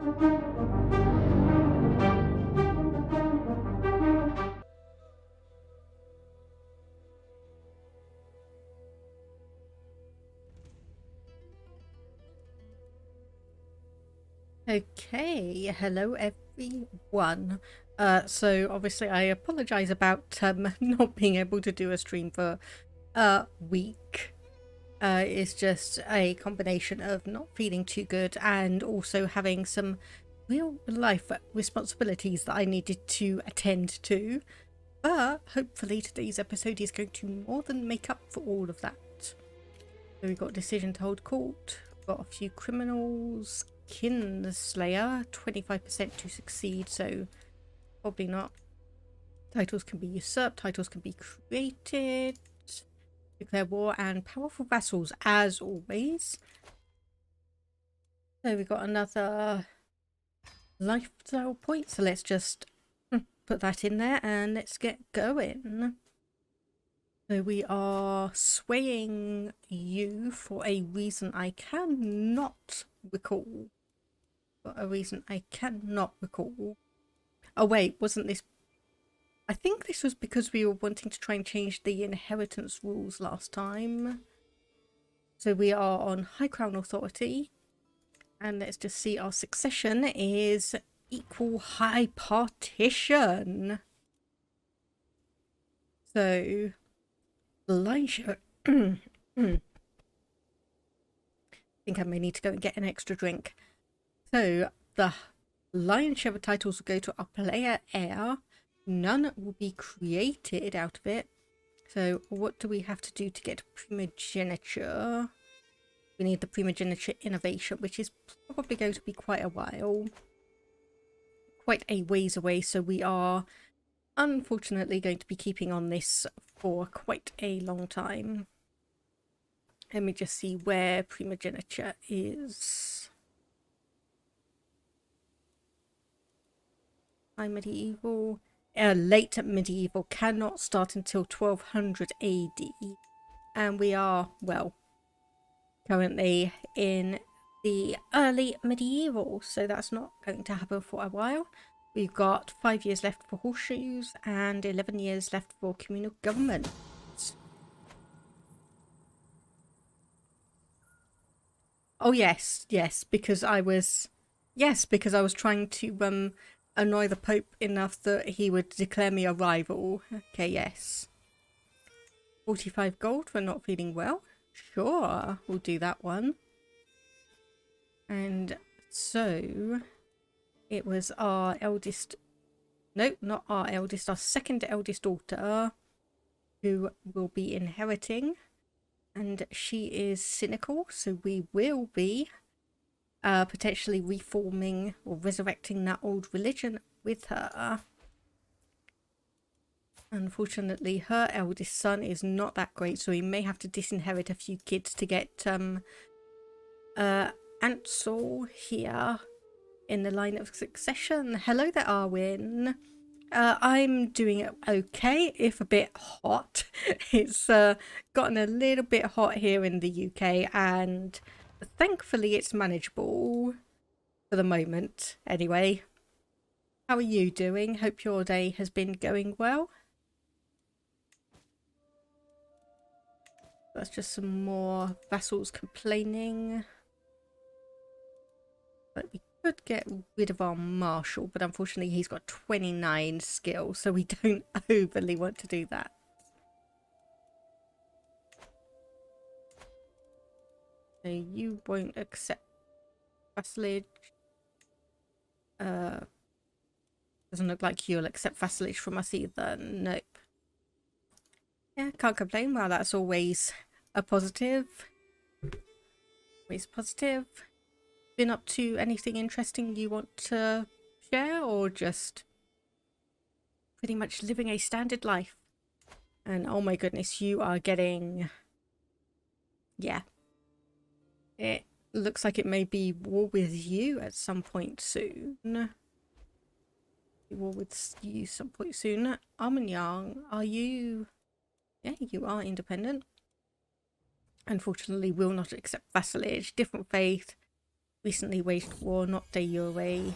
Okay, hello everyone. So obviously I apologize about not being able to do a stream for a week. It's just a combination of not feeling too good and also having some real life responsibilities that I needed to attend to. But hopefully today's episode is going to more than make up for all of that. So we've got decision to hold court, got a few criminals, Kinslayer, 25% to succeed, so probably not. Titles can be usurped, titles can be created, declare war, and powerful vassals as always. So we've got another lifestyle point, so let's just put that in there and let's get going. So we are swaying you for a reason I cannot recall. For a reason I cannot recall. Oh wait, wasn't this... I think this was because we were wanting to try and change the inheritance rules last time. So we are on High Crown Authority. And let's just see, our succession is equal high partition. So... the line show... I think I may need to go and get an extra drink. So, the lion's share of titles will go to our player heir. None will be created out of it. So, what do we have to do to get primogeniture? We need the primogeniture innovation, which is probably going to be quite a while. Quite a ways away, so we are unfortunately going to be keeping on this for quite a long time. Let me just see where primogeniture is. High medieval. Late medieval cannot start until 1200 AD. And we are, well, currently in the early medieval, so that's not going to happen for a while. We've got 5 years left for horseshoes and 11 years left for communal government. Oh yes, because I was trying to annoy the Pope enough that he would declare me a rival. Okay, yes. 45 gold for not feeling well. Sure, we'll do that one. And so it was our eldest, no, not our eldest, our second eldest daughter who will be inheriting. And she is cynical, so we will be potentially reforming or resurrecting that old religion with her. Unfortunately, her eldest son is not that great, so we may have to disinherit a few kids to get Ansel here in the line of succession. Hello there, Arwen. I'm doing okay, if a bit hot. It's gotten a little bit hot here in the UK, and thankfully it's manageable for the moment. Anyway, how are you doing? Hope your day has been going well. That's just some more vassals complaining. But we could get rid of our marshal, but unfortunately he's got 29 skill, so we don't overly want to do that. So you won't accept vassalage. Doesn't look like you'll accept vassalage from us either. Nope. Yeah, can't complain. Well, that's always a positive. Always positive. Been up to anything interesting you want to share, or just pretty much living a standard life? And oh my goodness, you are getting... yeah. It looks like it may be war with you at some point soon. War with you some point soon. Armagnan, are you... yeah, you are independent. Unfortunately, will not accept vassalage. Different faith. Recently waged war, not de jure.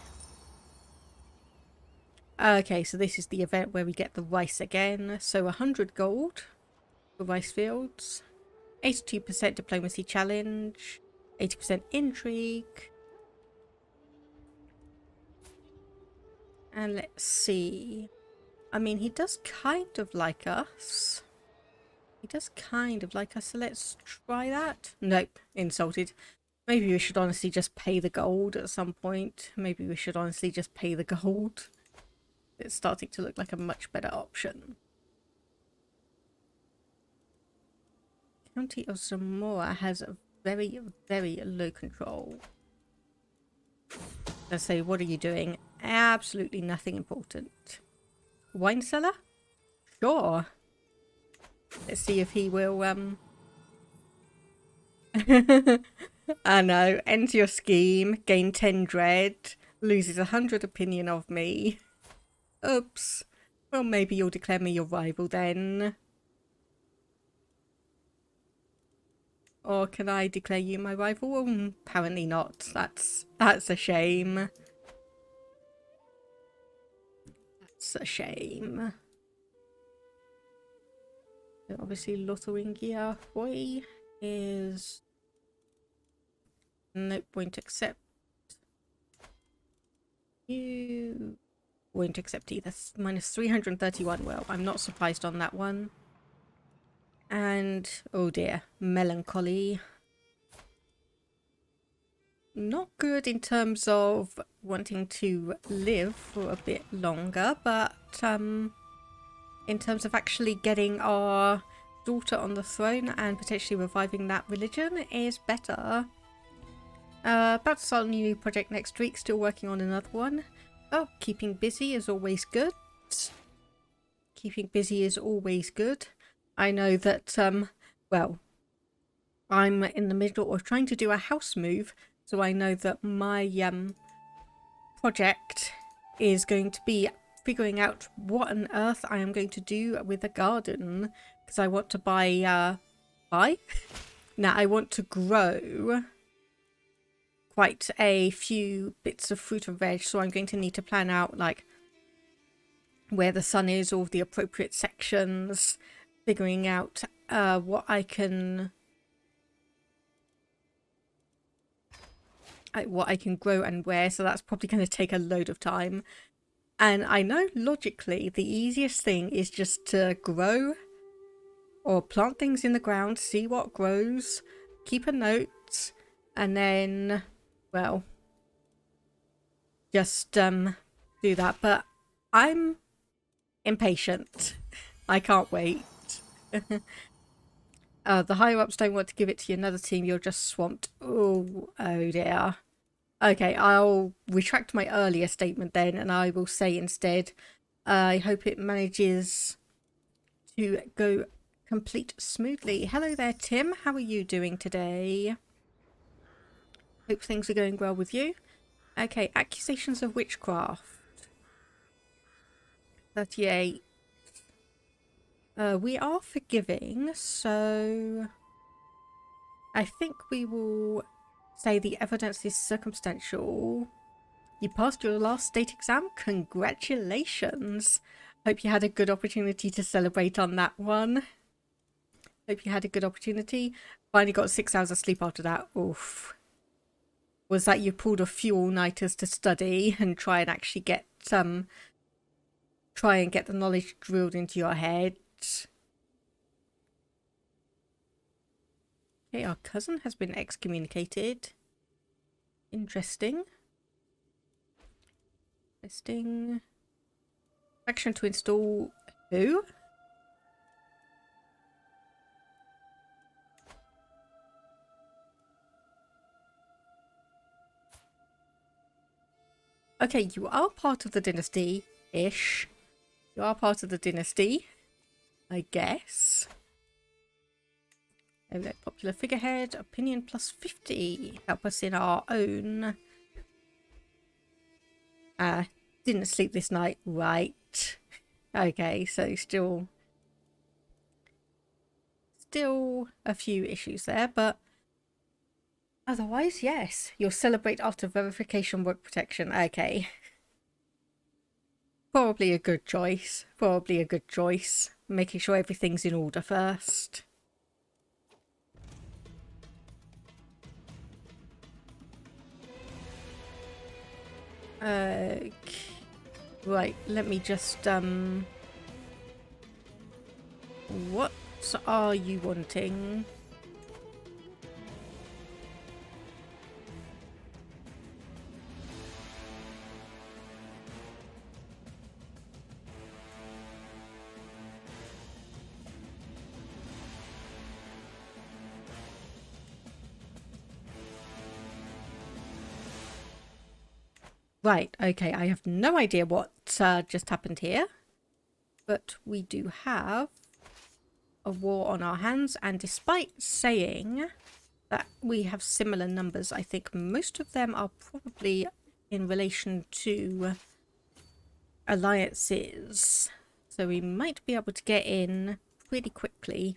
Okay, so this is the event where we get the rice again. So 100 gold for rice fields. 82% diplomacy challenge. 80% intrigue. And let's see. I mean, he does kind of like us. He does kind of like us, so let's try that. Nope, insulted. Maybe we should honestly just pay the gold at some point. Maybe we should honestly just pay the gold. It's starting to look like a much better option. County of Zamora has a very, very low control. Let's say, what are you doing? Absolutely nothing important. Wine cellar? Sure. Let's see if he will, I know. Ends your scheme. Gain 10 dread. Loses 100 opinion of me. Oops. Well, maybe you'll declare me your rival then. Or can I declare you my rival? Well, apparently not. That's a shame. That's a shame. So obviously Lotharingia boy is... Nope, won't accept. You won't accept either. Minus 331. Well, I'm not surprised on that one. And, oh dear, melancholy. Not good in terms of wanting to live for a bit longer, but in terms of actually getting our daughter on the throne and potentially reviving that religion is better. About to start a new project next week, still working on another one. Oh, keeping busy is always good. Keeping busy is always good. I know that, well, I'm in the middle of trying to do a house move, so I know that my project is going to be figuring out what on earth I am going to do with a garden, because I want to buy, Now, I want to grow quite a few bits of fruit and veg, so I'm going to need to plan out, like, where the sun is, all the appropriate sections, figuring out what I can grow and where, so that's probably going to take a load of time. And I know logically the easiest thing is just to grow or plant things in the ground, see what grows, keep a note, and then, well, just do that. But I'm impatient. I can't wait. The higher-ups don't want to give it to another team. You're just swamped. Oh dear. Okay, I'll retract my earlier statement then, and I will say instead, I hope it manages to go complete smoothly. Hello there, Tim. How are you doing today? Hope things are going well with you. Okay, accusations of witchcraft. 38. We are forgiving, so I think we will say the evidence is circumstantial. You passed your last state exam? Congratulations! Hope you had a good opportunity to celebrate on that one. Hope you had a good opportunity. Finally got 6 hours of sleep after that. Oof. Was that you pulled a few all-nighters to study and try and actually get the knowledge drilled into your head? Okay, our cousin has been excommunicated. Interesting. Interesting. Action to install who? Okay, you are part of the dynasty-ish. You are part of the dynasty, I guess. Popular figurehead, opinion plus 50. Help us in our own. Didn't sleep this night, right? Okay, so still a few issues there, but Otherwise, yes. You'll celebrate after verification work protection. Okay. Probably a good choice. Probably a good choice. Making sure everything's in order first. Right, let me just, what are you wanting? Right, okay, I have no idea what just happened here. But we do have a war on our hands, and despite saying that we have similar numbers, I think most of them are probably in relation to alliances. So we might be able to get in pretty quickly.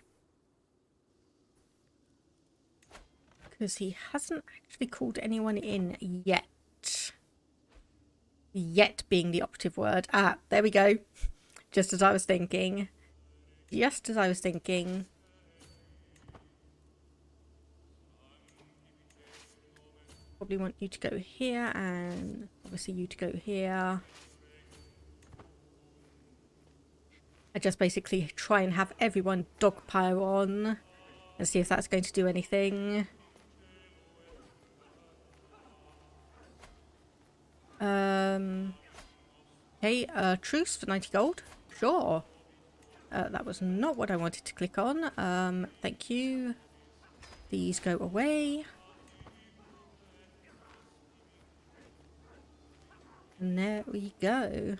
Because he hasn't actually called anyone in yet. Yet being the operative word. Ah, there we go. Just as I was thinking. Just as I was thinking. Probably want you to go here, and obviously you to go here. I just basically try and have everyone dogpile on and see if that's going to do anything. Okay, truce for 90 gold. Sure. That was not what I wanted to click on. Thank you. These go away. And there we go.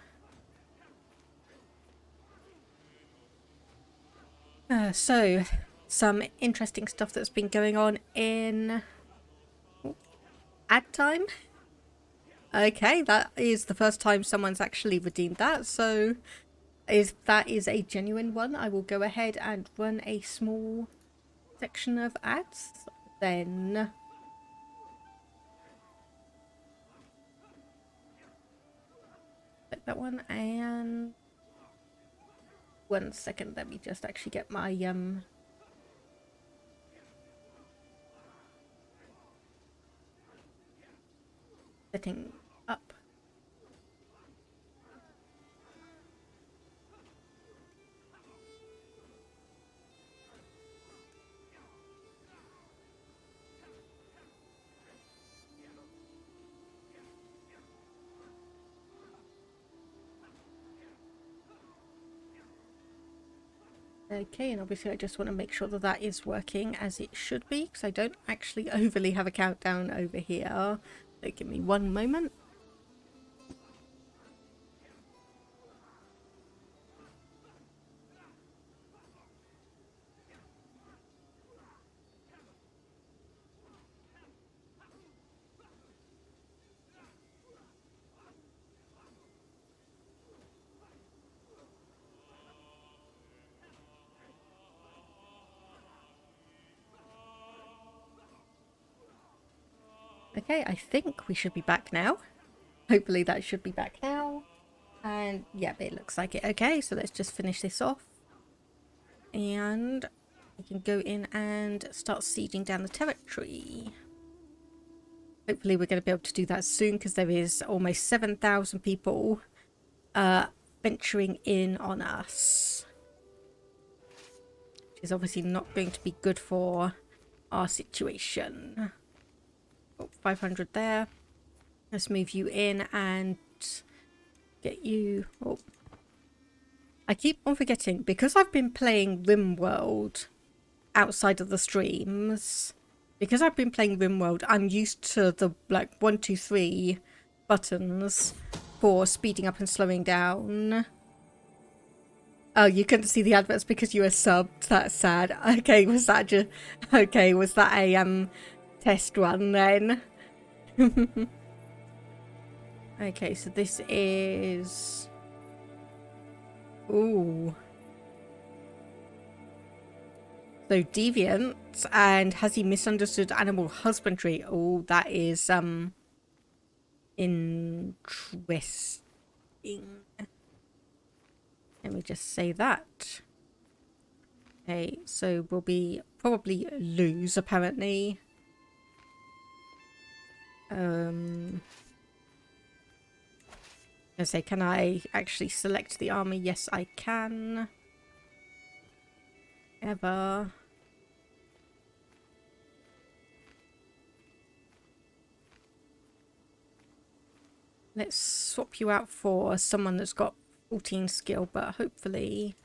So, some interesting stuff that's been going on in ad time. Okay, that is the first time someone's actually redeemed that, so if that is a genuine one, I will go ahead and run a small section of ads. Then click that one, and 1 second, let me just actually get my setting up. Okay, and obviously I just want to make sure that that is working as it should be, because I don't actually overly have a countdown over here. So give me 1 moment. Okay, I think we should be back now. Hopefully that should be back now. And yeah, it looks like it. Okay, so let's just finish this off. And we can go in and start sieging down the territory. Hopefully we're going to be able to do that soon, because there is almost 7,000 people venturing in on us. Which is obviously not going to be good for our situation. Oh, 500 there. Let's move you in and get you... Oh. I keep on forgetting, because I've been playing RimWorld outside of the streams. Because I've been playing RimWorld, I'm used to the, like, 1, 2, 3 buttons for speeding up and slowing down. Oh, you couldn't see the adverts because you were subbed. That's sad. Okay, was that just... Okay, was that a, test run then? Okay, so this is... Ooh. So deviant, and has he misunderstood animal husbandry? Oh, that is interesting. Let me just say that. Okay, so we'll be probably lose apparently. I say, can I actually select the army? Yes, I can. Ever. Let's swap you out for someone that's got 14 skill, but hopefully...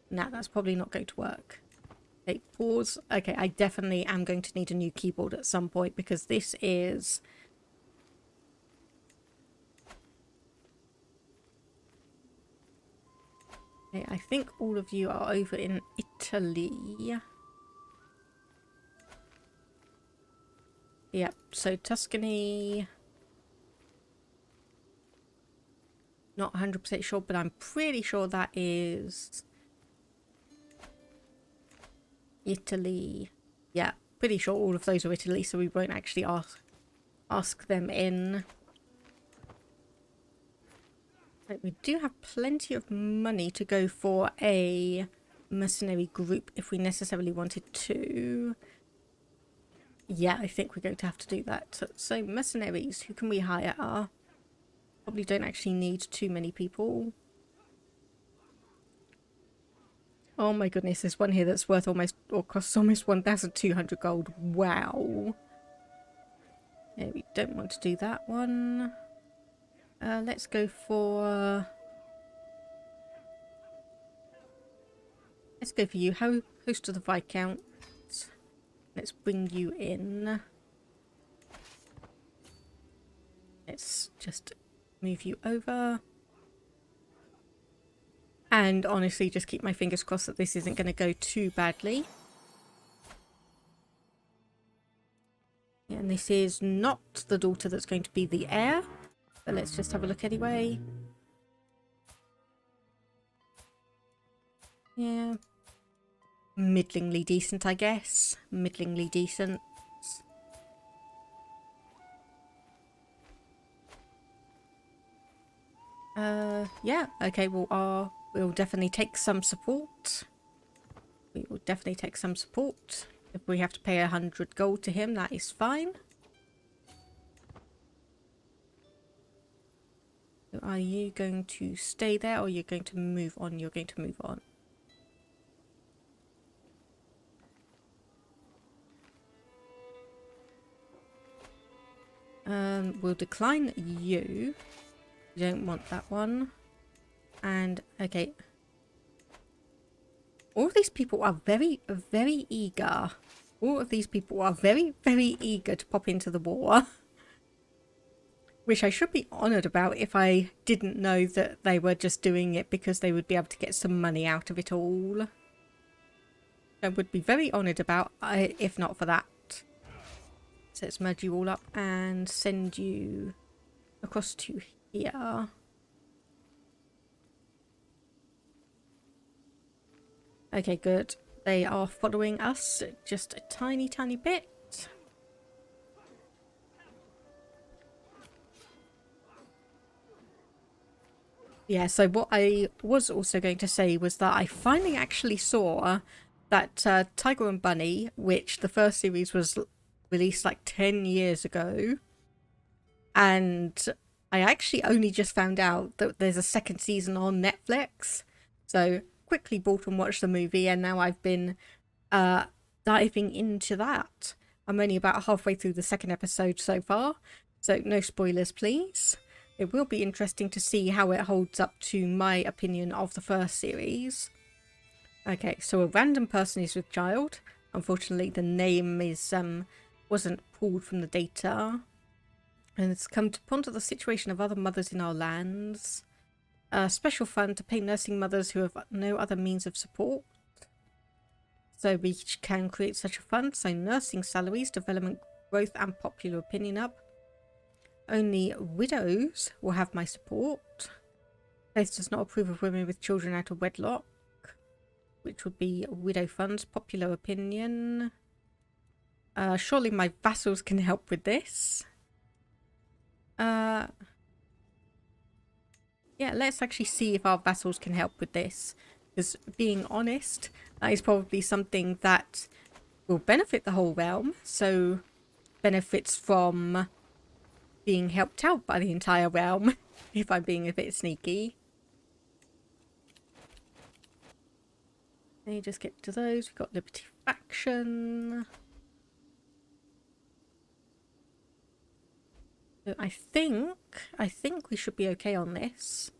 Nah, that's probably not going to work. Okay, pause. Okay, I definitely am going to need a new keyboard at some point because this is... Okay, I think all of you are over in Italy. Yep, so Tuscany... Not 100% sure, but I'm pretty sure that is... Italy. Yeah, pretty sure all of those are Italy, so we won't actually ask them in. Right, we do have plenty of money to go for a mercenary group if we necessarily wanted to. Yeah, I think we're going to have to do that. So mercenaries, who can we hire? Probably don't actually need too many people. Oh my goodness, there's one here that's worth almost, or costs almost 1,200 gold. Wow. Yeah, we don't want to do that one. Let's go for... Let's go for you. Host of the Viscounts. Let's bring you in. Let's just move you over. And honestly, just keep my fingers crossed that this isn't going to go too badly. Yeah, and this is not the daughter that's going to be the heir. But let's just have a look anyway. Yeah. Middlingly decent, I guess. Middlingly decent. Yeah. Okay, well, we'll definitely take some support. We will definitely take some support. If we have to pay 100 gold to him, that is fine. So are you going to stay there or are you going to move on? You're going to move on. We'll decline you. You don't want that one. And, okay. All of these people are very, very eager. All of these people are very, very eager to pop into the war. Which I should be honoured about if I didn't know that they were just doing it because they would be able to get some money out of it all. I would be very honoured about if not for that. So let's merge you all up and send you across to here. Okay, good. They are following us just a tiny, tiny bit. Yeah, so what I was also going to say was that I finally actually saw that Tiger and Bunny, which the first series was released like 10 years ago, and I actually only just found out that there's a second season on Netflix. So quickly bought and watched the movie, and now I've been diving into that. I'm only about halfway through the second episode so far, so no spoilers please. It will be interesting to see how it holds up to my opinion of the first series. Okay, so a random person is with child. Unfortunately, the name is wasn't pulled from the data. And it's come to ponder the situation of other mothers in our lands. A special fund to pay nursing mothers who have no other means of support. So we can create such a fund. So nursing salaries, development, growth and popular opinion up. Only widows will have my support. Place does not approve of women with children out of wedlock. which would be widow funds, popular opinion. Surely my vassals can help with this. Yeah, let's actually see if our vassals can help with this. Because being honest, that is probably something that will benefit the whole realm. So benefits from being helped out by the entire realm, if I'm being a bit sneaky. Let me just get to those. We've got Liberty Faction. So I think we should be okay on this.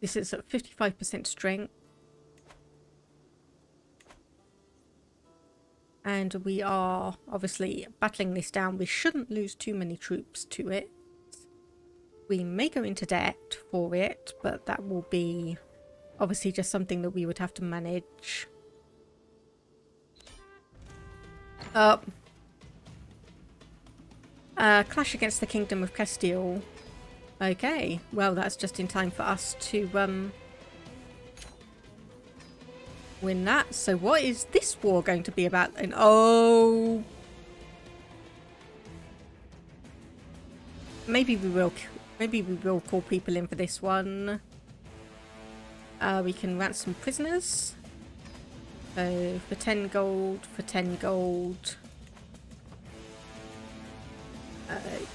This is at 55% strength. And we are obviously battling this down. We shouldn't lose too many troops to it. We may go into debt for it, but that will be obviously just something that we would have to manage. Clash against the Kingdom of Castile. Okay, well that's just in time for us to win that. So what is this war going to be about then? Oh, maybe we will call people in for this one. We can ransom prisoners. So for 10 gold, for 10 gold.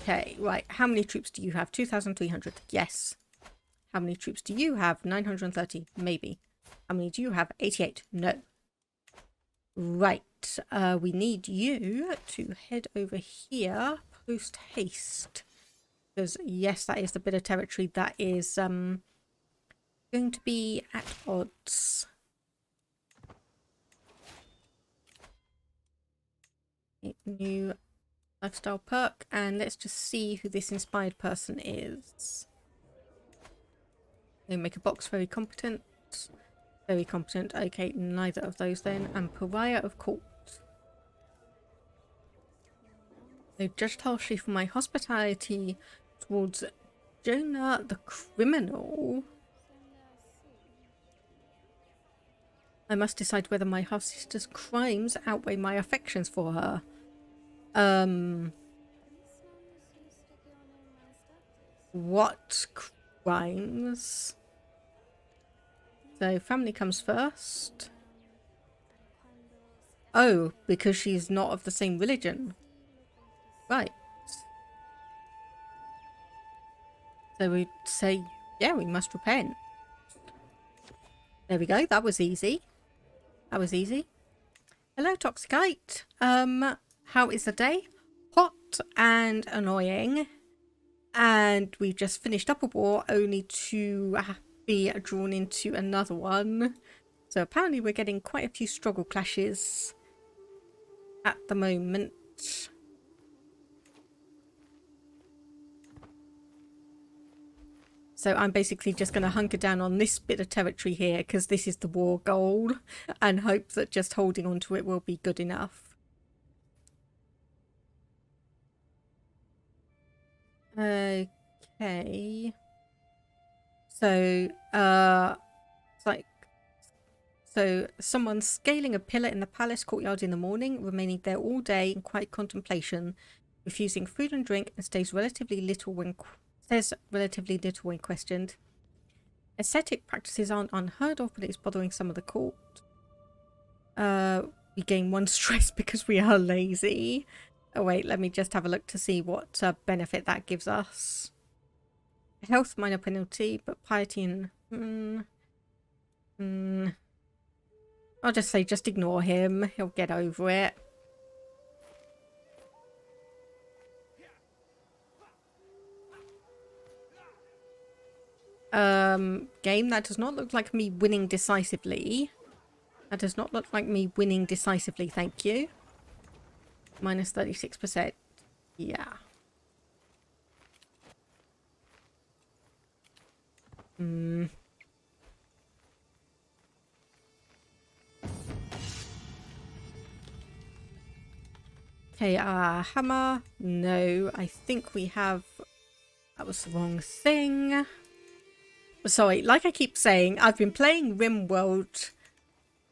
Okay, right. How many troops do you have? 2,300. Yes. How many troops do you have? 930. Maybe. How many do you have? 88. No. Right. We need you to head over here post haste. Because, yes, that is the bit of territory that is going to be at odds. New lifestyle perk, and let's just see who this inspired person is. They make a box. Very competent. Very competent. Okay, neither of those then. And pariah of court. They judged harshly for my hospitality towards Jonah the criminal. I must decide whether my half-sister's crimes outweigh my affections for her. What crimes? So family comes first. Oh, because she's not of the same religion. Right. So we say, yeah, we must repent. There we go. That was easy. That was easy. Hello, Toxicite. How is the day? Hot and annoying. And we've just finished up a war only to be drawn into another one. So apparently we're getting quite a few struggle clashes at the moment. So I'm basically just going to hunker down on this bit of territory here because this is the war goal and hope that just holding on to it will be good enough. Okay. So, it's like, so someone's scaling a pillar in the palace courtyard in the morning, remaining there all day in quiet contemplation, refusing food and drink, and stays relatively little when questioned. Ascetic practices aren't unheard of, but it's bothering some of the court. We gain 1 stress because we are lazy. Oh wait, let me just have a look to see what benefit that gives us. Health minor penalty, but piety and... I'll just say just ignore him. He'll get over it. Game, that does not look like me winning decisively. That does not look like me winning decisively, thank you. Minus 36%. Yeah. Okay, hammer. No, I think we have... That was the wrong thing. Sorry, like I keep saying, I've been playing RimWorld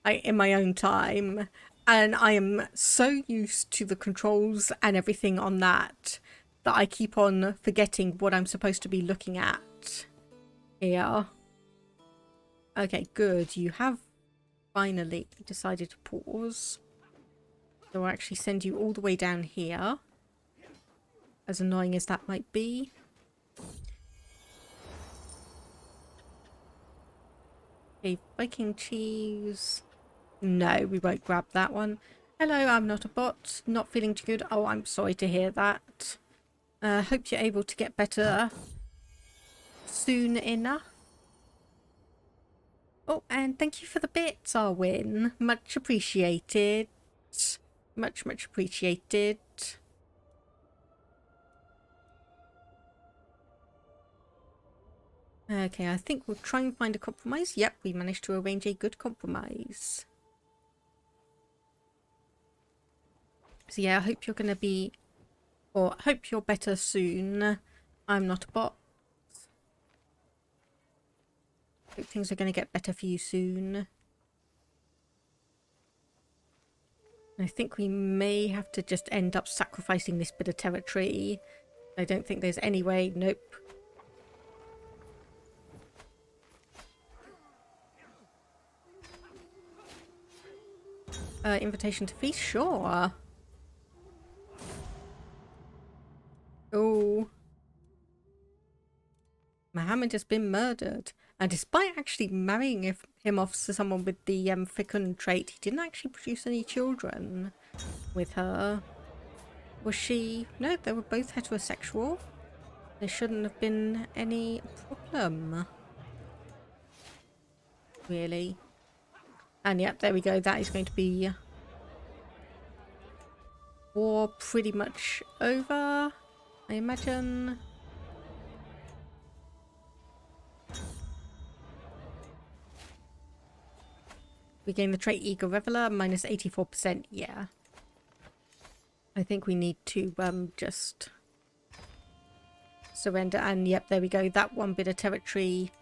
in my own time, and I am so used to the controls and everything on that I keep on forgetting what I'm supposed to be looking at here. Okay, good. You have finally decided to pause. So I'll actually send you all the way down here. As annoying as that might be. Okay, Viking cheese. No, we won't grab that one. Hello, I'm not a bot. Not feeling too good. Oh, I'm sorry to hear that. Hope you're able to get better soon enough. Oh, and thank you for the bits, Arwin. Much appreciated. Much, much appreciated. Okay, I think we'll try and find a compromise. Yep, we managed to arrange a good compromise. So yeah, I hope you're going to be... or hope you're better soon. I'm not a bot. Hope things are going to get better for you soon. I think we may have to just end up sacrificing this bit of territory. I don't think there's any way. Nope. Invitation to feast? Sure. Oh. Mohammed has been murdered. And despite actually marrying him off to someone with the fecund trait, he didn't actually produce any children with her. Was she... No, they were both heterosexual. There shouldn't have been any problem. Really. And yep, there we go. That is going to be war pretty much over, I imagine. We gain the trait Eager Reveler, minus 84%. Yeah. I think we need to just surrender. And yep, there we go. That one bit of territory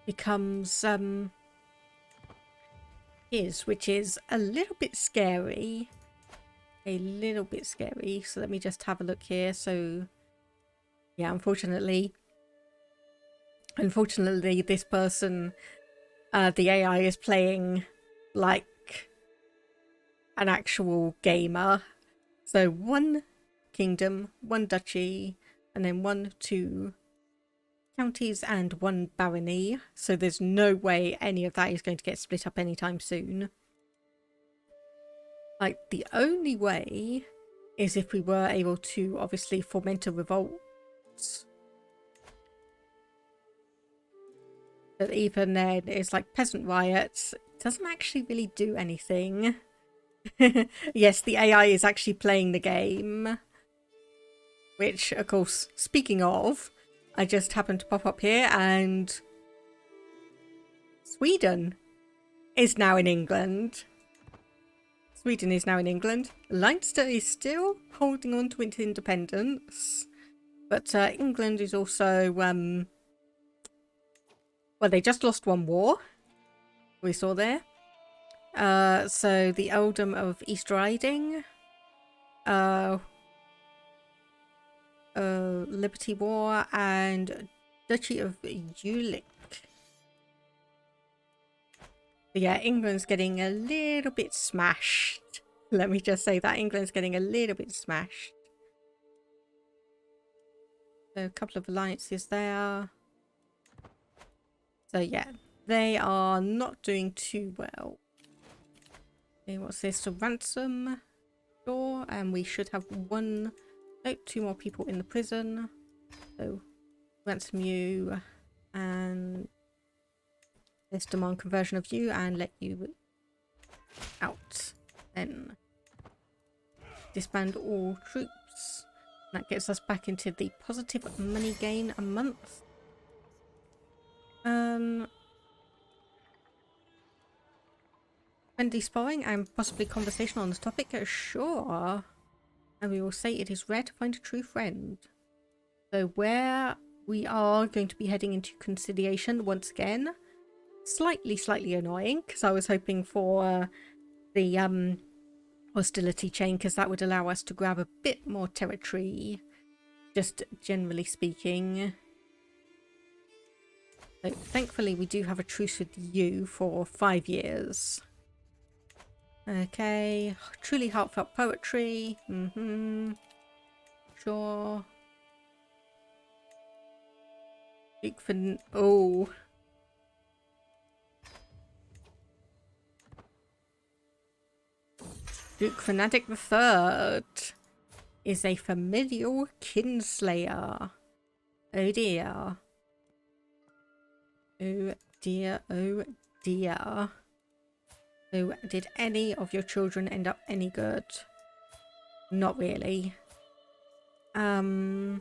becomes his, which is a little bit scary. A little bit scary. So let me just have a look here. So yeah, unfortunately this person, the AI is playing like an actual gamer. So one kingdom, one duchy, and then 1, 2 counties and 1 barony. So there's no way any of that is going to get split up anytime soon. Like, the only way is if we were able to obviously foment a revolt. But even then, it's like peasant riots. It doesn't actually really do anything. Yes, the AI is actually playing the game. Which, of course, speaking of, I just happened to pop up here and Sweden is now in England. Sweden is now in England. Leinster is still holding on to its independence. But England is also, well, they just lost one war. We saw there. So the earldom of East Riding. Liberty War and Duchy of Jülich. Yeah, England's getting a little bit smashed. Let me just say that. England's getting a little bit smashed. So a couple of alliances there. So yeah, they are not doing too well. Okay, what's this? A ransom door, and we should have 2 more people in the prison. So ransom you, and let's demand conversion of you and let you out. Then disband all troops. That gets us back into the positive money gain a month. Friendly sparring and possibly conversation on this topic? Sure. And we will say it is rare to find a true friend. So where we are going to be heading into conciliation once again. Slightly annoying, because I was hoping for the hostility chain, because that would allow us to grab a bit more territory, just generally speaking. So thankfully we do have a truce with you for 5 years. Okay, truly heartfelt poetry. Sure. Duke for... oh. Duke Fanatic III is a familial kinslayer. Oh dear. Oh dear, oh dear. So, did any of your children end up any good? Not really. Hmm.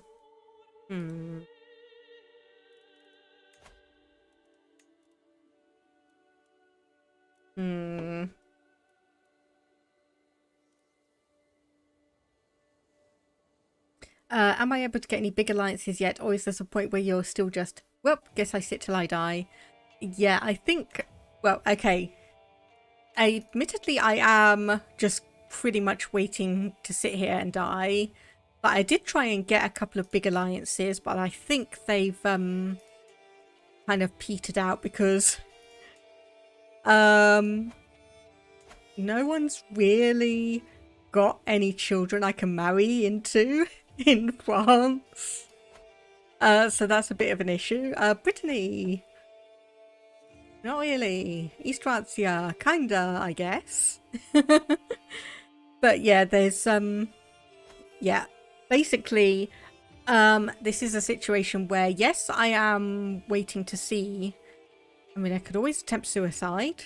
Am I able to get any big alliances yet, or is there a point where you're still just, well, guess I sit till I die? Yeah, I think, well, okay. Admittedly, I am just pretty much waiting to sit here and die. But I did try and get a couple of big alliances, but I think they've kind of petered out because no one's really got any children I can marry into in France. So that's a bit of an issue. Brittany. Not really. East Francia, kinda, I guess. But yeah, there's yeah. Basically, this is a situation where yes, I am waiting to see. I mean, I could always attempt suicide.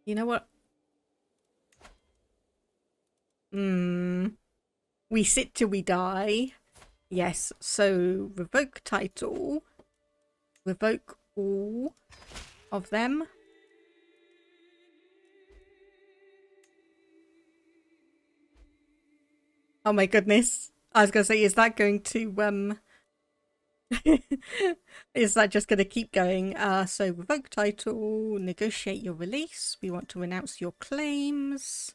You know what? We sit till we die. Yes, so revoke title. Revoke all of them. Oh my goodness. I was going to say, is that going to, is that just going to keep going? So revoke title, negotiate your release. We want to renounce your claims.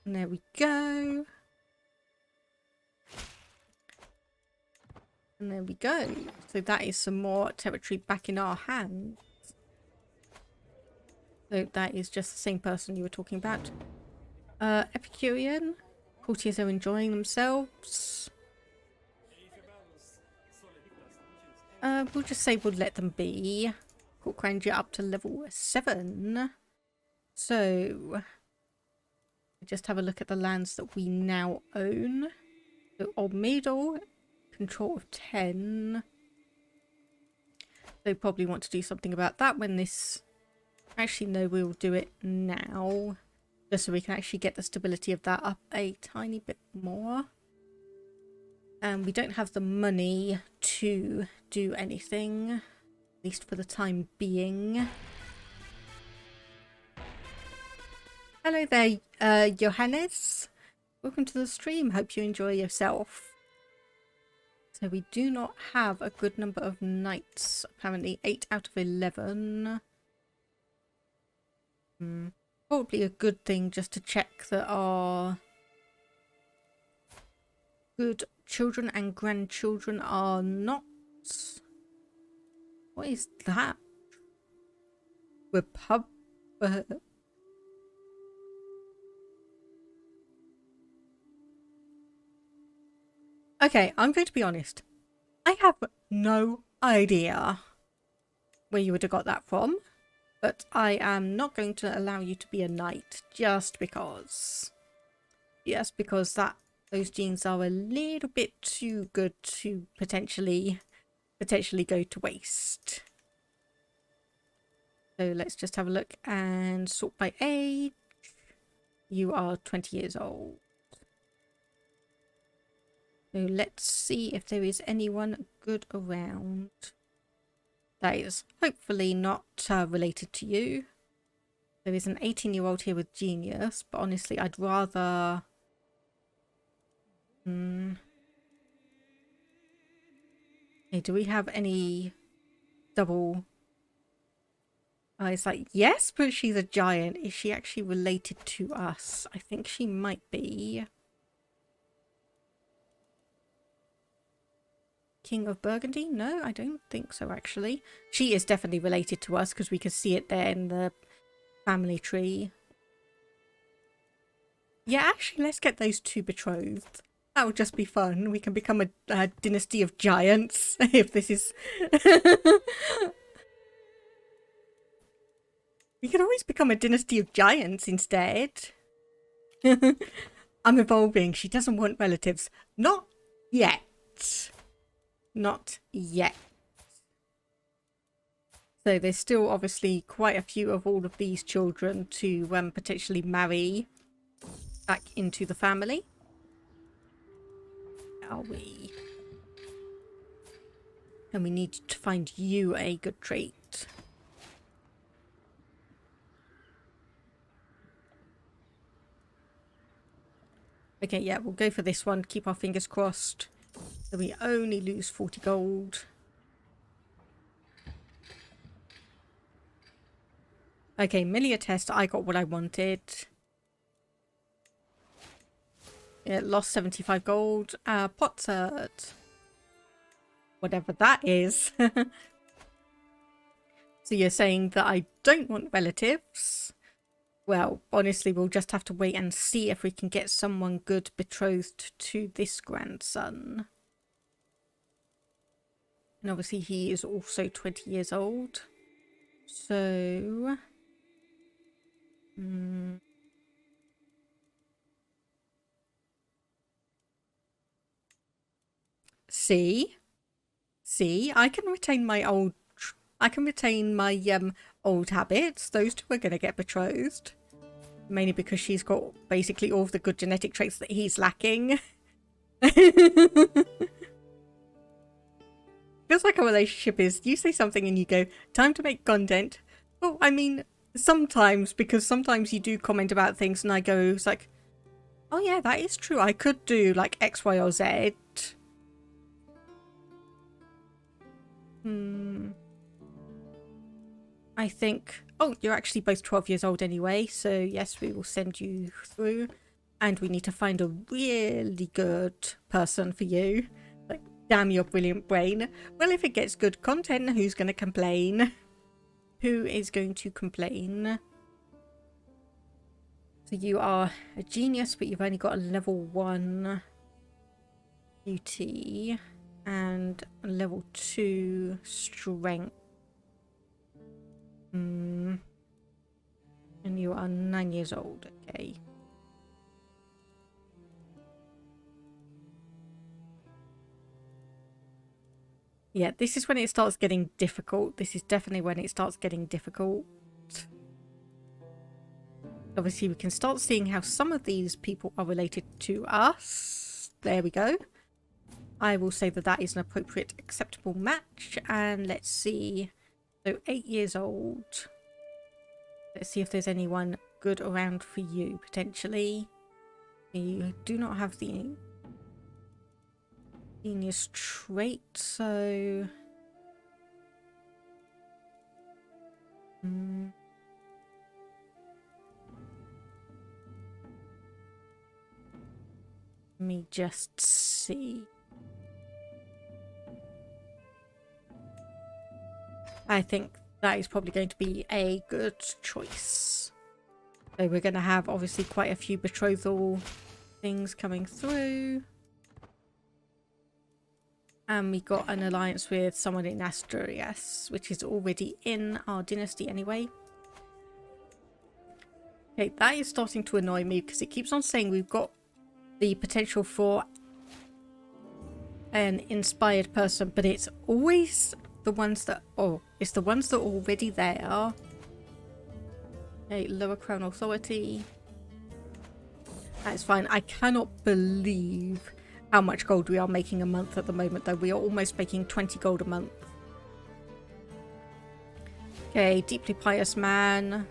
And there we go. And there we go. So that is some more territory back in our hands. So that is just the same person you were talking about. Epicurean. Courtiers are enjoying themselves. We'll just say we'll let them be. Court Grandeur up to level 7. So, just have a look at the lands that we now own. So, Old Meadle, control of 10. They probably want to do something about that when this... Actually, no, we'll do it now. Just so we can actually get the stability of that up a tiny bit more. And we don't have the money to do anything, at least for the time being. Hello there, Johannes. Welcome to the stream. Hope you enjoy yourself. So we do not have a good number of knights. Apparently 8 out of 11. Probably a good thing just to check that our good children and grandchildren are not... What is that? Okay, I'm going to be honest. I have no idea where you would have got that from. But I am not going to allow you to be a knight just because. Just because those genes are a little bit too good to potentially go to waste. So let's just have a look and sort by age. You are 20 years old. So let's see if there is anyone good around. That is hopefully not related to you. There is an 18-year-old here with genius, but honestly, I'd rather... Hey, do we have any double... it's like, yes, but she's a giant. Is she actually related to us? I think she might be. King of Burgundy? No, I don't think so, actually. She is definitely related to us because we can see it there in the family tree. Yeah, actually, let's get those two betrothed. That would just be fun. We can become a dynasty of giants if this is... We could always become a dynasty of giants instead. I'm evolving. She doesn't want relatives. Not yet. Not yet. So there's still obviously quite a few of all of these children to potentially marry back into the family. Are we? And we need to find you a good trait. Okay, yeah, we'll go for this one. Keep our fingers crossed. So we only lose 40 gold. Okay, Milia test. I got what I wanted. Yeah, lost 75 gold. Potsherd. Whatever that is. So you're saying that I don't want relatives? Well, honestly, we'll just have to wait and see if we can get someone good betrothed to this grandson. And obviously he is also 20 years old. So... See? See? I can retain my old... I can retain my old habits. Those two are going to get betrothed. Mainly because she's got basically all of the good genetic traits that he's lacking. Feels like a relationship is, you say something and you go, time to make content. Well, I mean, sometimes, because sometimes you do comment about things and I go, it's like, oh yeah, that is true. I could do like X, Y, or Z. I think, oh, you're actually both 12 years old anyway, so yes, we will send you through. And we need to find a really good person for you. Like, damn your brilliant brain. Well, if it gets good content, who's going to complain? Who is going to complain? So you are a genius, but you've only got a level 1 beauty and a level 2 strength. And you are 9 years old, okay. Yeah, this is when it starts getting difficult. This is definitely when it starts getting difficult. Obviously, we can start seeing how some of these people are related to us. There we go. I will say that that is an appropriate, acceptable match. And let's see. So 8 years old. Let's see if there's anyone good around for you, potentially. You do not have the genius trait, so... Let me just see. I think that is probably going to be a good choice. So we're going to have obviously quite a few betrothal things coming through. And we got an alliance with someone in Asturias, which is already in our dynasty anyway. Okay, that is starting to annoy me because it keeps on saying we've got the potential for an inspired person, but it's always the ones that... Oh, it's the ones that are already there. Okay, lower crown authority. That's fine. I cannot believe how much gold we are making a month at the moment, though. We are almost making 20 gold a month. Okay, deeply pious man.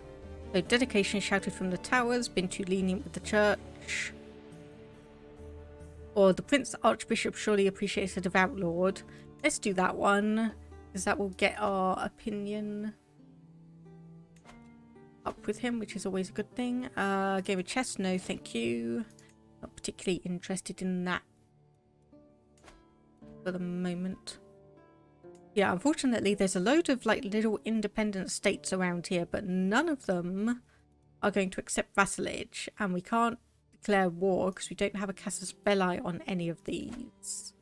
So dedication shouted from the towers. Been too lenient with the church. Or the prince archbishop surely appreciates a devout lord. Let's do that one, because that will get our opinion up with him, which is always a good thing. Game of chess, no thank you. Not particularly interested in that for the moment. Yeah, unfortunately there's a load of like little independent states around here, but none of them are going to accept vassalage, and we can't declare war because we don't have a casus belli on any of these.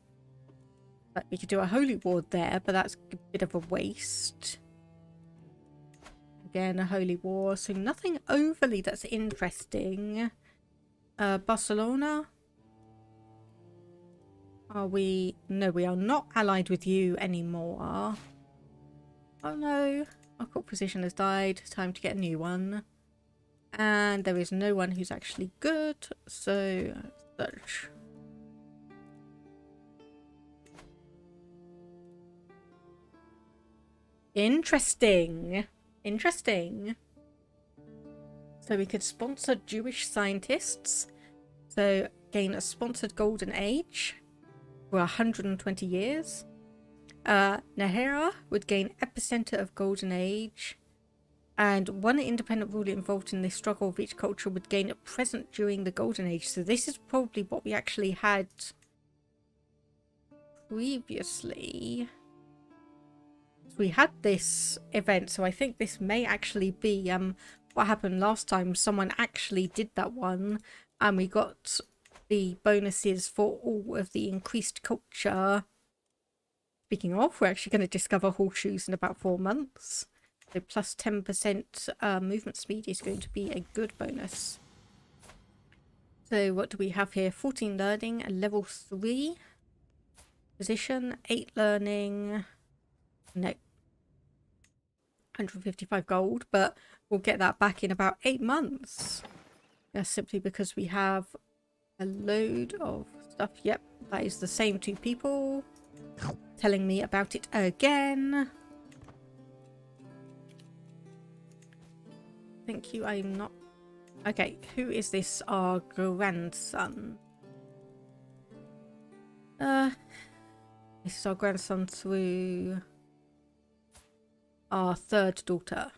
But we could do a holy war there, but that's a bit of a waste. Again, a holy war, so nothing overly that's interesting. Barcelona? Are we... No, we are not allied with you anymore. Oh no, our court position has died. Time to get a new one. And there is no one who's actually good, so search. Interesting. Interesting. So we could sponsor Jewish scientists. So gain a sponsored golden age for 120 years. Nahera would gain epicenter of golden age. And one independent ruler involved in the struggle of each culture would gain a present during the golden age. So this is probably what we actually had previously. We had this event, so I think this may actually be what happened last time. Someone actually did that one, and we got the bonuses for all of the increased culture. Speaking of, we're actually going to discover horseshoes in about 4 months. So plus 10% movement speed is going to be a good bonus. So what do we have here? 14 learning, level 3. Position, 8 learning. No. 155 gold, but we'll get that back in about 8 months. That's simply because we have a load of stuff. Yep, that is the same 2 people telling me about it again. Thank you, I'm not... Okay, who is this? Our grandson. This is our grandson through our 3rd daughter.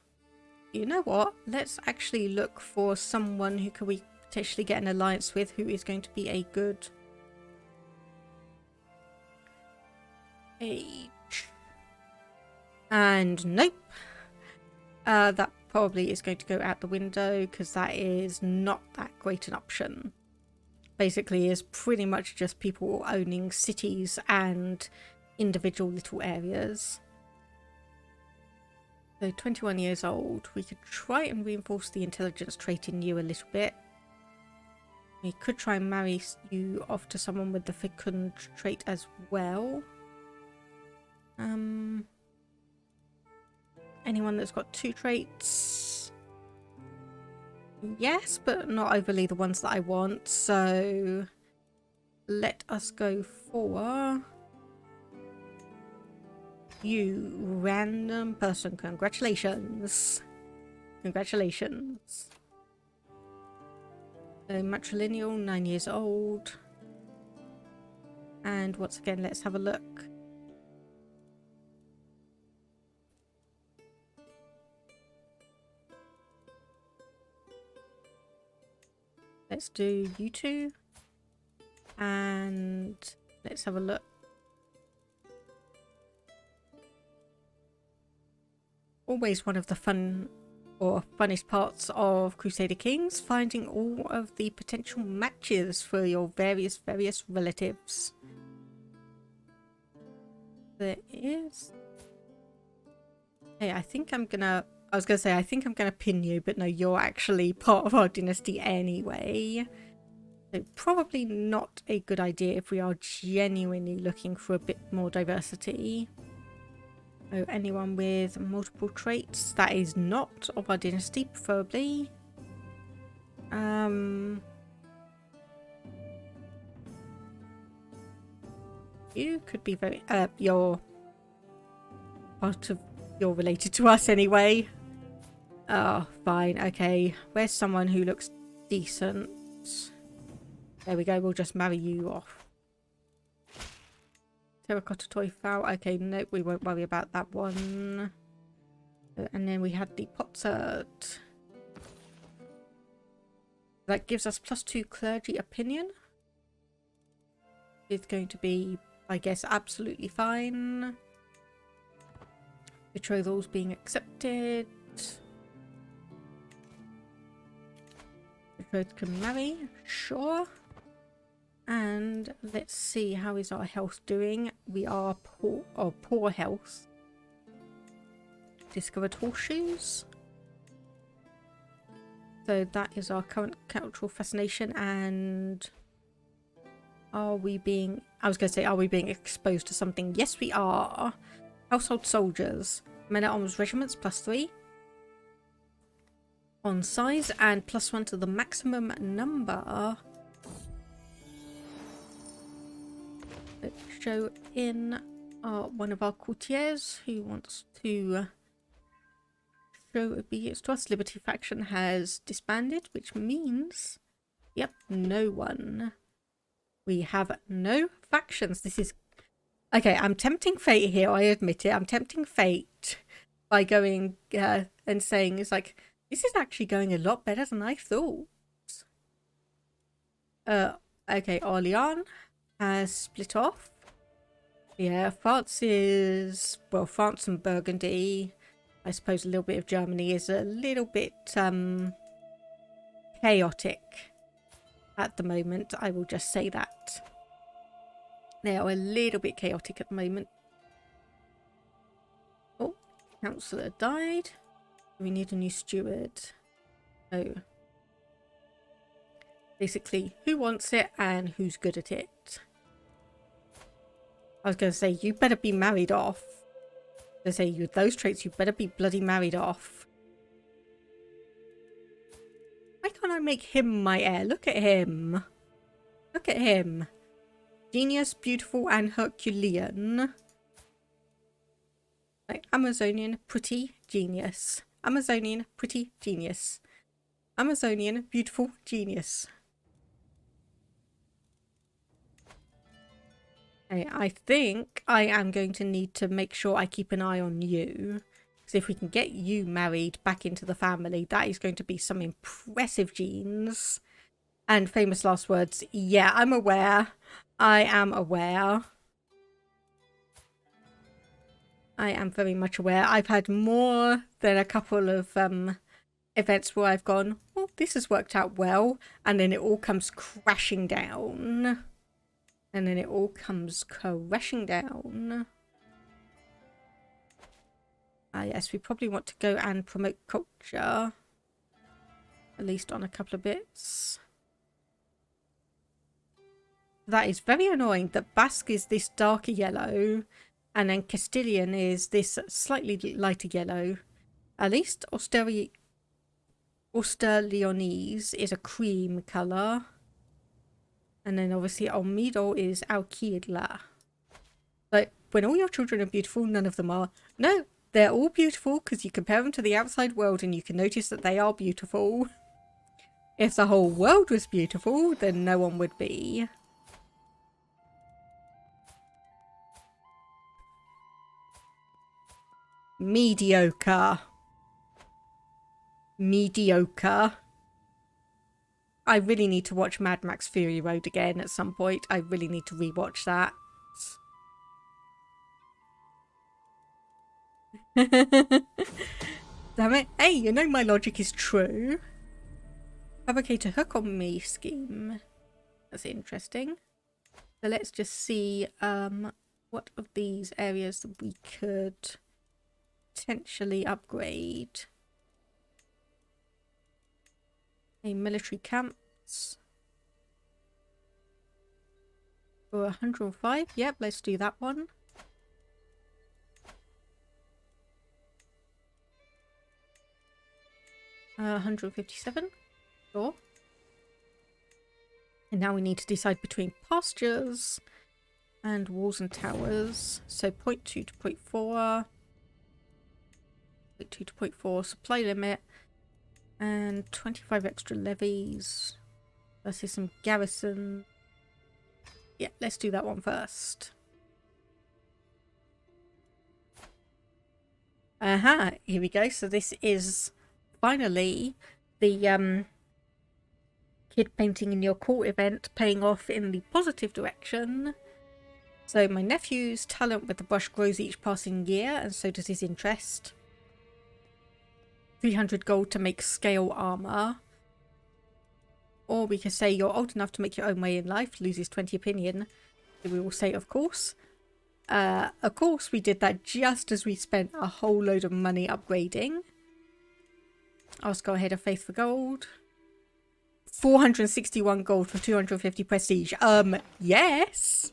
You know what? Let's actually look for someone who can we potentially get an alliance with, who is going to be a good age. And nope. That probably is going to go out the window because that is not that great an option. Basically is pretty much just people owning cities and individual little areas. So 21 years old. We could try and reinforce the intelligence trait in you a little bit. We could try and marry you off to someone with the fecund trait as well. Anyone that's got 2 traits? Yes, but not overly the ones that I want. So let us go for you, random person. Congratulations. Congratulations. So matrilineal, 9 years old. And once again, let's have a look. Let's do you 2. And let's have a look. Always one of the funnest parts of Crusader Kings, finding all of the potential matches for your various relatives. There is... Hey, I think I'm gonna pin you, but no, you're actually part of our dynasty anyway. So probably not a good idea if we are genuinely looking for a bit more diversity. Oh, anyone with multiple traits that is not of our dynasty, preferably. You could be very... you're related to us anyway. Oh, fine. Okay. Where's someone who looks decent? There we go. We'll just marry you off Terracotta toy fowl. Okay, nope, we won't worry about that one. And then we had the potsherd. That gives us +2 clergy opinion. It's going to be, I guess, absolutely fine. Betrothals being accepted. Betrothed can marry, sure. And let's see, how is our health doing? We are poor, or poor health. Discovered horseshoes. So that is our current cultural fascination. And are we being, I was going to say, are we being exposed to something? Yes, we are. Household soldiers. Men-at-arms regiments +3. On size and +1 to the maximum number. Let's show in one of our courtiers who wants to show obedience to us. Liberty faction has disbanded, which means, yep, no one. We have no factions. This is okay. I'm tempting fate here. I admit it. I'm tempting fate by going and saying it's like, this is actually going a lot better than I thought. Okay, Orleans has split off. Yeah, France is, well, France and Burgundy. I suppose a little bit of Germany is a little bit chaotic at the moment. I will just say that. They are a little bit chaotic at the moment. Oh, councillor died. We need a new steward. Oh. Basically, who wants it and who's good at it. I was going to say, you better be married off. I was going to say, with those traits, you better be bloody married off. Why can't I make him my heir? Look at him. Look at him. Genius, beautiful, and Herculean. Like, Amazonian, pretty, genius. Amazonian, pretty, genius. Amazonian, beautiful, genius. Okay, I think I am going to need to make sure I keep an eye on you. Because if we can get you married back into the family, that is going to be some impressive genes. And famous last words. Yeah, I'm aware. I am aware. I am very much aware. I've had more than a couple of events where I've gone, well, this has worked out well. And then it all comes crashing down. And then it all comes crashing down. Yes, we probably want to go and promote culture. At least on a couple of bits. That is very annoying that Basque is this darker yellow. And then Castilian is this slightly lighter yellow. At least Auster Leonese is a cream colour. And then obviously Almedo is Alquidla. Like, when all your children are beautiful, none of them are. No, they're all beautiful because you compare them to the outside world and you can notice that they are beautiful. If the whole world was beautiful, then no one would be. Mediocre. Mediocre. I really need to watch Mad Max Fury Road again at some point. I really need to rewatch that. Damn it. Hey, you know my logic is true. Fabricate a hook on me scheme. That's interesting. So let's just see what of these areas that we could potentially upgrade. A military camps for 105. Yep, let's do that one. Uh, 157. Sure. And now we need to decide between pastures and walls and towers. So 0.2 to 0.4. 0.2 to 0.4 supply limit. And 25 extra levies. Versus some garrison. Yeah, let's do that one first. Here we go. So this is finally the kid painting in your court event paying off in the positive direction. So my nephew's talent with the brush grows each passing year, and so does his interest. 300 gold to make scale armor. Or we can say you're old enough to make your own way in life, loses 20 opinion. So we will say, of course. Of course, we did that just as we spent a whole load of money upgrading. Ask go ahead of faith for gold. 461 gold for 250 prestige. Yes.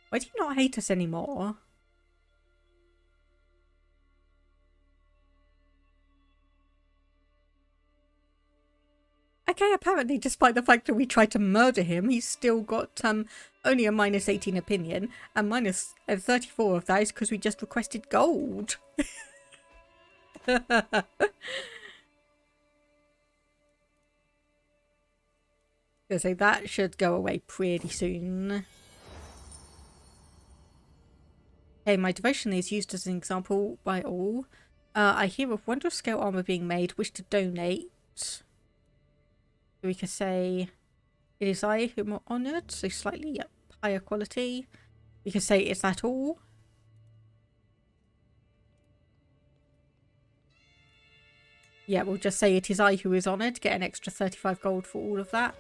Why do you not hate us anymore? Okay, apparently, despite the fact that we tried to murder him, he's still got only a minus 18 opinion, and minus 34 of that is because we just requested gold. So that should go away pretty soon. Okay, my devotion is used as an example by all. I hear of wondrous scale armor being made, wish to donate. We could say it is I whom are honoured, so slightly higher quality. We could say is that all? Yeah, we'll just say it is I who is honoured, get an extra 35 gold for all of that.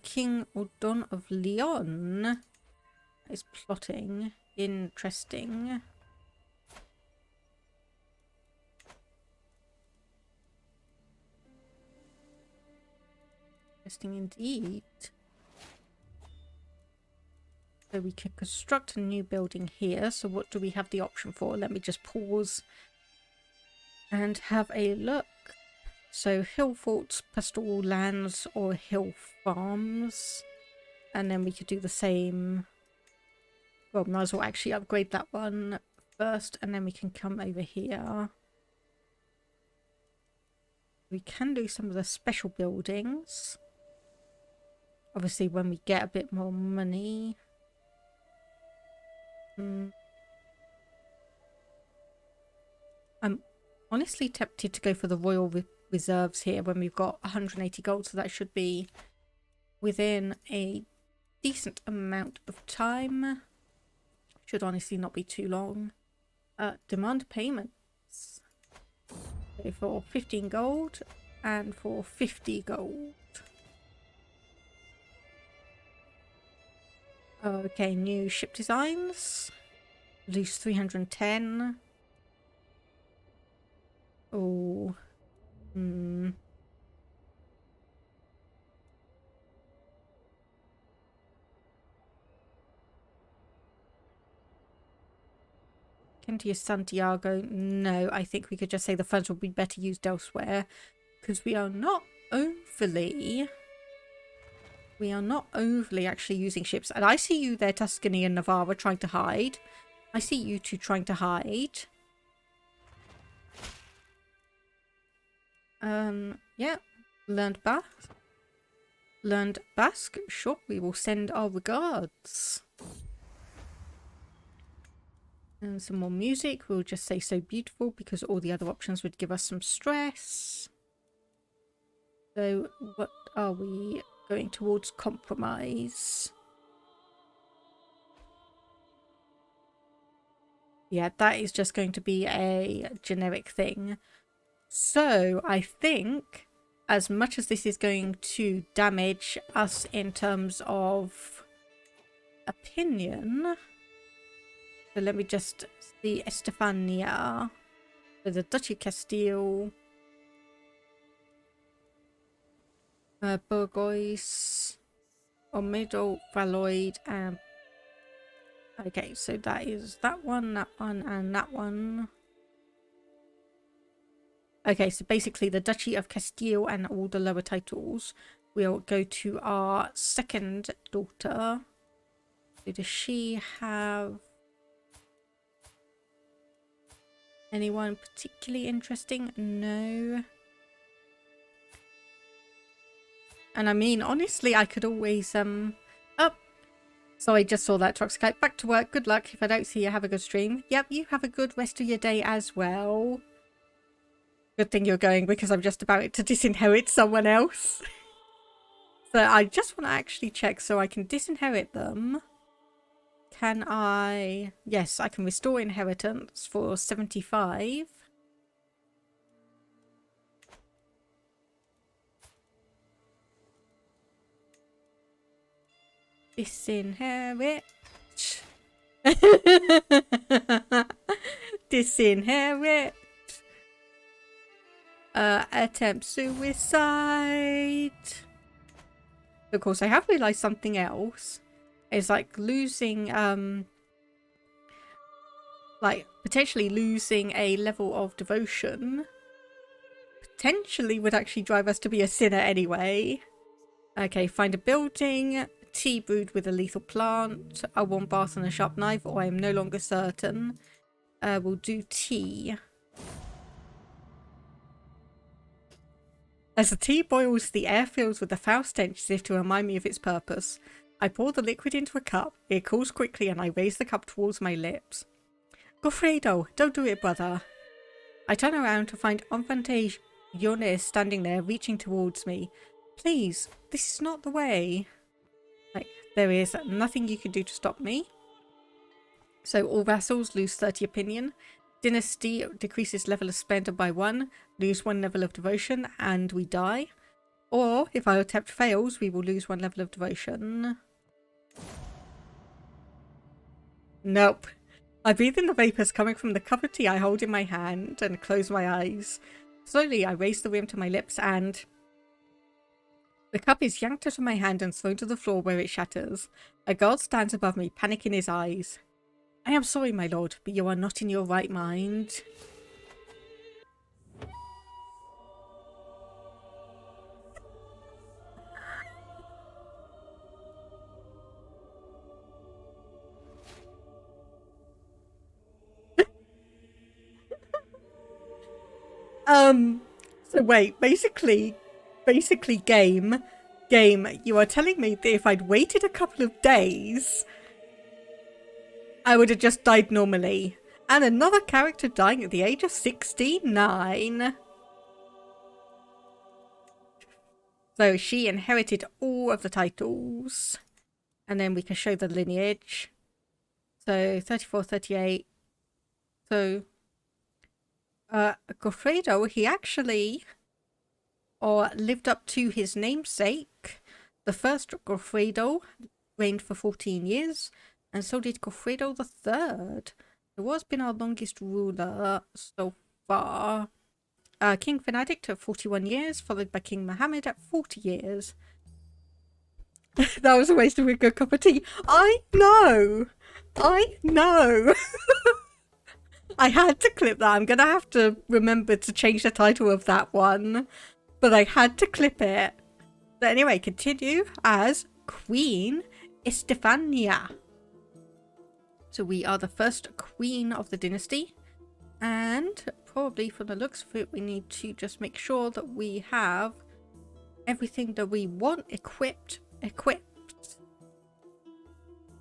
King Odon of Leon is plotting. Interesting. Interesting indeed. So we can construct a new building here. So what do we have the option for? Let me just pause and have a look. So hill forts, pastoral lands, or hill farms. And then we could do the same. Well, might as well actually upgrade that one first, and then we can come over here. We can do some of the special buildings. Obviously, when we get a bit more money. I'm honestly tempted to go for the royal reserves here when we've got 180 gold, so that should be within a decent amount of time. Should honestly not be too long. Demand payments. So for 15 gold and for 50 gold. Okay, new ship designs. Lose 310. Oh. Kentia Santiago. No, I think we could just say the funds will be better used elsewhere. Because we are not overly actually using ships. And I see you there, Tuscany and Navarra, trying to hide. I see you two trying to hide. Yeah. Learned Basque. Sure, we will send our regards. And some more music. We'll just say so beautiful because all the other options would give us some stress. So what are we going towards? Compromise. Yeah, that is just going to be a generic thing. So I think as much as this is going to damage us in terms of opinion. So let me just see Estefania. So the Duchy of Castile. Burgoyne, Omedo, Valoid, and okay, so that is that one, and that one. Okay, so basically the Duchy of Castile and all the lower titles will go to our second daughter. So does she have anyone particularly interesting? No. And I mean, honestly, I could always, oh, So I just saw that Toxicite. Back to work. Good luck. If I don't see you, have a good stream. Yep, you have a good rest of your day as well. Good thing you're going because I'm just about to disinherit someone else. So I just want to actually check so I can disinherit them. Can I... Yes, I can restore inheritance for 75. Disinherit. Disinherit. Attempt suicide. Of course, I have realised something else. It's like losing, like potentially losing a level of devotion potentially would actually drive us to be a sinner anyway. Okay, find a building, tea brewed with a lethal plant, a warm bath and a sharp knife, or I am no longer certain. We'll do tea. As the tea boils, the air fills with a foul stench as if to remind me of its purpose. I pour the liquid into a cup, it cools quickly and I raise the cup towards my lips. Goffredo, don't do it, brother. I turn around to find Enfante Yones standing there, reaching towards me. Please, this is not the way. Like, there is nothing you can do to stop me. So all vassals lose 30 opinion. Dynasty decreases level of splendor by 1, lose 1 level of devotion, and we die. Or, if our attempt fails, we will lose 1 level of devotion. Nope. I breathe in the vapours coming from the cup of tea I hold in my hand and close my eyes. Slowly, I raise the rim to my lips and... The cup is yanked out of my hand and thrown to the floor where it shatters. A guard stands above me, panic in his eyes. I am sorry, my lord, but you are not in your right mind. So wait, basically, game, you are telling me that if I'd waited a couple of days, I would have just died normally. And another character dying at the age of 69. So she inherited all of the titles. And then we can show the lineage. So 34, 38. So Goffredo, he actually lived up to his namesake. The first Goffredo reigned for 14 years, and so did Goffredo III, who has been our longest ruler so far. King Benedict at 41 years, followed by King Mohammed at 40 years. That was a waste of a good cup of tea. I know! I had to clip that. I'm going to have to remember to change the title of that one. But I had to clip it. But anyway, continue as Queen Estefania. So we are the first queen of the dynasty. And probably from the looks of it, we need to just make sure that we have everything that we want equipped.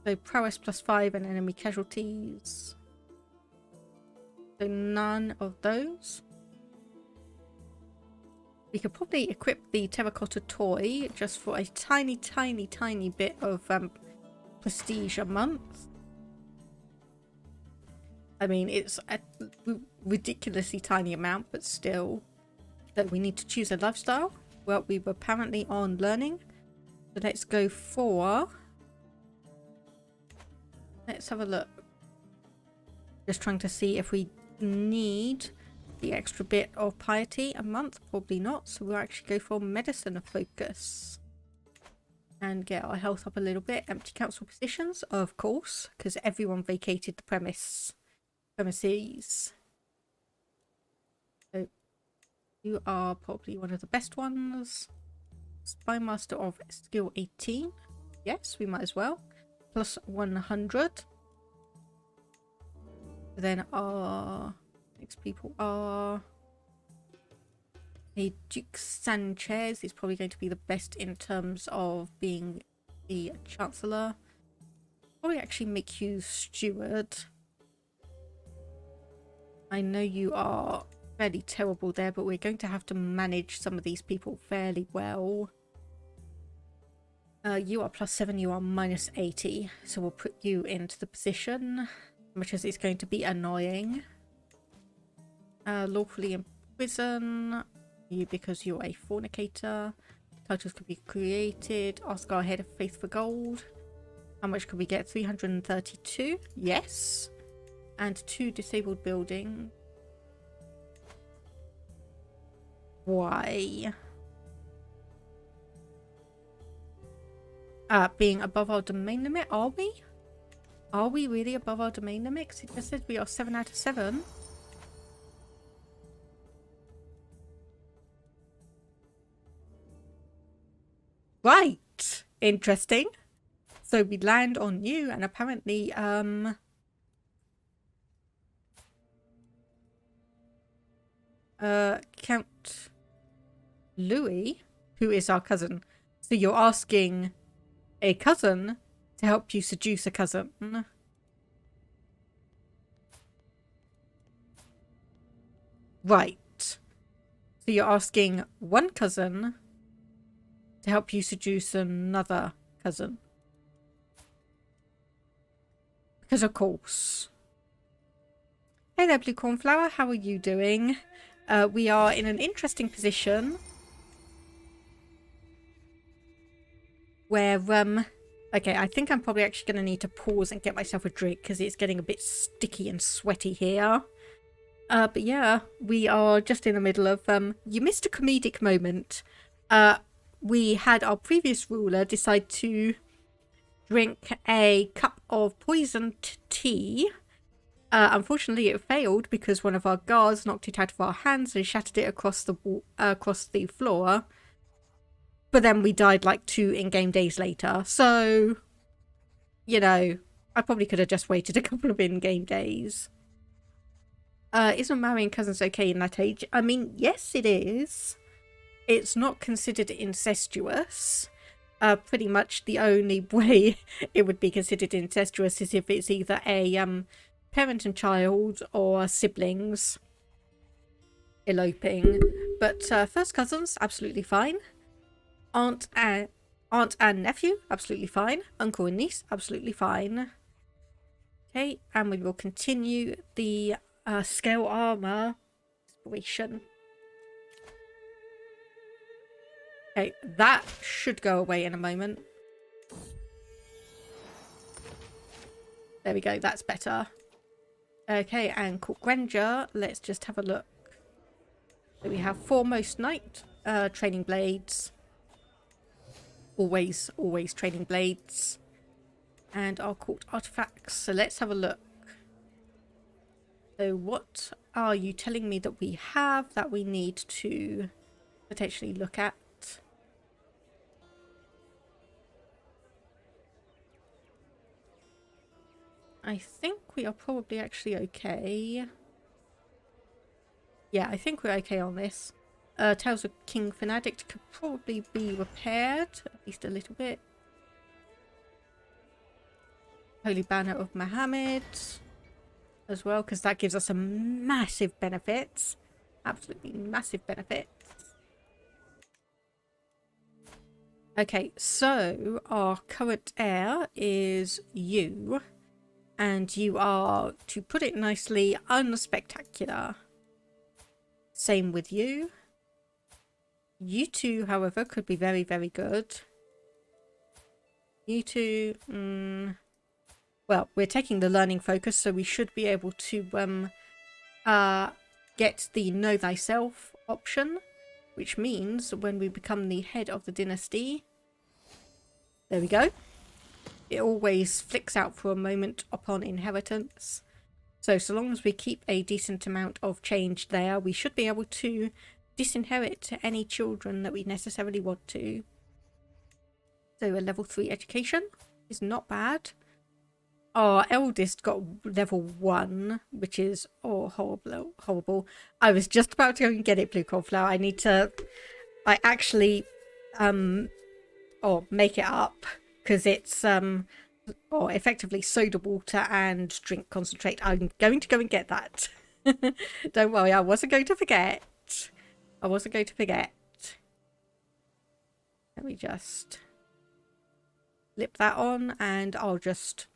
So prowess +5 and enemy casualties. So none of those. We could probably equip the terracotta toy just for a tiny bit of prestige a month. I mean, it's a ridiculously tiny amount, but still. So we need to choose a lifestyle. Well, we were apparently on learning. So let's go for... Let's have a look. Just trying to see if we need the extra bit of piety a month. Probably not. So we'll actually go for medicine focus. And get our health up a little bit. Empty council positions, of course. Because everyone vacated the premises. So you are probably one of the best ones. Spymaster of skill 18. Yes, we might as well. Plus 100. Then our next people are a Duke Sanchez. He's probably going to be the best in terms of being the Chancellor. probably actually make you steward. I know you are fairly terrible there, but we're going to have to manage some of these people fairly well. You are +7, you are -80, so we'll put you into the position, much as it's going to be annoying. Lawfully in prison, you because you're a fornicator. Titles could be created. Ask our head of faith for gold. How much could we get? 332? Yes. And 2 disabled buildings. Why? Being above our domain limit, are we? Are we really above our domain limit? 'Cause it just said we are 7 out of 7. Right. Interesting. So we land on you, and apparently, Count Louis, who is our cousin. So you're asking a cousin to help you seduce a cousin. Right. So you're asking one cousin to help you seduce another cousin. Because of course. Hey there, Blue Cornflower. How are you doing? We are in an interesting position where, okay, I think I'm probably actually going to need to pause and get myself a drink because it's getting a bit sticky and sweaty here. But yeah, we are just in the middle of, you missed a comedic moment. We had our previous ruler decide to drink a cup of poisoned tea. Unfortunately, it failed because one of our guards knocked it out of our hands and shattered it across the floor. But then we died like 2 in-game days later. So, you know, I probably could have just waited a couple of in-game days. Isn't marrying cousins okay in that age? I mean, yes, it is. It's not considered incestuous. Pretty much the only way it would be considered incestuous is if it's either a parent and child or siblings eloping. But first cousins, absolutely fine. Aunt and nephew, absolutely fine. Uncle and niece, absolutely fine. Okay, and we will continue the scale armor exploration. Okay, that should go away in a moment. There we go, that's better. Okay, and Court Grandeur, let's just have a look. So we have Foremost Knight, training blades. Always training blades. And our court artifacts. So let's have a look. So what are you telling me that we have that we need to potentially look at? I think we are probably actually okay. Yeah, I think we're okay on this. Tales of King Fanatic could probably be repaired, at least a little bit. Holy Banner of Muhammad as well, because that gives us a massive benefits. Absolutely massive benefits. Okay, so our current heir is you. And you are, to put it nicely, unspectacular. Same with you. You two, however, could be very, very good. You two, well, we're taking the learning focus, so we should be able to get the Know Thyself option, which means when we become the head of the dynasty, there we go. It always flicks out for a moment upon inheritance. So long as we keep a decent amount of change there, we should be able to disinherit any children that we necessarily want to. So a level 3 education is not bad. Our eldest got level 1, which is horrible. I was just about to go and get it, Blue Cornflower. I need to... I actually... make it up. Because it's or effectively soda water and drink concentrate. I'm going to go and get that. Don't worry, I wasn't going to forget. I wasn't going to forget. Let me just flip that on, and I'll just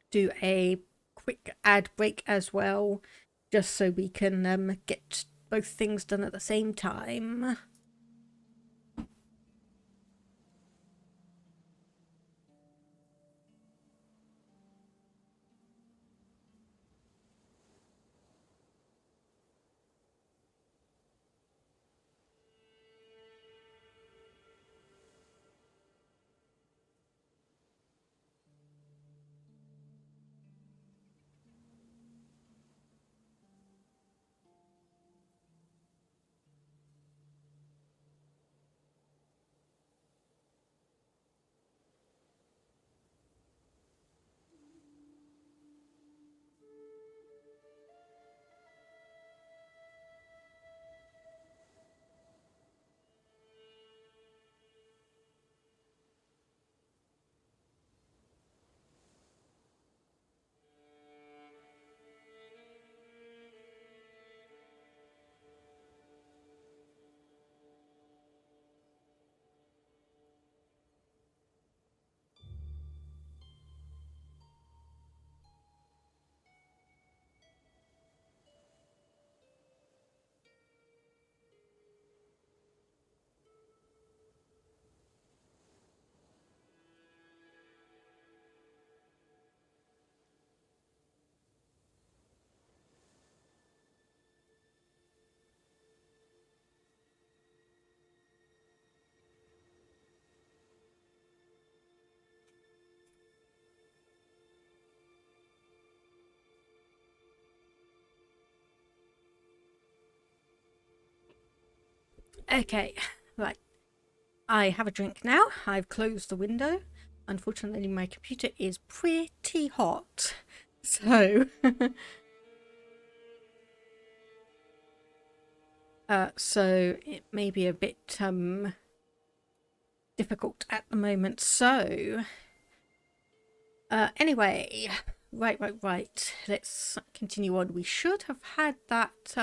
do a quick ad break as well, just so we can get both things done at the same time. Okay, right. I have a drink now. I've closed the window. Unfortunately, my computer is pretty hot. So, so it may be a bit difficult at the moment. So, anyway, right. Let's continue on. We should have had that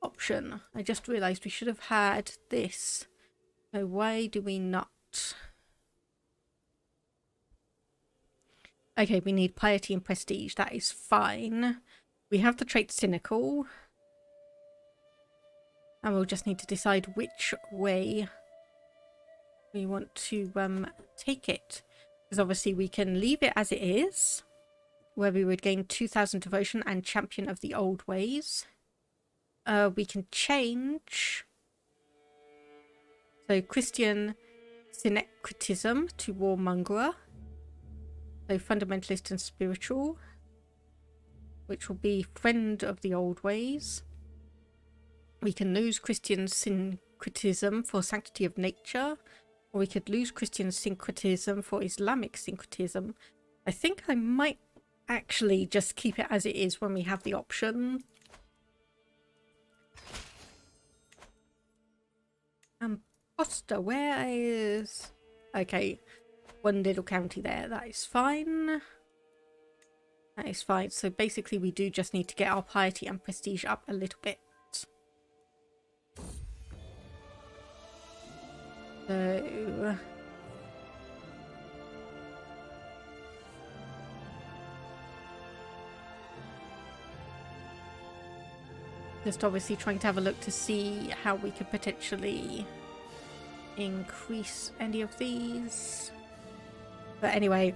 option. I just realised we should have had this. So why do we not? Okay, we need piety and prestige. That is fine. We have the trait cynical. And we'll just need to decide which way we want to take it. Because obviously we can leave it as it is, where we would gain 2,000 devotion and champion of the old ways. We can change. So Christian syncretism to warmonger. So fundamentalist and spiritual, which will be friend of the old ways. We can lose Christian syncretism for sanctity of nature, or we could lose Christian syncretism for Islamic syncretism. I think I might actually just keep it as it is when we have the option. Costa, where is... Okay, one little county there. That is fine. That is fine. So basically we do just need to get our piety and prestige up a little bit. So... just obviously trying to have a look to see how we could potentially increase any of these. But anyway,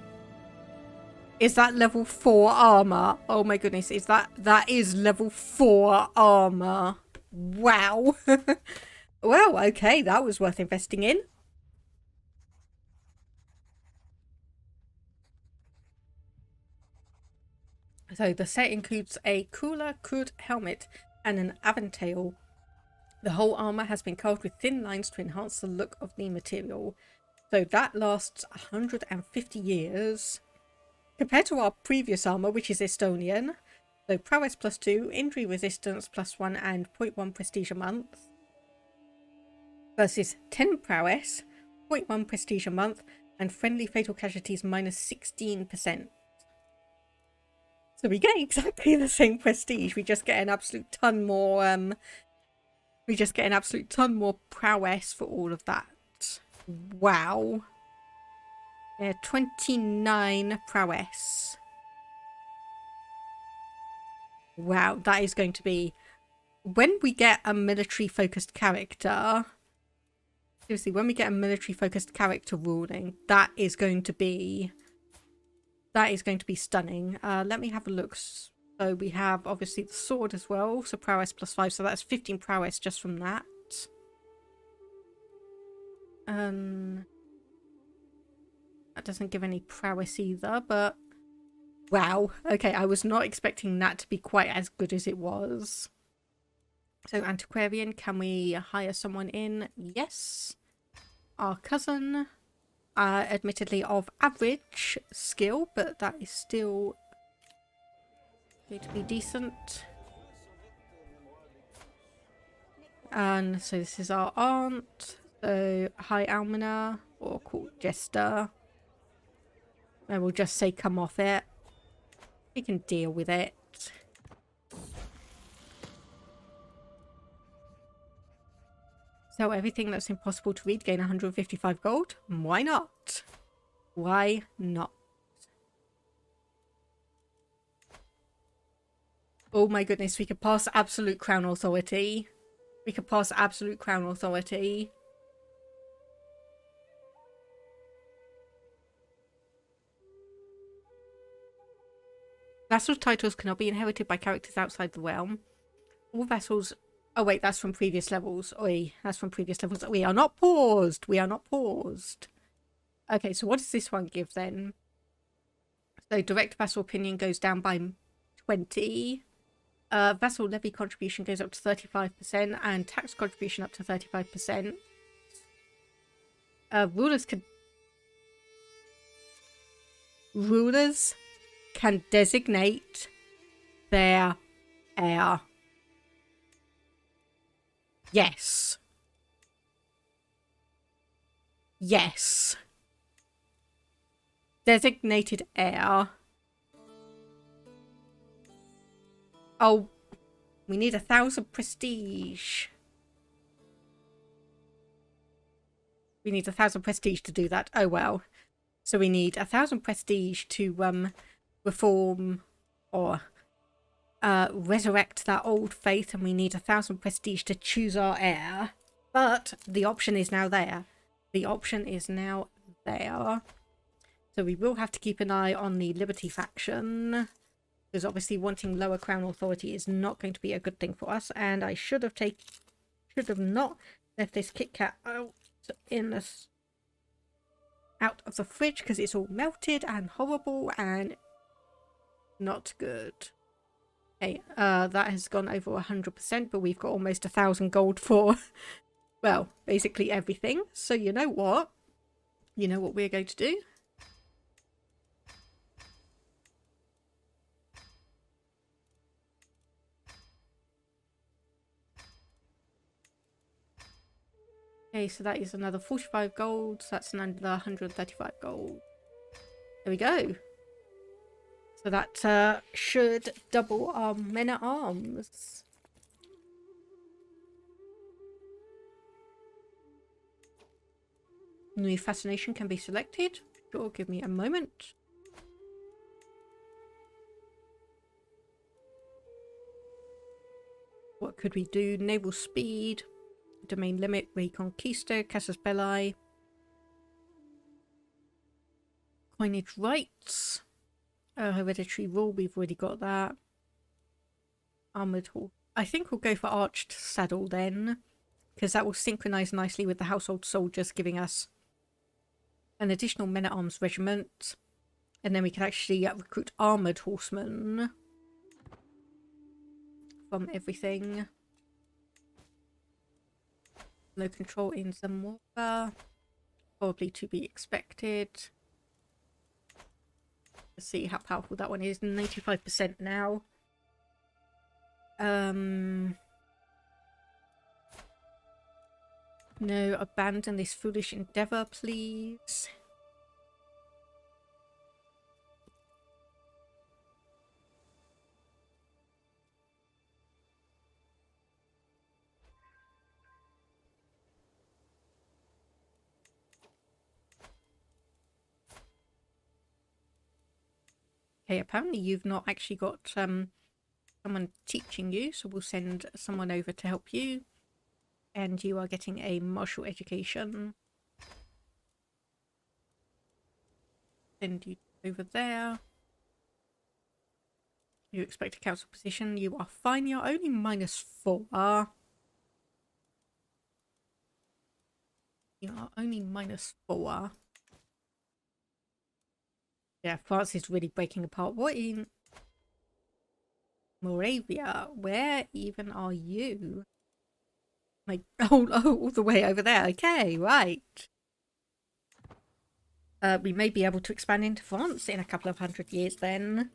is that level 4 armor? Oh my goodness, is that is level 4 armor? Wow. Well, okay, that was worth investing in. So the set includes a cooler crude helmet and an aventail. The whole armor has been carved with thin lines to enhance the look of the material. So that lasts 150 years. Compared to our previous armor, which is Estonian. So prowess +2, injury resistance +1 and 0.1 prestige a month. Versus 10 prowess, 0.1 prestige a month, And friendly fatal casualties minus 16%. So we get exactly the same prestige. We just get an absolute ton more, we just get an absolute ton more prowess for all of that. Wow. Yeah, 29 prowess. Wow, that is going to be... When we get a military-focused character... Seriously, when we get a military-focused character ruling, that is going to be stunning. Let me have a look. So we have, obviously, the sword as well. So prowess +5. So that's 15 prowess just from that. That doesn't give any prowess either, but... Wow. Okay, I was not expecting that to be quite as good as it was. So antiquarian, can we hire someone in? Yes. Our cousin, admittedly of average skill, but that is still going to be decent. And so this is our aunt. So High Almoner or Court Jester. And we'll just say come off it. We can deal with it. So everything that's impossible to read, gain 155 gold. Why not? Why not? Oh my goodness, we could pass absolute crown authority. We could pass absolute crown authority. Vassal titles cannot be inherited by characters outside the realm. All vassals... Oh wait, that's from previous levels. Oi, that's from previous levels. We are not paused. We are not paused. Okay, so what does this one give then? So direct vassal opinion goes down by 20. Vassal levy contribution goes up to 35% and tax contribution up to 35%. Rulers can designate their heir. Yes. Yes. Designated heir. Oh, we need 1,000 prestige. We need 1,000 prestige to do that. Oh well. So we need 1,000 prestige to reform or resurrect that old faith, and we need 1,000 prestige to choose our heir. But the option is now there. The option is now there. So we will have to keep an eye on the Liberty faction, because obviously wanting lower crown authority is not going to be a good thing for us. And I should have not left this Kit Kat out of the fridge, because it's all melted and horrible and not good. Okay, that has gone over 100%, but we've got almost 1,000 gold for, well, basically everything. So you know what? You know what we're going to do? Okay, so that is another 45 gold. So that's another 135 gold. There we go. So that should double our men-at-arms. New fascination can be selected. Sure, give me a moment. What could we do? Naval speed, domain limit, reconquista, casus belli, coinage rights, hereditary rule. We've already got that. Armored horse. I think we'll go for arched saddle then, because that will synchronize nicely with the household soldiers, giving us an additional men-at-arms regiment, and then we can actually recruit armoured horsemen from everything. Low control in Zamora, probably to be expected. Let's see how powerful that one is. 95% now. No, abandon this foolish endeavour, please. Okay, apparently you've not actually got someone teaching you, so we'll send someone over to help you. And you are getting a martial education. Send you over there. You expect a council position. You are fine. You're only -4. You are only -4. Yeah, France is really breaking apart. What in Moravia? Where even are you? Like, all the way over there. Okay, right. We may be able to expand into France in a couple of 100 years then.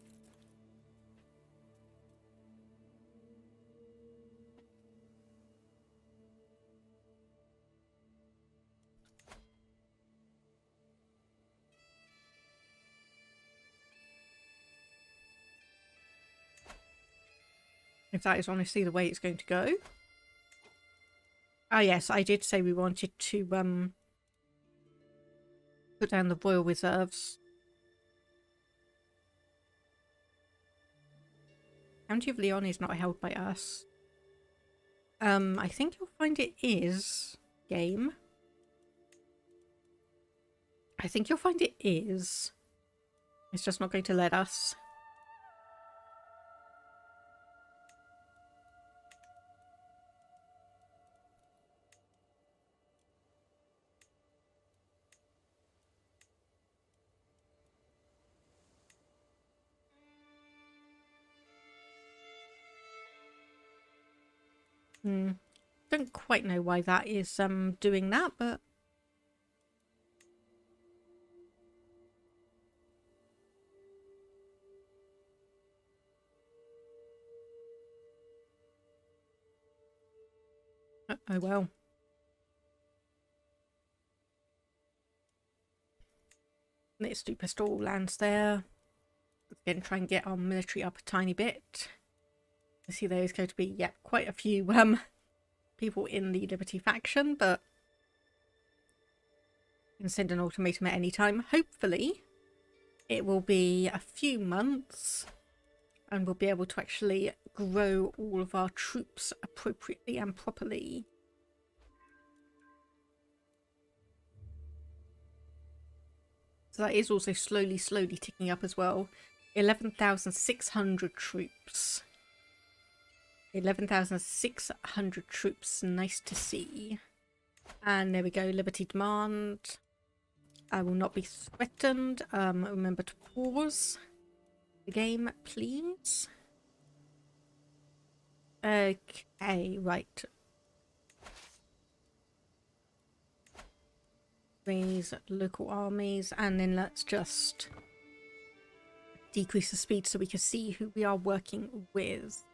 If that is honestly the way it's going to go. Ah, yes, I did say we wanted to put down the royal reserves. County of Leon is not held by us. I think you'll find it is game. I think you'll find it is. It's just not going to let us. Don't quite know why that is doing that, but oh well. Let's do pastoral lands there. Again, try and get our military up a tiny bit. I see there's going to be, yeah, quite a few people in the Liberty faction, but you can send an ultimatum at any time. Hopefully, it will be a few months and we'll be able to actually grow all of our troops appropriately and properly. So that is also slowly ticking up as well. 11,600 troops. 11,600 troops. Nice to see. And there we go. Liberty demand. I will not be threatened. Remember to pause the game, please. Okay, right. These local armies, and then let's just decrease the speed so we can see who we are working with.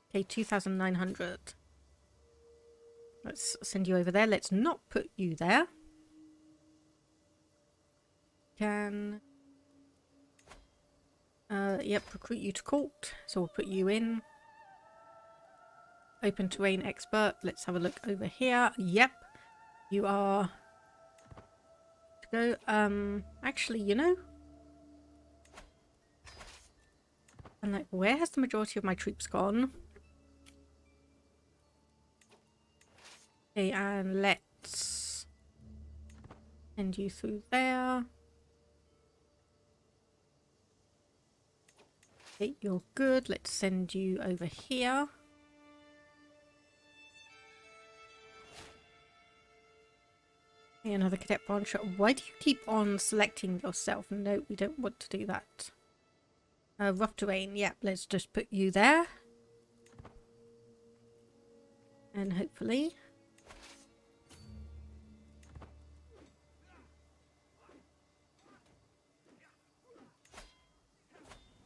Okay, 2,900. Let's send you over there. Let's not put you there. Can... yep, recruit you to court. So we'll put you in. Open terrain expert. Let's have a look over here. Yep. You are... to go. Actually, you know... and like, where has the majority of my troops gone? Okay, and let's send you through there. Okay, you're good. Let's send you over here. Okay, another cadet branch. Why do you keep on selecting yourself? No, we don't want to do that. Rough terrain. Yep, let's just put you there. And hopefully...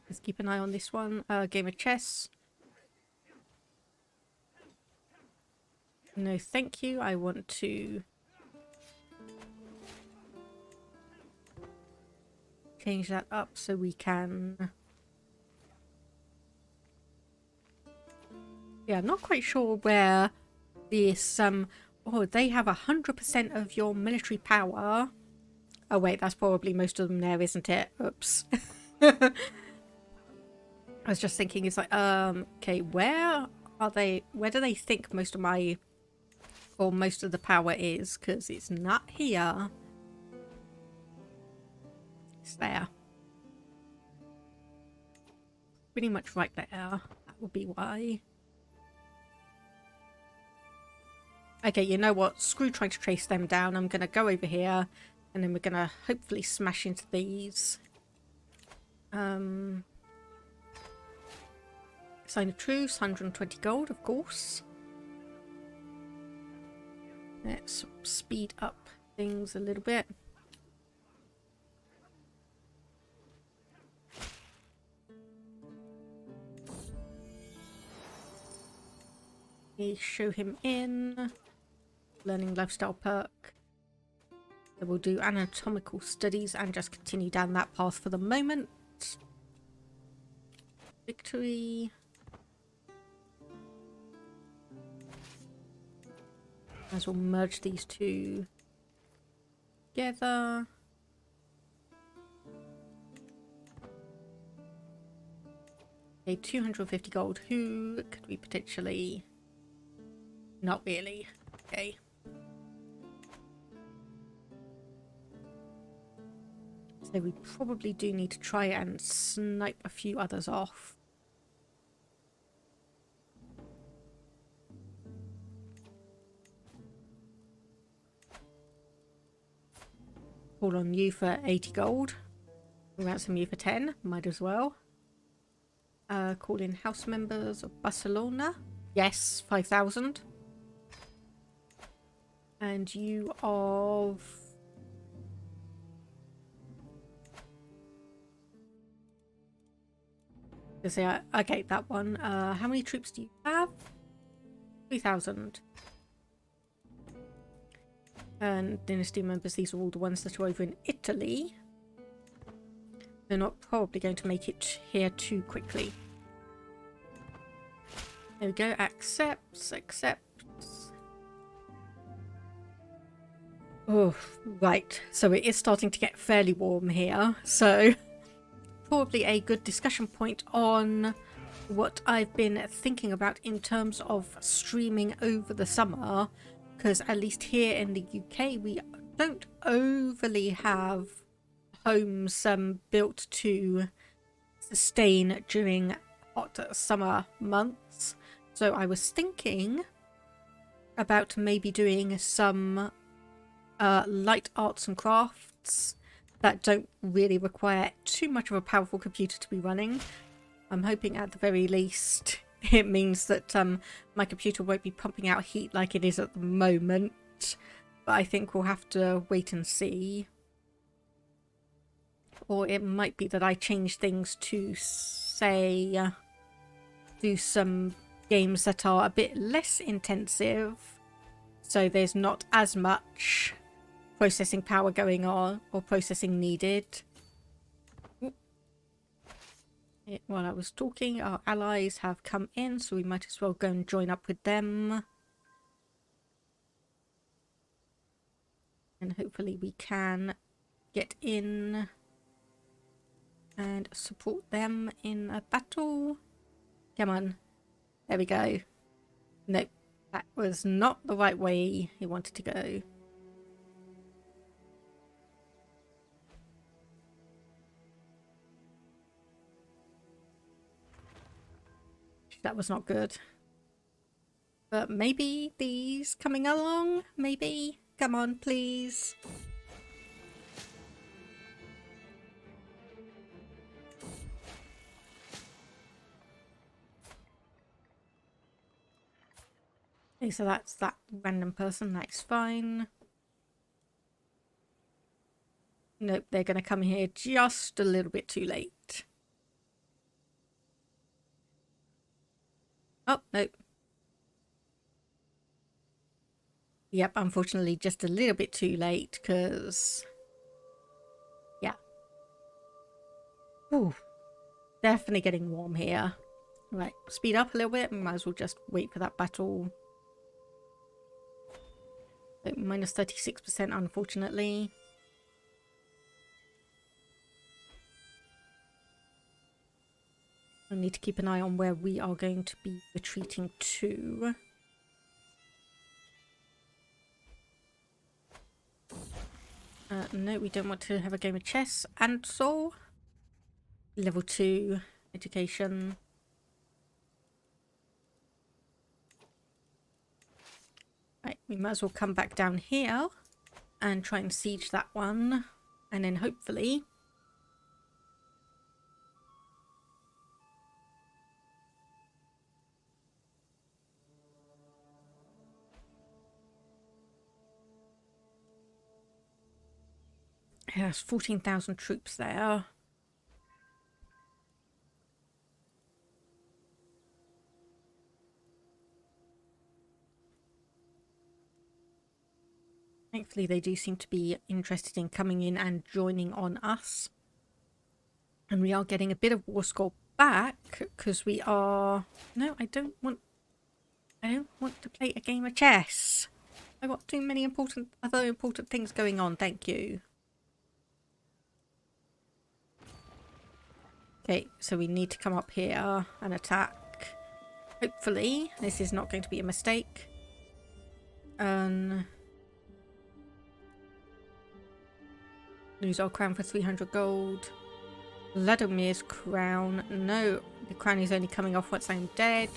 let's keep an eye on this one. Game of chess. No, thank you. I want to change that up so we can... yeah, I'm not quite sure where this Oh, they have 100% of your military power. Oh wait, that's probably most of them there, isn't it? Oops. I was just thinking, it's like, okay, where are they? Where do they think most of my, or most of the power is? Because it's not here. It's there. Pretty much right there. That would be why. Okay, you know what? Screw trying to trace them down. I'm going to go over here, and then we're going to hopefully smash into these. Sign of truce, 120 gold, of course. Let's speed up things a little bit. We show him in. Learning lifestyle perk. So we'll do anatomical studies and just continue down that path for the moment. Victory. As we'll merge these two together. Okay, 250 gold. Who could we potentially... Not really. Okay. So we probably do need to try and snipe a few others off. Call on you for 80 gold. We ransom you for 10. Might as well. Call in house members of Barcelona. Yes, 5,000. And you of... Okay, that one. How many troops do you have? 3,000. And dynasty members, these are all the ones that are over in Italy. They're not probably going to make it here too quickly. There we go. Accepts. Oh, right. So it is starting to get fairly warm here. So probably a good discussion point on what I've been thinking about in terms of streaming over the summer. Because at least here in the UK, we don't overly have homes built to sustain during hot summer months. So I was thinking about maybe doing some light arts and crafts that don't really require too much of a powerful computer to be running. I'm hoping at the very least it means that my computer won't be pumping out heat like it is at the moment, but I think we'll have to wait and see. Or it might be that I change things to, say, do some games that are a bit less intensive, so there's not as much processing power going on or processing needed. While I was talking, our allies have come in, so we might as well go and join up with them. And hopefully we can get in and support them in a battle. Come on. There we go. Nope, that was not the right way he wanted to go. That was not good. But maybe these coming along? Maybe? Come on, please. Okay, so that's that random person. That's fine. Nope, they're going to come here just a little bit too late. Oh, nope. Yep, unfortunately just a little bit too late because... Yeah. Ooh, definitely getting warm here. Right, speed up a little bit and might as well just wait for that battle. So minus 36%, unfortunately. I need to keep an eye on where we are going to be retreating to. No, we don't want to have a game of chess. And so, level 2 education. Right, we might as well come back down here and try and siege that one. And then hopefully... There's 14,000 troops there. Thankfully, they do seem to be interested in coming in and joining on us. And we are getting a bit of war score back because we are... No, I don't want to play a game of chess. I've got too many other important things going on, thank you. Okay, so we need to come up here and attack. Hopefully, this is not going to be a mistake. Lose our crown for 300 gold. Vladimir's crown. No, the crown is only coming off once I'm dead.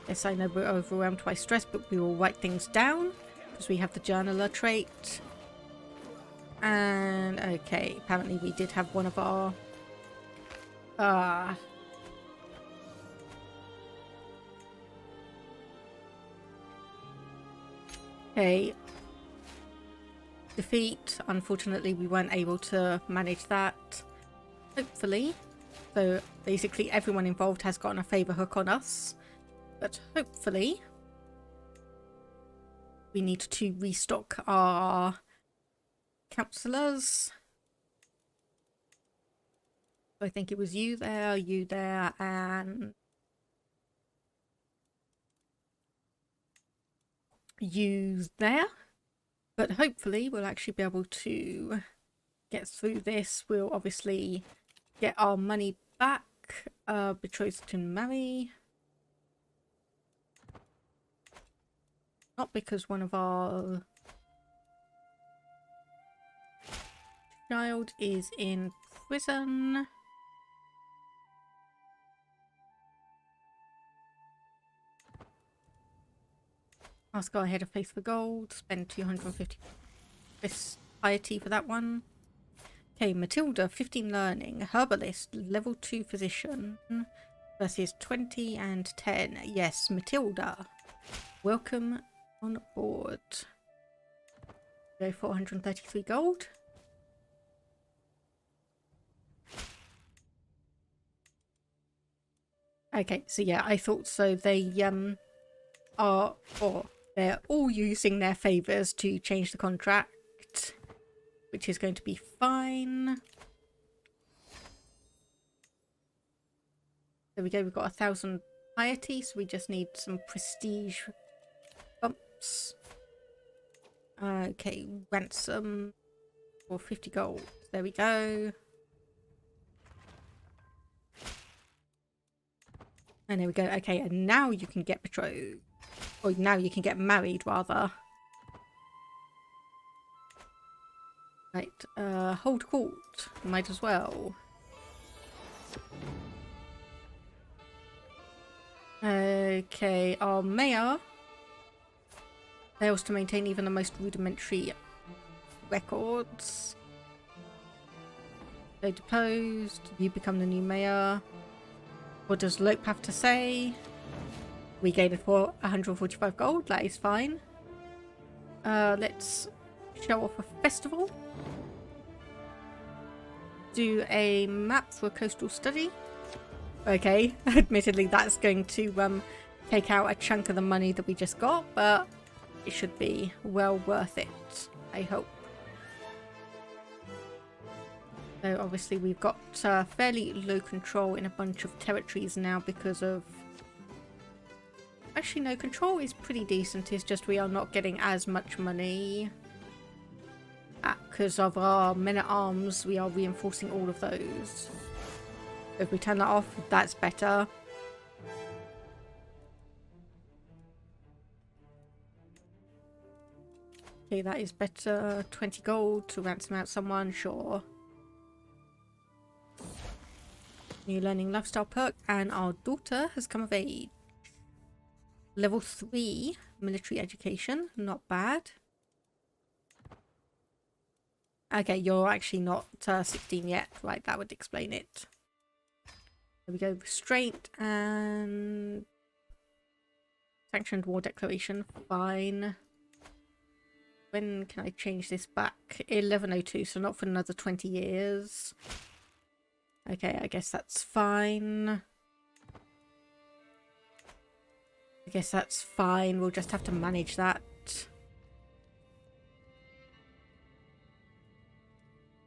Yes, I know we're overwhelmed by stress, but we will write things down because we have the journaler trait. And okay, apparently we did have one of our... Okay. Defeat. Unfortunately, we weren't able to manage that. Hopefully. So basically everyone involved has gotten a favour hook on us. But hopefully we need to restock our councillors. I think it was you there, and you there. But hopefully we'll actually be able to get through this. We'll obviously get our money back. Betrothed to marry. Not because one of our child is in prison. Ask our head of faith for gold. Spend 250 piety for that one. Okay, Matilda, 15 learning. Herbalist, level 2 physician. Versus 20 and 10. Yes, Matilda. Welcome on board. Go 433 gold. Okay, so yeah, I thought so. They are, or they're all using their favours to change the contract, which is going to be fine. There we go, we've got 1,000 piety, so we just need some prestige bumps. Okay, ransom for 50 gold. There we go. And there we go. Okay, and now you can get betrothed. Or now you can get married, rather. Right, hold court. Might as well. Okay, our mayor fails to maintain even the most rudimentary records. So deposed. You become the new mayor. What does Lope have to say? We gained it for 145 gold. That is fine. Let's show off a festival. Do a map for a coastal study. Okay, admittedly that's going to take out a chunk of the money that we just got, but it should be well worth it, I hope. So obviously we've got fairly low control in a bunch of territories now because of... actually no, control is pretty decent. It's just we are not getting as much money. Because of our men-at-arms, we are reinforcing all of those. If we turn that off, that's better. Okay, that is better. 20 gold to ransom out someone, sure. New learning lifestyle perk, and our daughter has come of age. Level 3 military education, not bad. Okay, you're actually not 16 yet. Right, that would explain it. There we go, restraint and sanctioned war declaration, fine. When can I change this back? 1102, so not for another 20 years. Okay, I guess that's fine. I guess that's fine. We'll just have to manage that.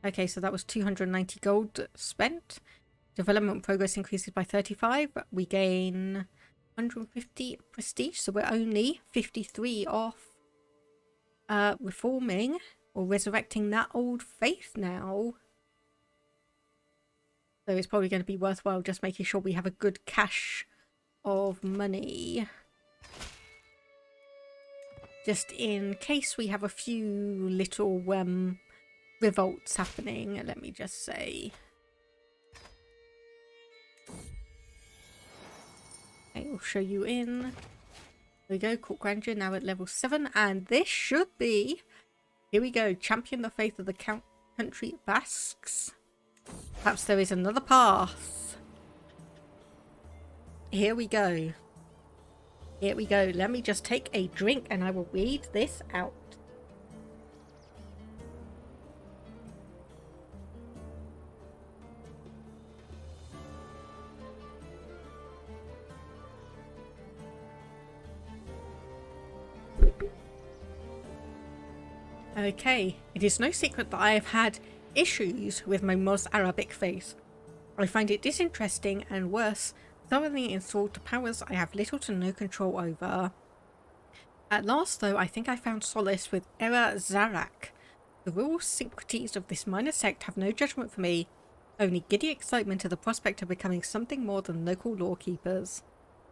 Okay, so that was 290 gold spent. Development progress increases by 35. We gain 150 prestige, so we're only 53 off reforming or resurrecting that old faith now. So it's probably going to be worthwhile just making sure we have a good cache of money. Just in case we have a few little revolts happening, let me just say. Okay, we'll show you in. There we go, Court Grandeur now at level 7, and this should be, here we go, champion the faith of the country Basques. Perhaps there is another path. Here we go. Here we go. Let me just take a drink and I will read this out. Okay, it is no secret that I have had issues with my Mozarabic faith. I find it disinteresting and worse, thoroughly installed to powers I have little to no control over. At last, though, I think I found solace with Era Zarak. The rural syncreties of this minor sect have no judgment for me, only giddy excitement at the prospect of becoming something more than local lawkeepers.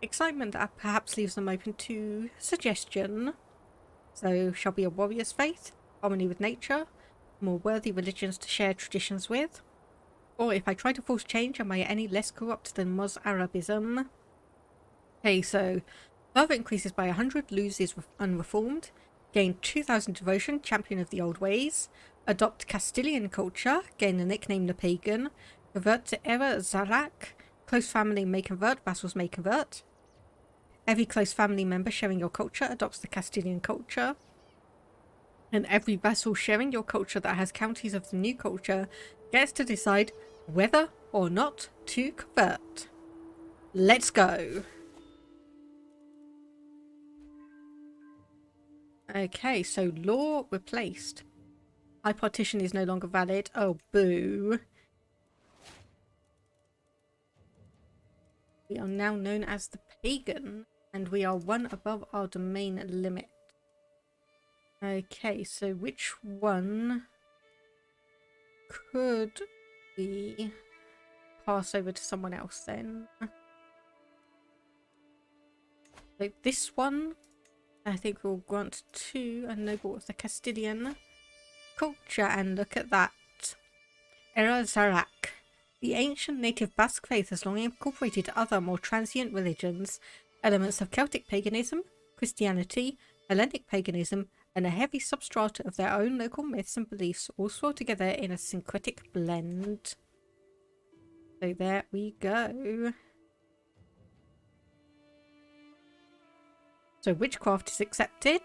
Excitement that perhaps leaves them open to suggestion. So, shall be a warrior's faith, harmony with nature, more worthy religions to share traditions with? Or if I try to force change, am I any less corrupt than Mozarabism? Okay, so fervor increases by 100, loses unreformed, gain 2000 devotion, champion of the old ways, adopt Castilian culture, gain the nickname the pagan, convert to Era Zarak, close family may convert, vassals may convert. Every close family member sharing your culture adopts the Castilian culture. And every vassal sharing your culture that has counties of the new culture gets to decide whether or not to convert. Let's go. Okay, so law replaced. High partition is no longer valid. Oh, boo. We are now known as the pagan, and we are one above our domain limit. Okay, so which one could we pass over to someone else then? So this one, I think we'll grant to a noble of the Castilian culture, and look at that. Era Zarak. The ancient native Basque faith has long incorporated other more transient religions, elements of Celtic paganism, Christianity, Hellenic paganism, and a heavy substrata of their own local myths and beliefs all swirled together in a syncretic blend. So there we go. So witchcraft is accepted.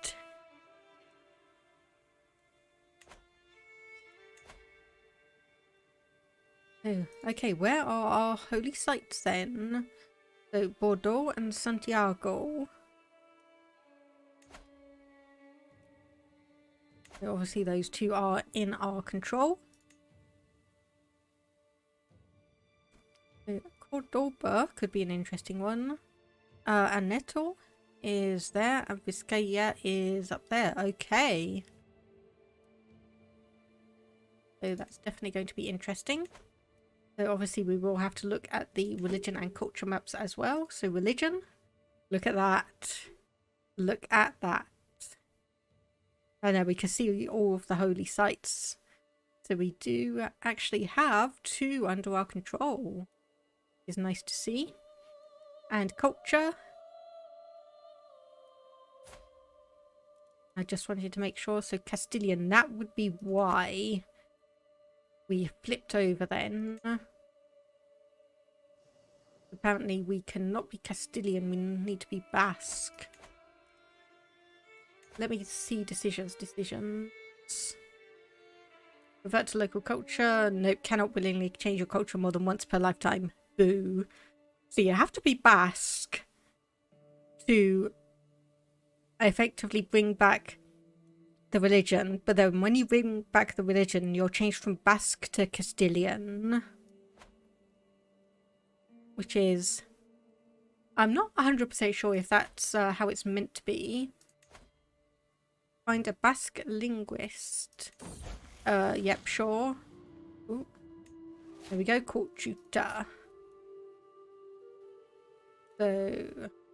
Oh, okay, where are our holy sites then? So Bordeaux and Santiago. So obviously those two are in our control. So Cordoba could be an interesting one. Aneto is there, and Vizcaya is up there. Okay. So that's definitely going to be interesting. So obviously we will have to look at the religion and culture maps as well. So religion, look at that. Look at that. And now we can see all of the holy sites. So we do actually have 2 under our control. It's nice to see. And culture. I just wanted to make sure. So Castilian, that would be why we flipped over then. Apparently we cannot be Castilian, we need to be Basque. Let me see decisions. Revert to local culture. Nope, cannot willingly change your culture more than once per lifetime. Boo. So you have to be Basque to effectively bring back the religion. But then when you bring back the religion, you're changed from Basque to Castilian. Which is... I'm not 100% sure if that's how it's meant to be. Find a Basque linguist. Yep, sure. Ooh. There we go, court tutor. So,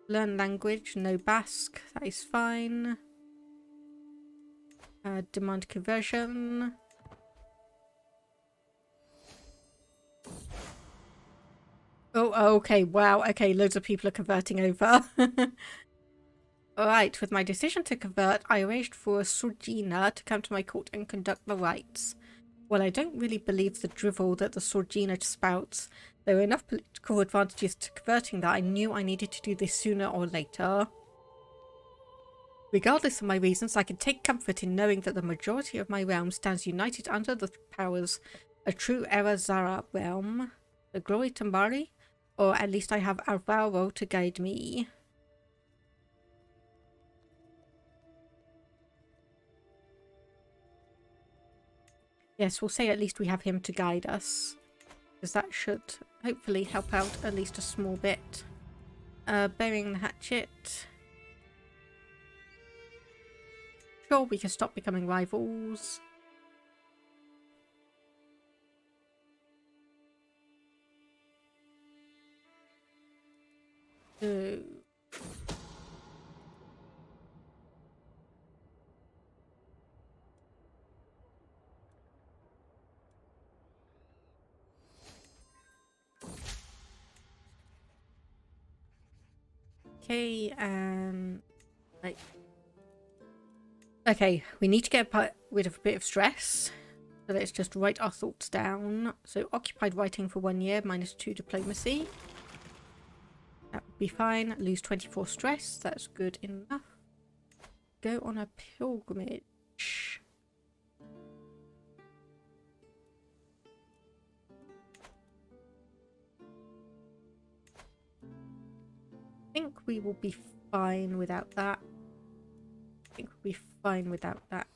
learn language, no Basque, that is fine. Demand conversion. Oh, okay, wow, okay, loads of people are converting over. Alright, with my decision to convert, I arranged for a Sorgina to come to my court and conduct the rites. Well, I don't really believe the drivel that the Sorgina spouts. There were enough political advantages to converting that I knew I needed to do this sooner or later. Regardless of my reasons, I can take comfort in knowing that the majority of my realm stands united under the powers a true Era Zara realm. The glory to Mari, or at least I have Alvaro to guide me. Yes, we'll say at least we have him to guide us. Because that should hopefully help out at least a small bit. Burying the hatchet. Sure, we can stop becoming rivals. So... Okay, right. Okay, we need to get rid of a bit of stress. So let's just write our thoughts down. So occupied writing for 1 year, -2 diplomacy. That would be fine. Lose 24 stress. That's good enough. Go on a pilgrimage. I think we will be fine without that. I think we'll be fine without that.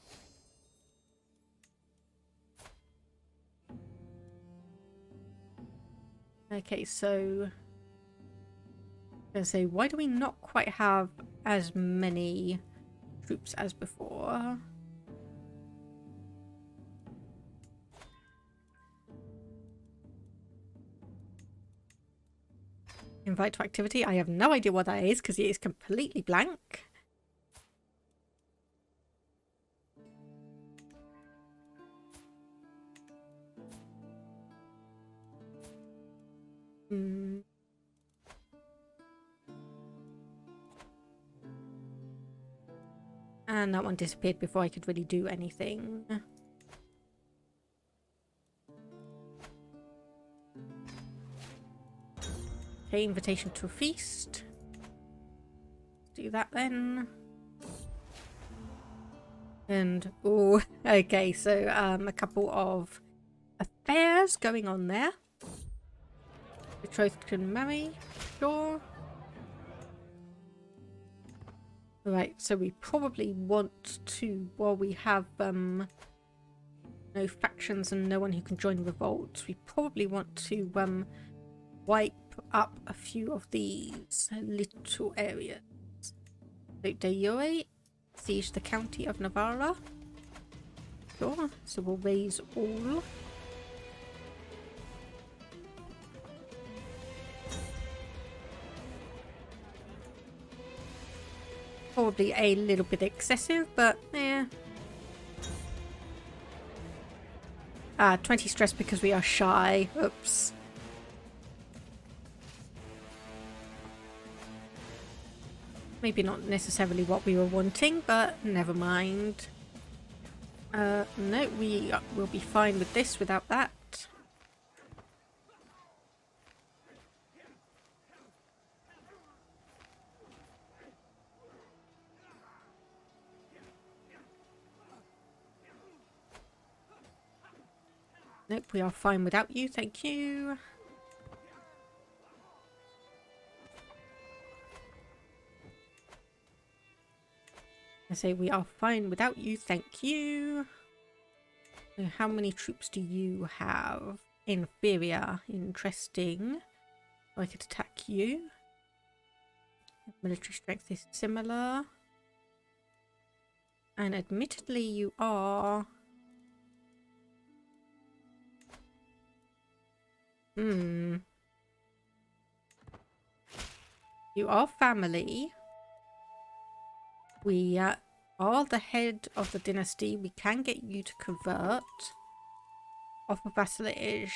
Okay, so... I'm gonna say, why do we not quite have as many troops as before? Invite to activity. I have no idea what that is because it is completely blank. And that one disappeared before I could really do anything. Okay, invitation to a feast. Do that then. And, oh, okay, so a couple of affairs going on there. Betrothed can marry, sure. Right, so we probably want to, while we have no factions and no one who can join revolts, we probably want to wipe up a few of these little areas. De jure, siege the county of Navarra. Sure, so we'll raise all. Probably a little bit excessive, but yeah. 20 stress because we are shy. Oops. Maybe not necessarily what we were wanting, but never mind. No, we will be fine with this without that. Nope, we are fine without you, thank you. I say we are fine without you, thank you. So how many troops do you have? Iberia, interesting. I could attack you. Military strength is similar. And admittedly you are... You are family. We are the head of the dynasty. We can get you to convert. Offer vassalage.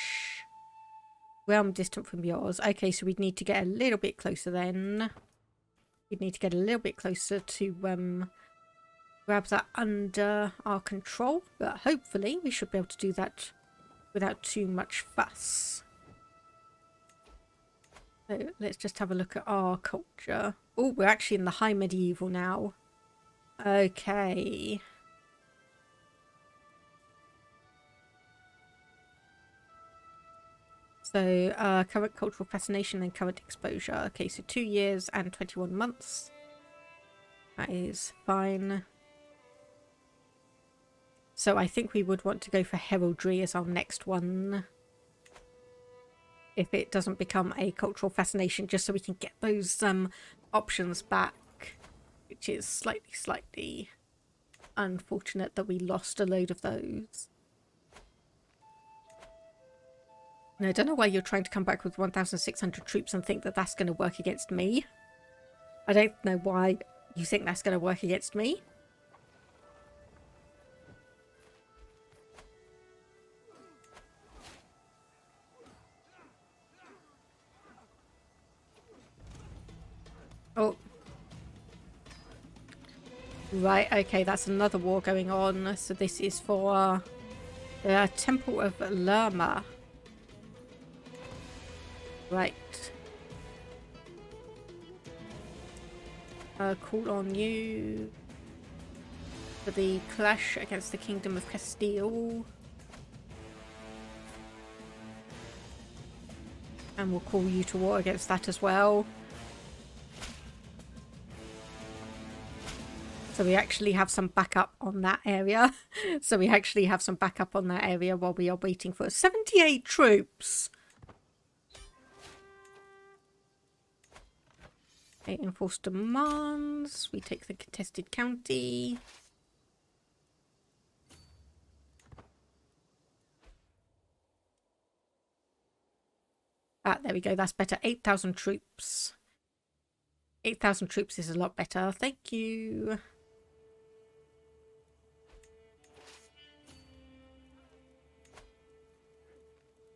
Realm distant from yours. Okay, so we'd need to get a little bit closer then. We'd need to get a little bit closer to grab that under our control. But hopefully we should be able to do that without too much fuss. So let's just have a look at our culture. Oh, we're actually in the high medieval now. Okay. So, current cultural fascination and current exposure. Okay, so 2 years and 21 months. That is fine. So I think we would want to go for heraldry as our next one. If it doesn't become a cultural fascination, just so we can get those options back. Which is slightly unfortunate that we lost a load of those. Now, I don't know why you're trying to come back with 1,600 troops and think that that's going to work against me. I don't know why you think that's going to work against me. Oh. Right, okay, that's another war going on. So this is for the Temple of Lerma. Right. Call on you for the clash against the Kingdom of Castile. And we'll call you to war against that as well. So we actually have some backup on that area. So we actually have some backup on that area while we are waiting for 78 troops. Okay, enforced demands. We take the contested county. Ah, there we go. That's better. 8,000 troops. 8,000 troops is a lot better. Thank you.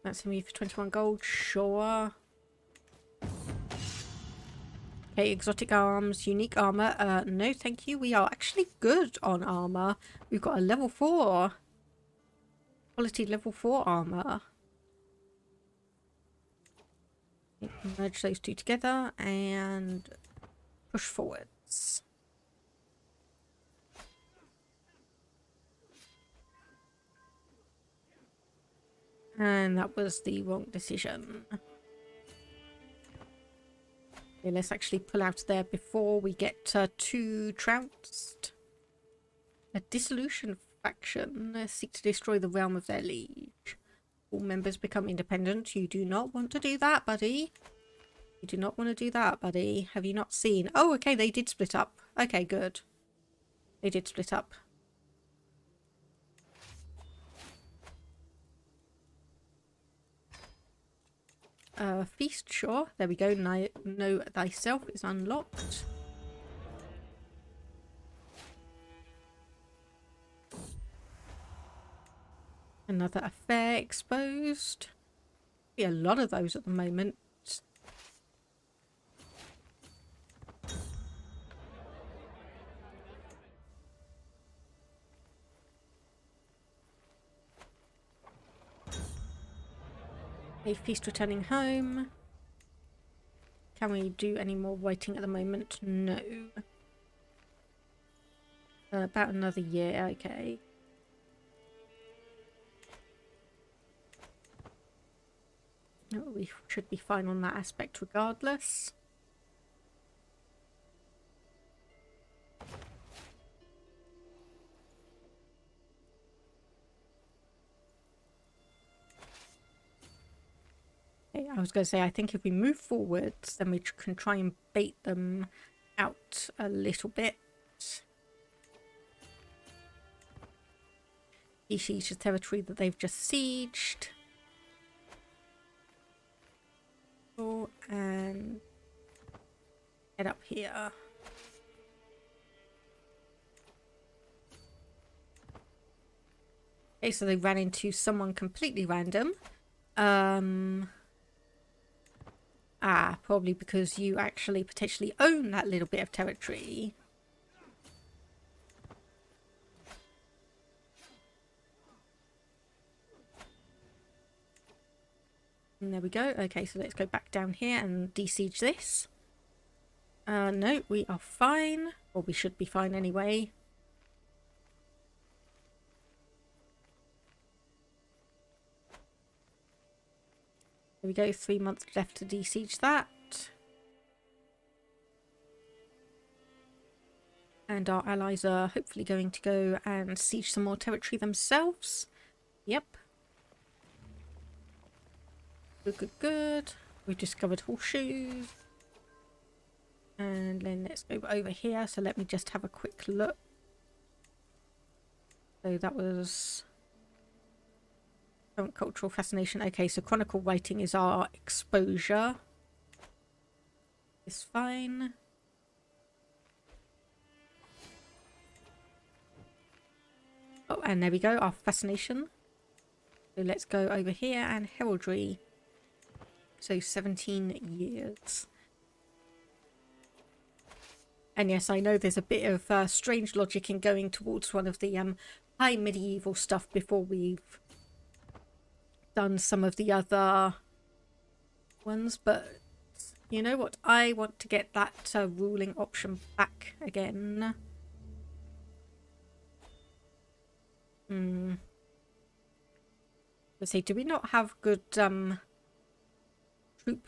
That's me for 21 gold. Sure. Okay, exotic arms, unique armor. No, thank you. We are actually good on armor. We've got a level 4. Quality level 4 armor. Merge those two together and push forwards. And that was the wrong decision. Okay, let's actually pull out there before we get too trounced. A dissolution faction seek to destroy the realm of their liege. All members become independent. You do not want to do that, buddy. You do not want to do that, buddy. Have you not seen? Oh, okay, they did split up. Okay, good. They did split up. Feast, sure. There we go. Know thyself is unlocked. Another affair exposed. Be a lot of those at the moment. A feast returning home. Can we do any more waiting at the moment? No. About another year, okay. No, we should be fine on that aspect regardless. Okay, I was going to say, I think if we move forwards, then we can try and bait them out a little bit. He sieged the territory that they've just sieged. Oh, and head up here. Okay, so they ran into someone completely random. Probably because you actually potentially own that little bit of territory. And there we go. Okay, so let's go back down here and de-siege this. No, we are fine. Or we should be fine anyway. There we go, 3 months left to de-siege that. And our allies are hopefully going to go and siege some more territory themselves. Yep. Good, good, good. We've discovered horseshoes. And then let's go over here. So let me just have a quick look. So that was... cultural fascination. Okay, so chronicle writing is our exposure. It's fine. Oh, and there we go, our fascination. So let's go over here and heraldry. So 17 years. And yes, I know there's a bit of strange logic in going towards one of the high medieval stuff before we've done some of the other ones, but you know what? I want to get that ruling option back again. Let's see, do we not have good troop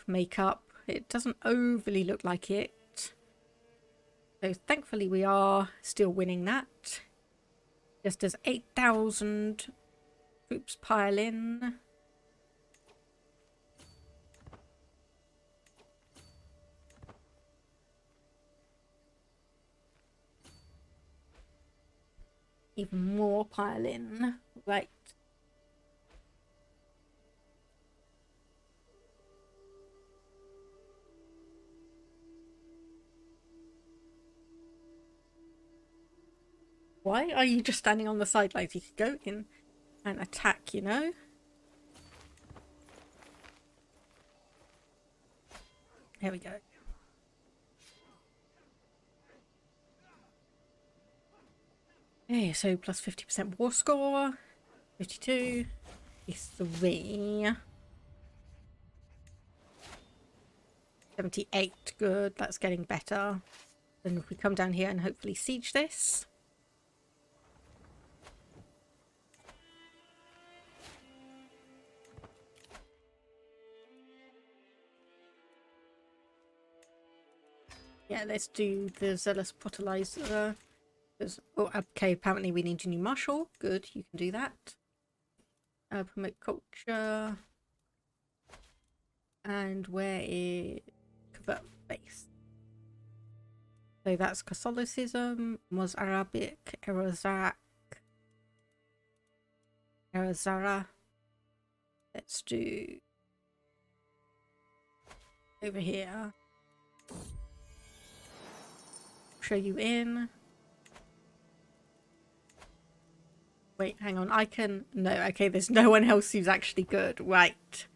makeup? It doesn't overly look like it. So thankfully we are still winning that. Just as 8,000 troops pile in. Even more pile in. Right. Why are you just standing on the sidelines? You could go in and attack, you know? Here we go. Okay, so plus 50% war score. 52. 53. 78. Good, that's getting better. Then if we come down here and hopefully siege this. Yeah, let's do the Zealous Protelizer. Oh, okay, apparently we need a new marshal. Good, you can do that. Promote culture. And where is but face. So that's Catholicism, Mozarabic, Erazara. Let's do over here. Show you in. Wait, hang on. I can... No, okay, there's no one else who's actually good. Right.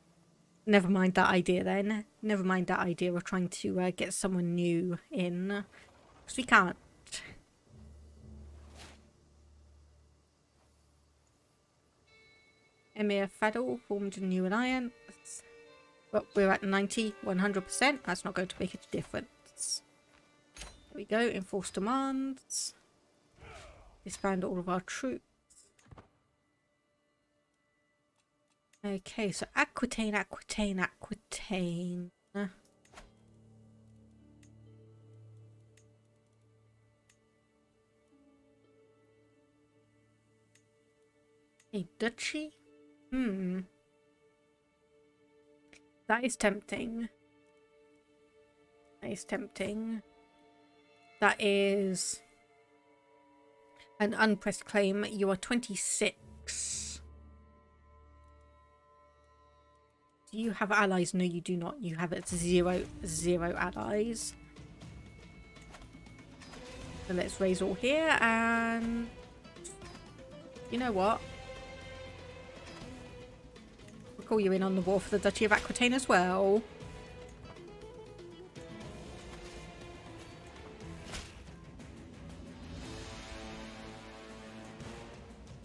Never mind that idea then. Never mind that idea of trying to get someone new in. Because we can't. Emir Fadl formed a new alliance. But we're at 90, 100%. That's not going to make a difference. There we go. Enforce demands. Disband all of our troops. Okay, so Aquitaine. A duchy? That is tempting. That is an unpressed claim. You are 26. Do you have allies? No, you do not. You have zero allies. So let's raise all here, and you know what? We'll call you in on the war for the Duchy of Aquitaine as well.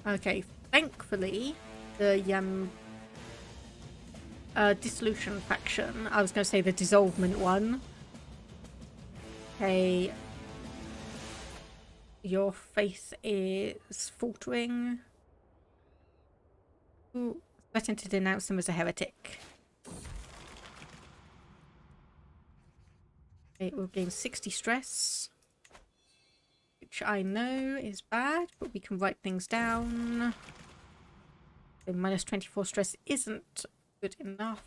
Okay, thankfully, the dissolution faction, I was going to say the dissolvement one. Okay, your faith is faltering. Ooh, threatened to denounce them as a heretic. It will gain 60 stress. Which I know is bad, but we can write things down. So minus 24 stress isn't good enough.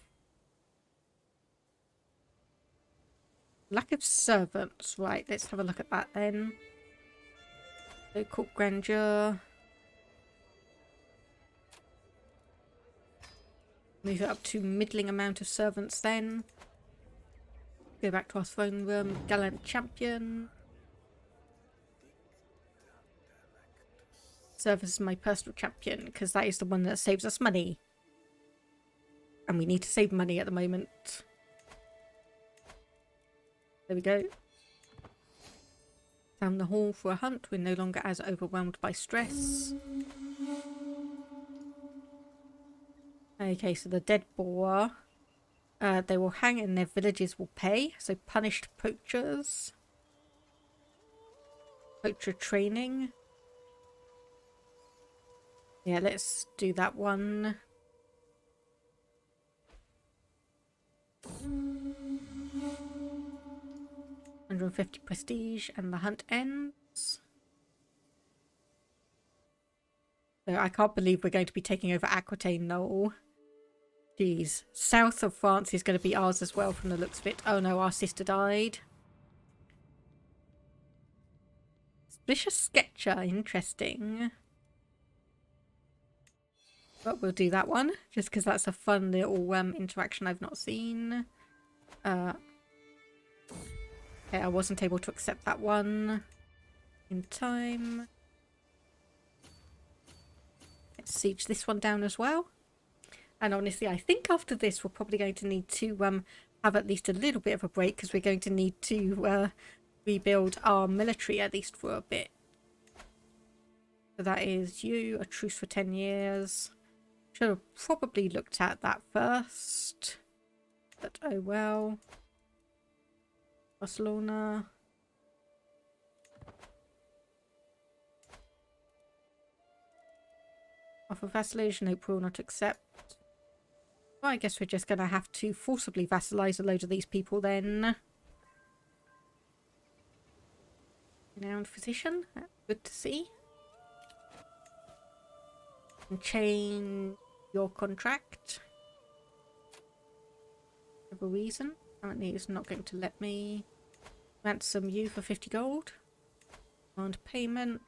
Lack of servants. Right, let's have a look at that then. So court grandeur. Move it up to middling amount of servants then. Go back to our throne room. Gallant champion. Serve as my personal champion, because that is the one that saves us money. And we need to save money at the moment. There we go. Down the hall for a hunt. We're no longer as overwhelmed by stress. Okay, so the dead boar. They will hang and their villages will pay. So punished poachers. Poacher training. Yeah, let's do that one. $150 prestige and the hunt ends. So I can't believe we're going to be taking over Aquitaine, no. Jeez. South of France is going to be ours as well from the looks of it. Oh no, our sister died. Suspicious Sketcher, interesting. But we'll do that one, just because that's a fun little interaction I've not seen. Okay, I wasn't able to accept that one in time. Let's siege this one down as well. And honestly, I think after this we're probably going to need to have at least a little bit of a break, because we're going to need to rebuild our military at least for a bit. So that is you, a truce for 10 years. Should have probably looked at that first. But oh well. Barcelona. Offer vassalage, no, will not accept. Well, I guess we're just going to have to forcibly vassalize a load of these people then. Renowned physician, that's good to see. And change your contract. For a reason. Apparently it's not going to let me ransom you for 50 gold. Demand payment.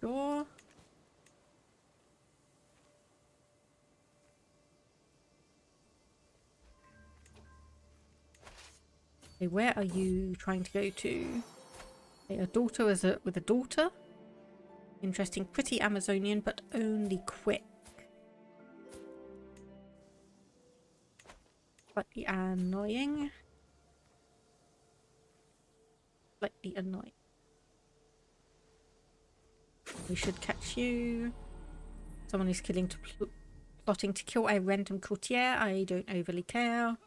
Sure. Okay, where are you trying to go to? Okay, a daughter with a daughter. Interesting, pretty Amazonian, but only quick. Slightly annoying. Slightly annoying. We should catch you. Someone is plotting to kill a random courtier. I don't overly care.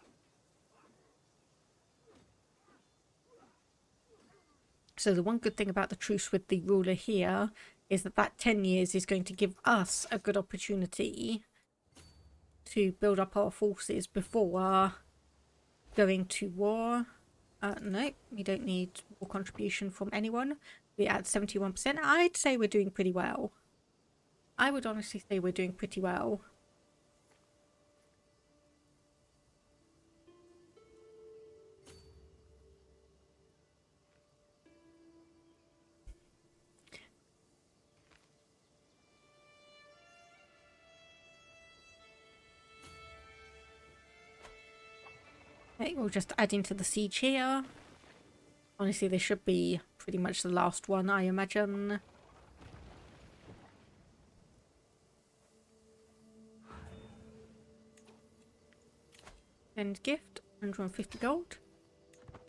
So the one good thing about the truce with the ruler here is that 10 years is going to give us a good opportunity to build up our forces before going to war. No, we don't need war contribution from anyone. We're at 71%. I'd say we're doing pretty well. I would honestly say we're doing pretty well. Okay, we'll just add into the siege here. Honestly, this should be pretty much the last one, I imagine. And gift, 150 gold.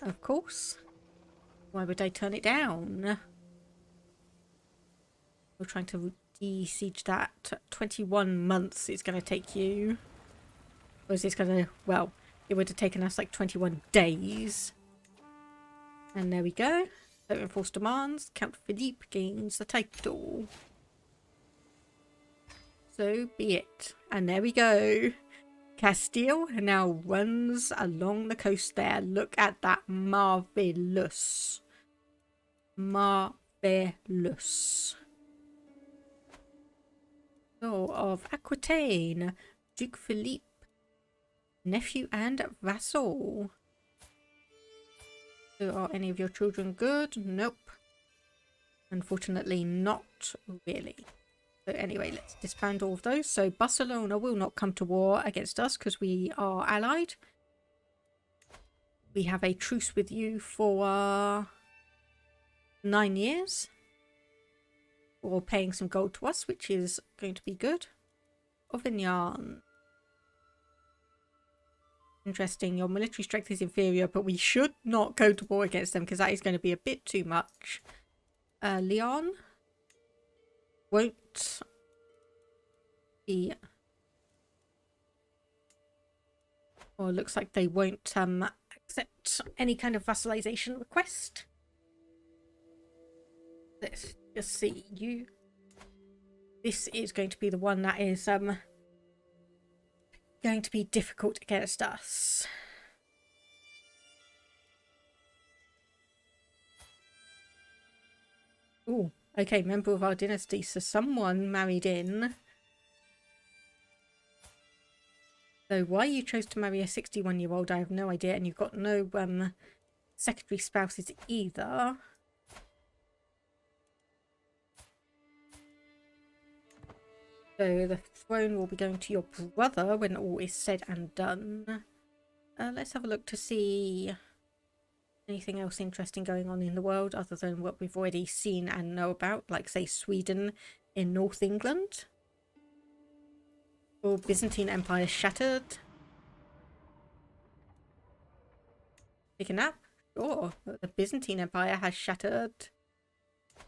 Of course. Why would I turn it down? We're trying to de-siege that. 21 months it's going to take you. Or is this going to... Well, it would have taken us like 21 days. And there we go. So enforced demands. Count Philippe gains the title. So be it. And there we go. Castile now runs along the coast there. Look at that. Marvelous. Marvelous. So of Aquitaine. Duke Philippe. Nephew and vassal. So are any of your children good? Nope. Unfortunately not really. So anyway, let's disband all of those. So Barcelona will not come to war against us because we are allied. We have a truce with you for 9 years. Or paying some gold to us, which is going to be good. Avignon. Interesting, your military strength is inferior, but we should not go to war against them because that is going to be a bit too much. Leon won't be... Or looks like they won't accept any kind of vassalization request. Let's just see you. This is going to be the one that is going to be difficult against us. Oh, okay, member of our dynasty. So someone married in. So why you chose to marry a 61-year-old, I have no idea. And you've got no secondary spouses either. So the throne will be going to your brother when all is said and done. Let's have a look to see anything else interesting going on in the world other than what we've already seen and know about, like say Sweden in North England. Or Byzantine Empire shattered. Take a nap? Sure, the Byzantine Empire has shattered. I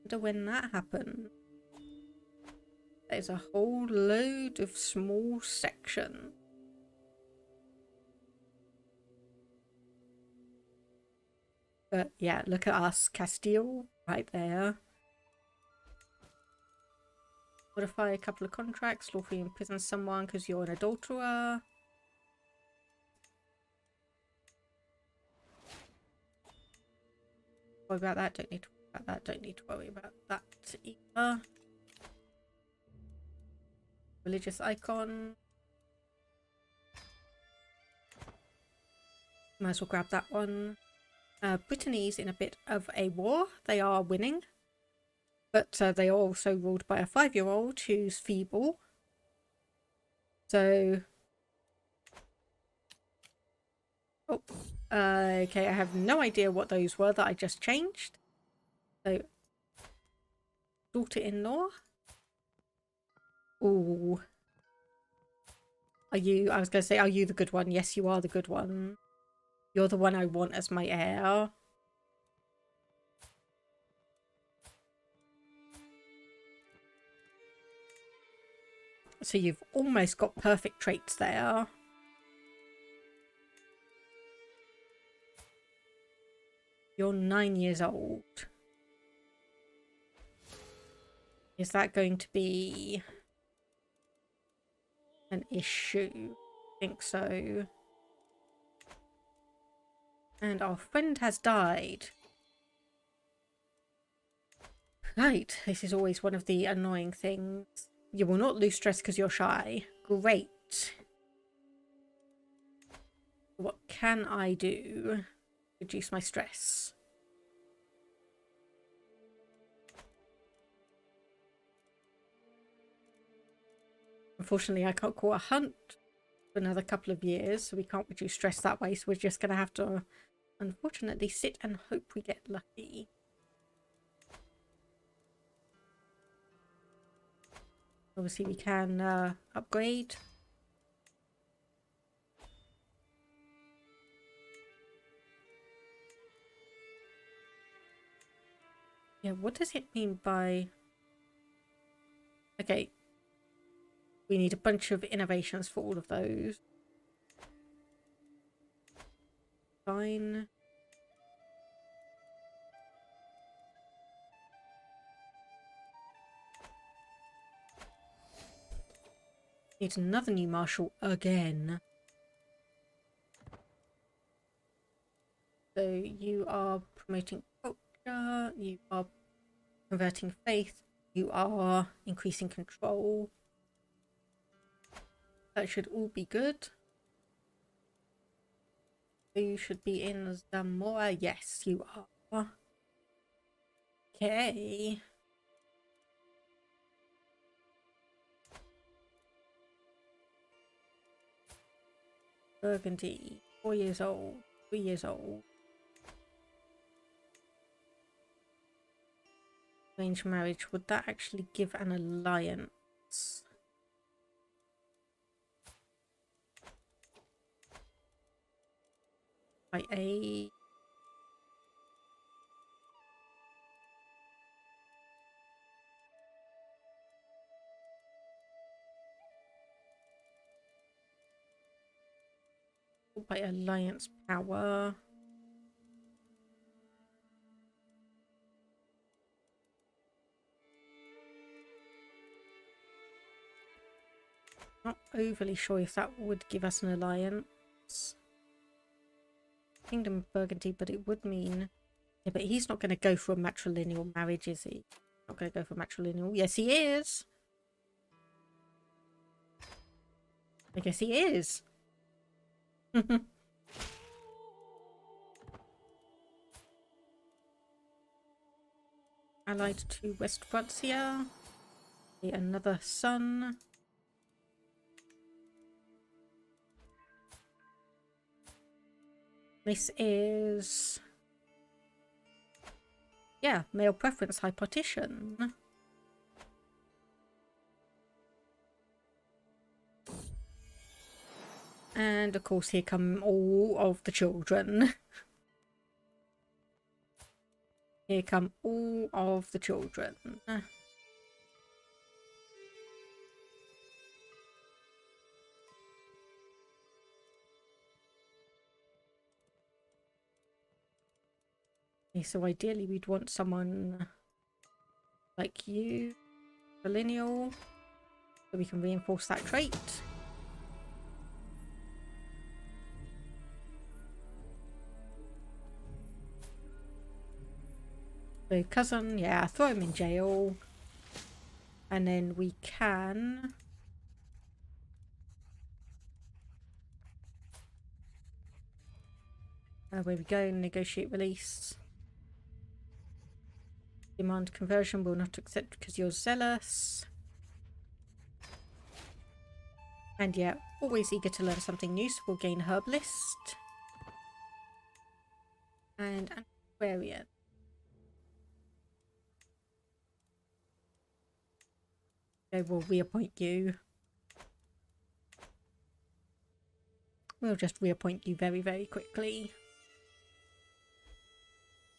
wonder when that happened. There's a whole load of small sections. But yeah, look at us, Castile, right there. Modify a couple of contracts, lawfully imprison someone because you're an adulterer. Worry about that, don't need to worry about that, don't need to worry about that either. Religious icon. Might as well grab that one. Brittany's in a bit of a war. They are winning. But they are also ruled by a 5-year-old who's feeble. So... Oh, okay, I have no idea what those were that I just changed. So, daughter-in-law. Ooh. Are you, I was going to say, are you the good one? Yes, you are the good one. You're the one I want as my heir. So you've almost got perfect traits there. You're 9 years old. Is that going to be an issue? I think so. And our friend has died. Right, this is always one of the annoying things. You will not lose stress because you're shy. Great. What can I do? Reduce my stress. Unfortunately, I can't call a hunt for another couple of years, so we can't reduce stress that way. So we're just going to have to, unfortunately, sit and hope we get lucky. Obviously, we can upgrade. Yeah, what does it mean by... Okay. We need a bunch of innovations for all of those. Fine. Need another new marshal again. So you are promoting culture, you are converting faith, you are increasing control. That should all be good. You should be in Zamora. Yes, you are. Okay. Burgundy. 4 years old. 3 years old. Arranged marriage. Would that actually give an alliance? By a... by alliance power. Not overly sure if that would give us an alliance. Kingdom of Burgundy, but it would mean... Yeah, but he's not going to go for a matrilineal marriage, is he? Not going to go for matrilineal. Yes, he is! I guess he is. Allied to West Francia. Another son. This is... yeah, male preference hypotition. And of course here come all of the children. Here come all of the children. Okay, so ideally we'd want someone like you, a lineal, so we can reinforce that trait. So cousin, yeah, throw him in jail. And then we can... Where we go, negotiate release. Demand conversion, will not accept because you're zealous. And yeah, always eager to learn something new, so we'll gain herbalist. And antiquarian. Okay, we'll reappoint you. We'll just reappoint you very, very quickly.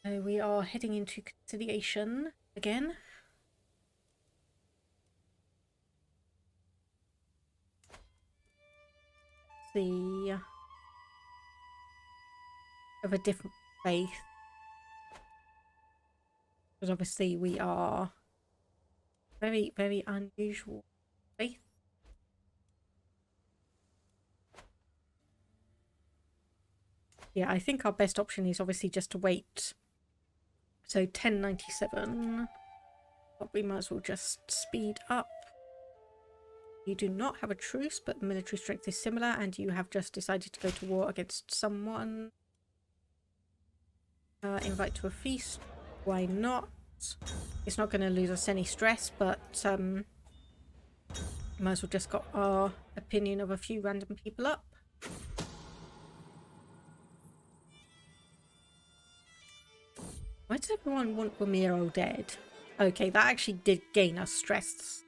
So we are heading into conciliation again. The of a different faith. Because obviously we are very, very unusual faith. Yeah, I think our best option is obviously just to wait. So 1097. But we might as well just speed up. You do not have a truce, but military strength is similar, and you have just decided to go to war against someone. Invite to a feast. Why not? It's not going to lose us any stress, but might as well just got our opinion of a few random people up. Why does everyone want Ramiro dead? Okay, that actually did gain us stress.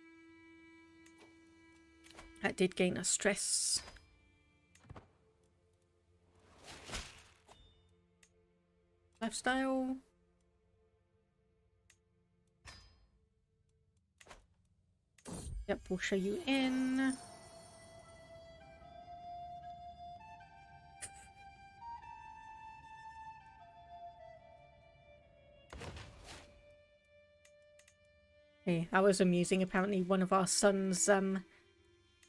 That did gain us stress. Lifestyle. Yep, we'll show you in. Okay, that was amusing. Apparently one of our sons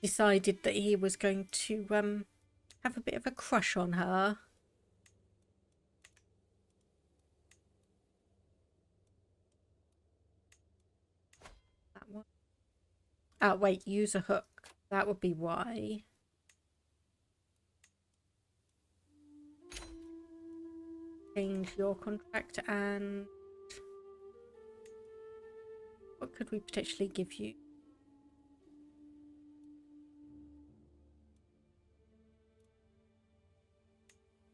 decided that he was going to have a bit of a crush on her. That one. Oh wait, use a hook. That would be why. Change your contract, and what could we potentially give you?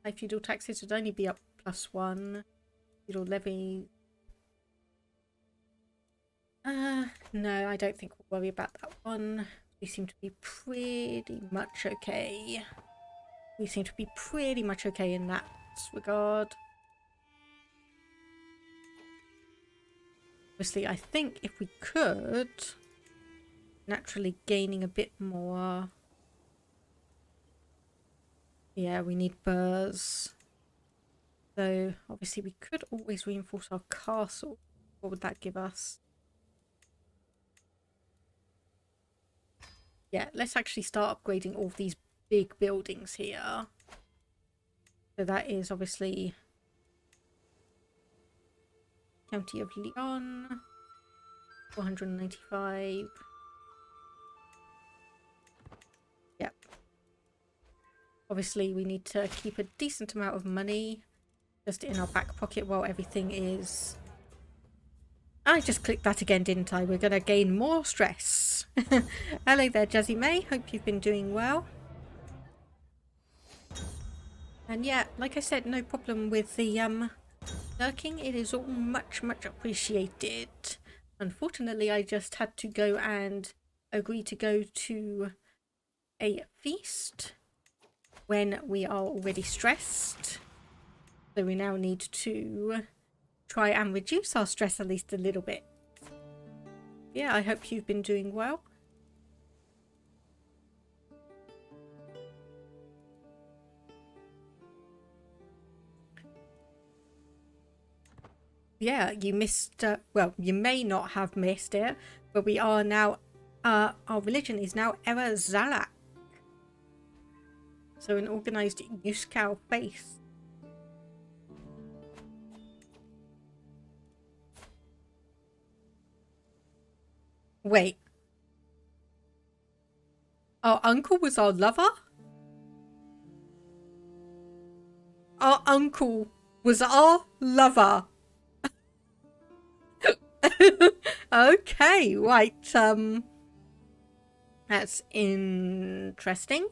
High feudal taxes would only be up +1. Feudal levy. No, I don't think we'll worry about that one. We seem to be pretty much okay. We seem to be pretty much okay in that regard. Obviously, I think if we could, naturally gaining a bit more. Yeah, we need burrs. So obviously we could always reinforce our castle. What would that give us? Yeah, let's actually start upgrading all of these big buildings here. So that is obviously County of Leon, 495. Yep. Obviously we need to keep a decent amount of money just in our back pocket while everything is... I just clicked that again, didn't I? We're going to gain more stress. Hello there, Jazzy May. Hope you've been doing well. And yeah, like I said, no problem with the lurking. It is all much, much appreciated. Unfortunately, I just had to go and agree to go to a feast when we are already stressed. So we now need to try and reduce our stress at least a little bit. Yeah, I hope you've been doing well. Yeah, you missed, well, you may not have missed it, but we are now, our religion is now Era Zalak. So an organised Yuskal faith. Wait. Our uncle was our lover? our uncle was our lover. Okay, right. That's interesting.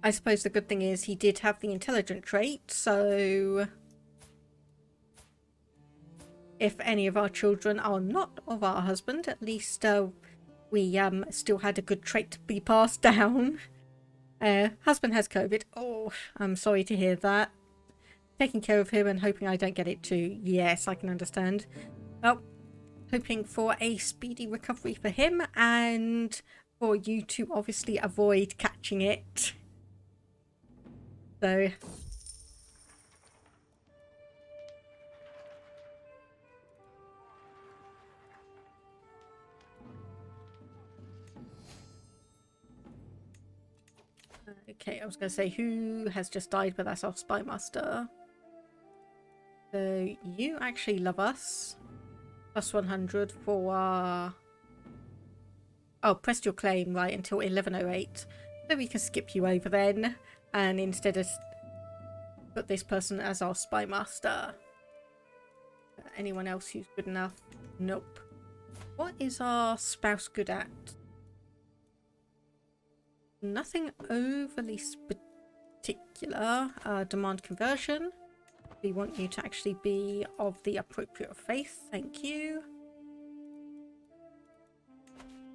I suppose the good thing is he did have the intelligent trait, so if any of our children are not of our husband, at least we still had a good trait to be passed down. Husband has COVID. Oh, I'm sorry to hear that. Taking care of him and hoping I don't get it too. Yes, I can understand. Oh, hoping for a speedy recovery for him and for you to obviously avoid catching it. So... okay, I was going to say who has just died, but that's our spy master. So you actually love us. Plus 100 for... oh, pressed your claim right until 1108. So we can skip you over then. And instead of put this person as our spy master. Anyone else who's good enough? Nope. What is our spouse good at? Nothing overly particular. Demand conversion. We want you to actually be of the appropriate faith. Thank you.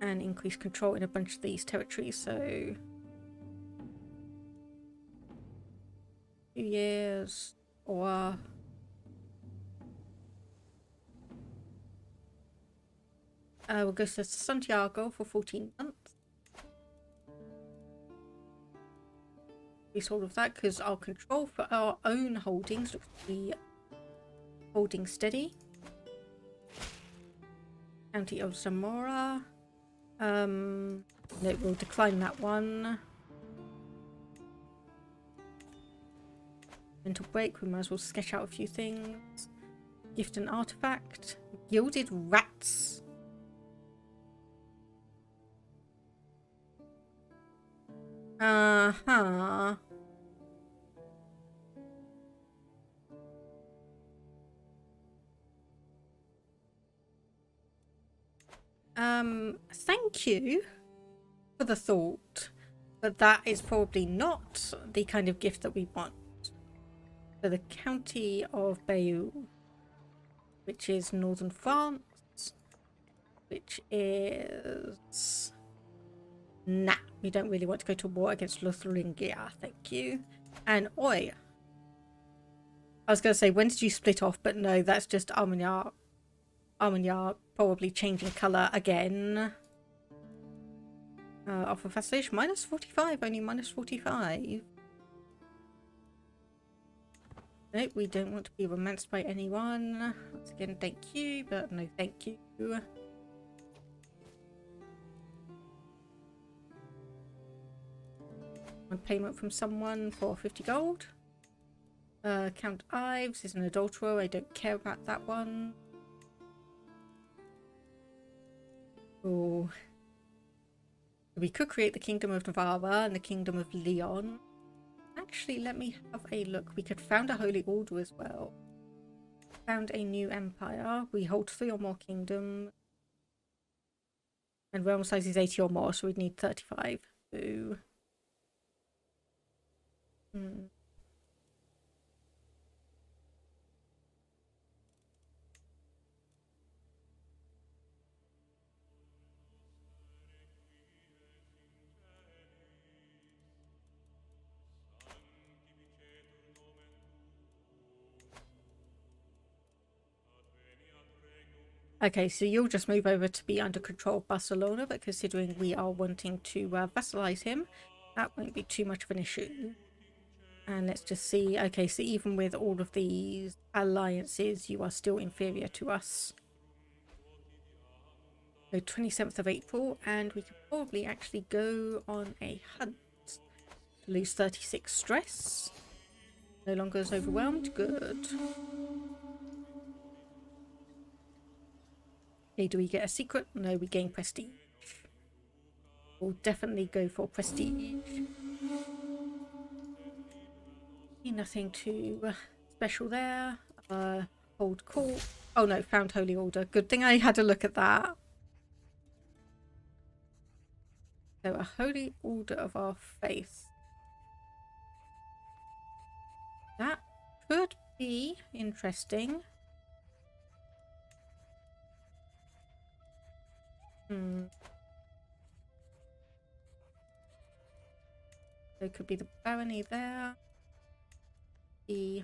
And increase control in a bunch of these territories. So 2 years or... we'll go to Santiago for 14 months. We sort of that because our control for our own holdings looks to be holding steady. County of Zamora. No, we'll decline that one. Mental break, we might as well sketch out a few things. Gift and artifact. Gilded rats. Uh-huh. Thank you for the thought, but that is probably not the kind of gift that we want. So the County of Bayeux, which is northern France, which is... nah, we don't really want to go to war against Lotharingia, thank you. And Oi. I was going to say, when did you split off? But no, that's just Armagnac. Armagnac probably changing colour again. Offer fascination, minus 45, only minus 45. Nope, we don't want to be romanced by anyone. Once again, thank you, but no thank you. One payment from someone for 50 gold. Count Ives is an adulterer. I don't care about that one. Oh. We could create the Kingdom of Navarra and the Kingdom of Leon. Actually, let me have a look. We could found a Holy Order as well. Found a new empire. We hold 3 or more kingdoms. And realm size is 80 or more, so we'd need 35. Ooh. Okay, so you'll just move over to be under control of Barcelona, but considering we are wanting to vassalize him, that won't be too much of an issue. And let's just see. Okay, so even with all of these alliances, you are still inferior to us. So 27th of April, and we could probably actually go on a hunt to lose 36 stress. No longer is overwhelmed. Good. Okay, do we get a secret? No, we gain prestige. We'll definitely go for prestige. Nothing too special there. Hold court. Oh no, found holy order. Good thing I had a look at that. So a holy order of our faith. That could be interesting. There could be the barony there. The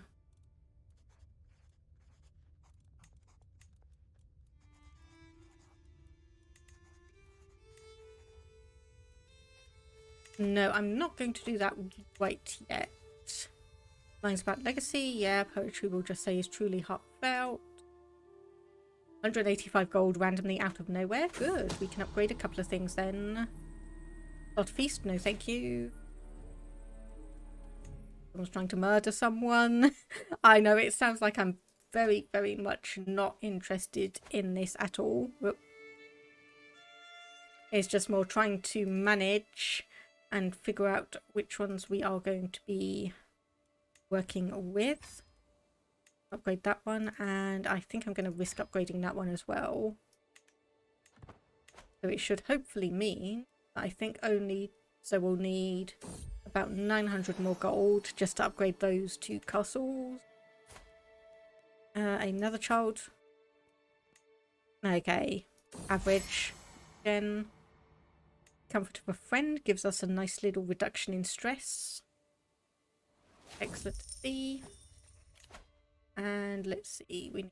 no, I'm not going to do that right yet. Lines about legacy, yeah, poetry will just say is truly heartfelt. 185 gold randomly out of nowhere. Good, we can upgrade a couple of things then. Not a feast, no thank you. Someone's trying to murder someone. I know, it sounds like I'm very, very much not interested in this at all. It's just more trying to manage and figure out which ones we are going to be working with. Upgrade that one, and I think I'm going to risk upgrading that one as well. So it should hopefully mean, I think only, so we'll need about 900 more gold just to upgrade those two castles. Another child. Okay, average. Again. Comfort of a friend gives us a nice little reduction in stress. Excellent B. And let's see, we need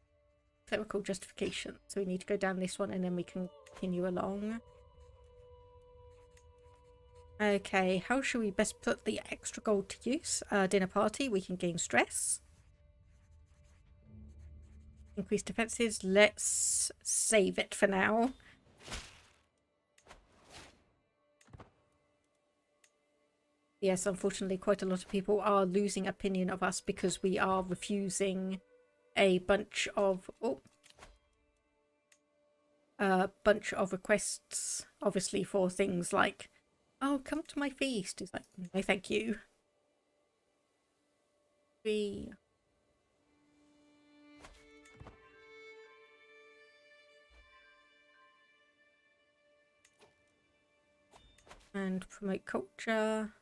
clerical justification. So we need to go down this one and then we can continue along. Okay, how should we best put the extra gold to use? Dinner party, we can gain stress. Increase defenses, let's save it for now. Yes, unfortunately, quite a lot of people are losing opinion of us because we are refusing a bunch of requests, obviously for things like, oh, come to my feast. It's like, no, thank you. And promote culture.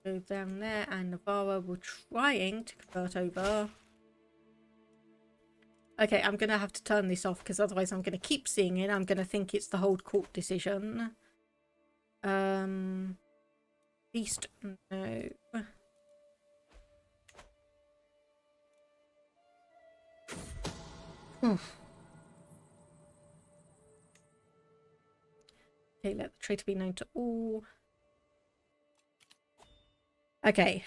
Go down there, and Navarra we're trying to convert over. Okay, I'm going to have to turn this off because otherwise I'm going to keep seeing it. I'm going to think it's the hold court decision. Feast, no. Okay, let the traitor be known to all. Okay.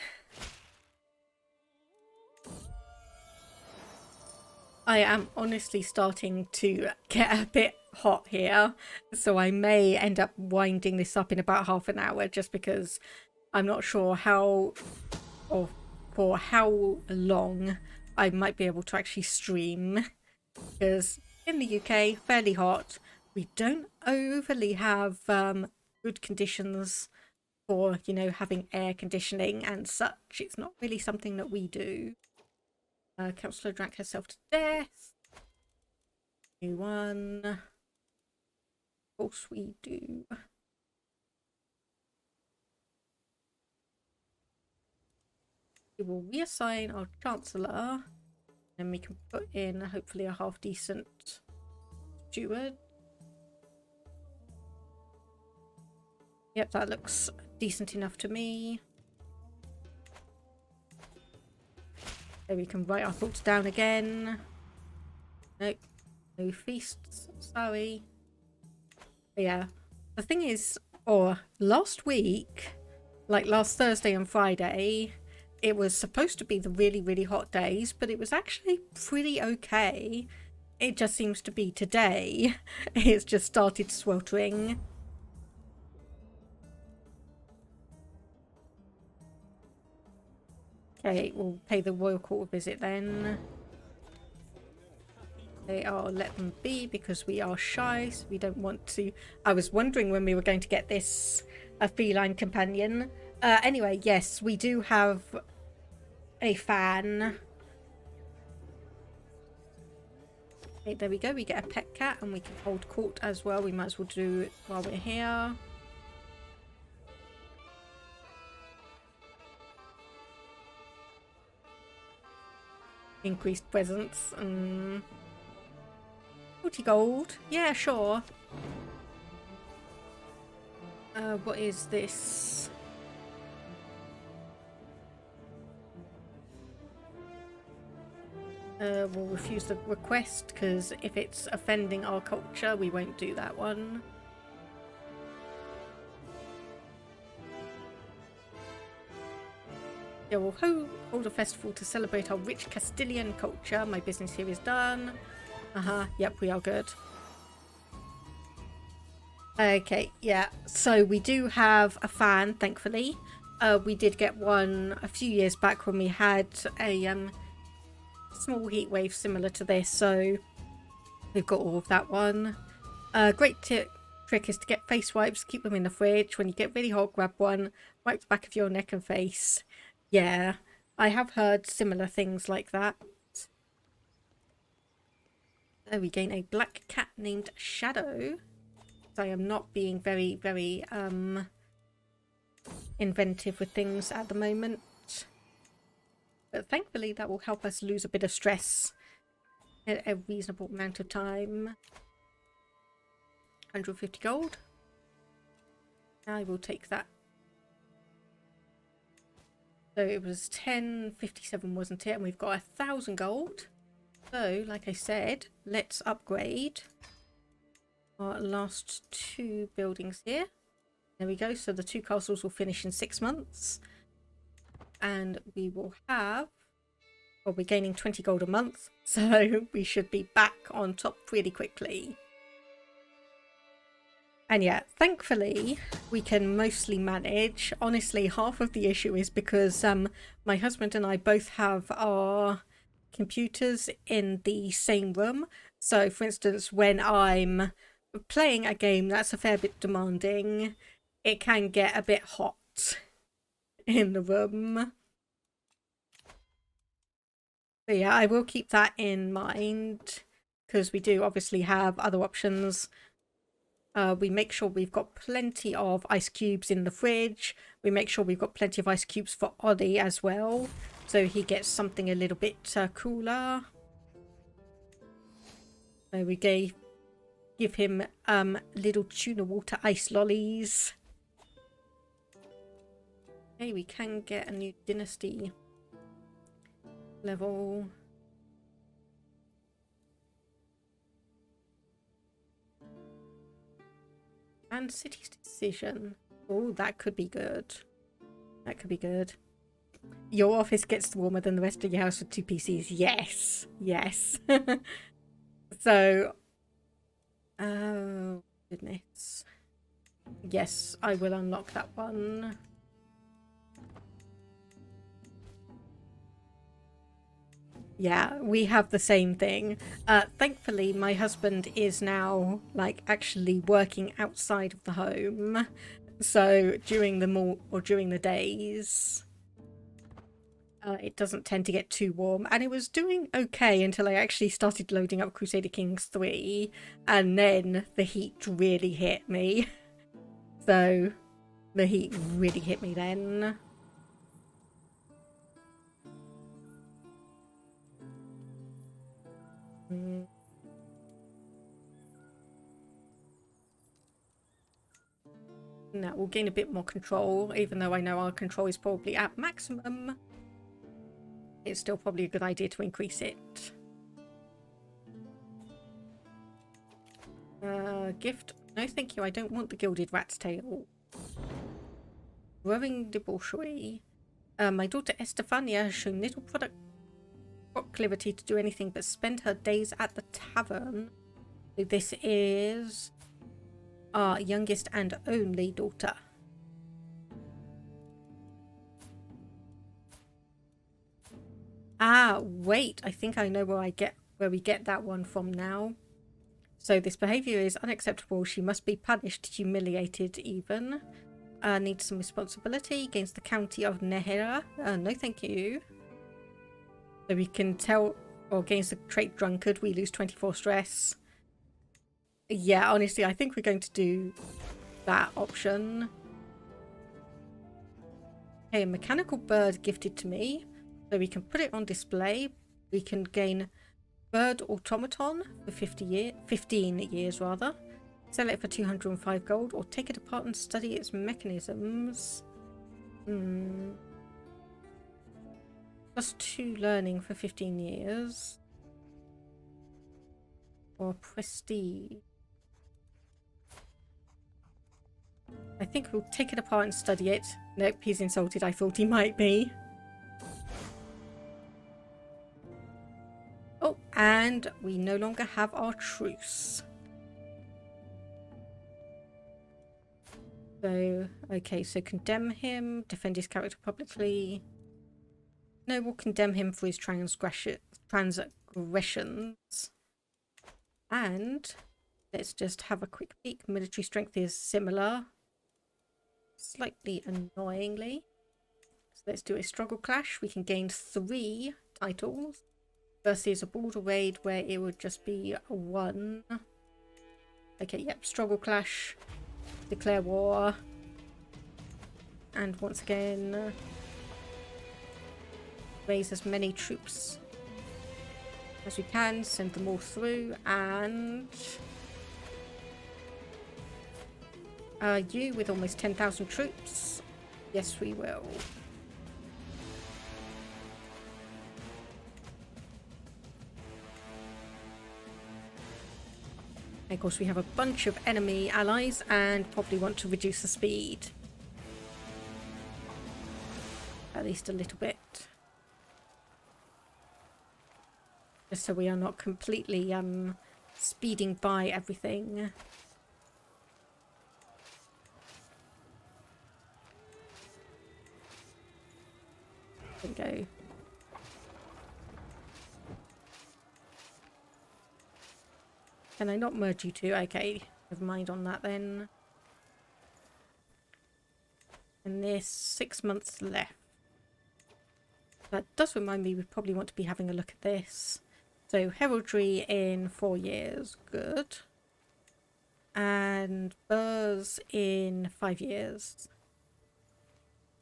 I am honestly starting to get a bit hot here, so I may end up winding this up in about half an hour just because I'm not sure how or for how long I might be able to actually stream, because in the UK, fairly hot. We don't overly have good conditions for, you know, having air conditioning and such. It's not really something that we do. Councillor drank herself to death. New one. Of course we do. We will reassign our Chancellor. And we can put in, hopefully, a half-decent steward. Yep, that looks decent enough to me. There we can write our thoughts down again. Nope. No feasts. Sorry. But yeah. The thing is, last week, like last Thursday and Friday, it was supposed to be the really, really hot days, but it was actually pretty okay. It just seems to be today. It's just started sweltering. Okay, we'll pay the royal court a visit then. I'll let them be because we are shy, so we don't want to. I was wondering when we were going to get this a feline companion. Anyway, yes, we do have a fan. Okay, there we go. We get a pet cat and we can hold court as well. We might as well do it while we're here. Increased presence. 40 gold. Yeah, sure. What is this? We'll refuse the request because if it's offending our culture, we won't do that one. Yeah, we'll hold a festival to celebrate our rich Castilian culture. My business here is done. Yep, we are good. Okay, yeah. So we do have a fan, thankfully. We did get one a few years back when we had a small heat wave similar to this, so we've got all of that one. Great trick is to get face wipes, keep them in the fridge. When you get really hot, grab one, wipe the back of your neck and face. Yeah, I have heard similar things like that. There we gain a black cat named Shadow. So I am not being very, very inventive with things at the moment. But thankfully that will help us lose a bit of stress in a reasonable amount of time. 150 gold. I will take that. So it was 1057, wasn't it? And we've got 1,000 gold. So, like I said, let's upgrade our last 2 buildings here. There we go. So the 2 castles will finish in 6 months. And we will have... well, we're gaining 20 gold a month. So we should be back on top pretty quickly. And yeah, thankfully, we can mostly manage. Honestly, half of the issue is because my husband and I both have our computers in the same room. So, for instance, when I'm playing a game that's a fair bit demanding, it can get a bit hot in the room. So yeah, I will keep that in mind because we do obviously have other options. We make sure we've got plenty of ice cubes in the fridge. We make sure we've got plenty of ice cubes for Ollie as well, so he gets something a little bit cooler. So we give him little tuna water ice lollies. Okay, we can get a new dynasty level. And city's decision. Oh, that could be good. That could be good. Your office gets warmer than the rest of your house with 2 PCs. Yes. Yes. So, oh, goodness. Yes, I will unlock that one. Yeah, we have the same thing. Thankfully, my husband is now, like, actually working outside of the home. So, during the days, it doesn't tend to get too warm. And it was doing okay until I actually started loading up Crusader Kings 3. And then the heat really hit me. So, the heat really hit me then. Now we'll gain a bit more control, even though I know our control is probably at maximum. It's still probably a good idea to increase it. Gift? No, thank you. I don't want the gilded rat's tail. Growing debauchery. My daughter Estefania has shown little proclivity to do anything but spend her days at the tavern. So this is our youngest and only daughter. Ah, wait. I think I know where I get where we get that one from now. So this behaviour is unacceptable. She must be punished, humiliated even. Needs some responsibility against the county of Nehera. No thank you. So we can tell, or against the trait drunkard, we lose 24 stress. Yeah, honestly, I think we're going to do that option. Okay, a mechanical bird gifted to me. So we can put it on display. We can gain bird automaton for 15 years rather. Sell it for 205 gold, or take it apart and study its mechanisms. +2 learning for 15 years. Or prestige. I think we'll take it apart and study it. Nope, he's insulted. I thought he might be. Oh, and we no longer have our truce. So, okay, so condemn him, defend his character publicly. No, we'll condemn him for his transgressions. And let's just have a quick peek. Military strength is similar. Slightly annoyingly. So let's do a struggle clash. We can gain 3 titles versus a border raid where it would just be 1. Okay, yep, struggle clash. Declare war. And once again, raise as many troops as we can, send them all through, and you with almost 10,000 troops. Yes, we will. And of course, we have a bunch of enemy allies and probably want to reduce the speed. At least a little bit. Just so we are not completely speeding by everything. There we go. Can I not merge you two? Okay, never mind on that then. And there's 6 months left. That does remind me we probably want to be having a look at this. So heraldry in 4 years, good. And burrs in 5 years.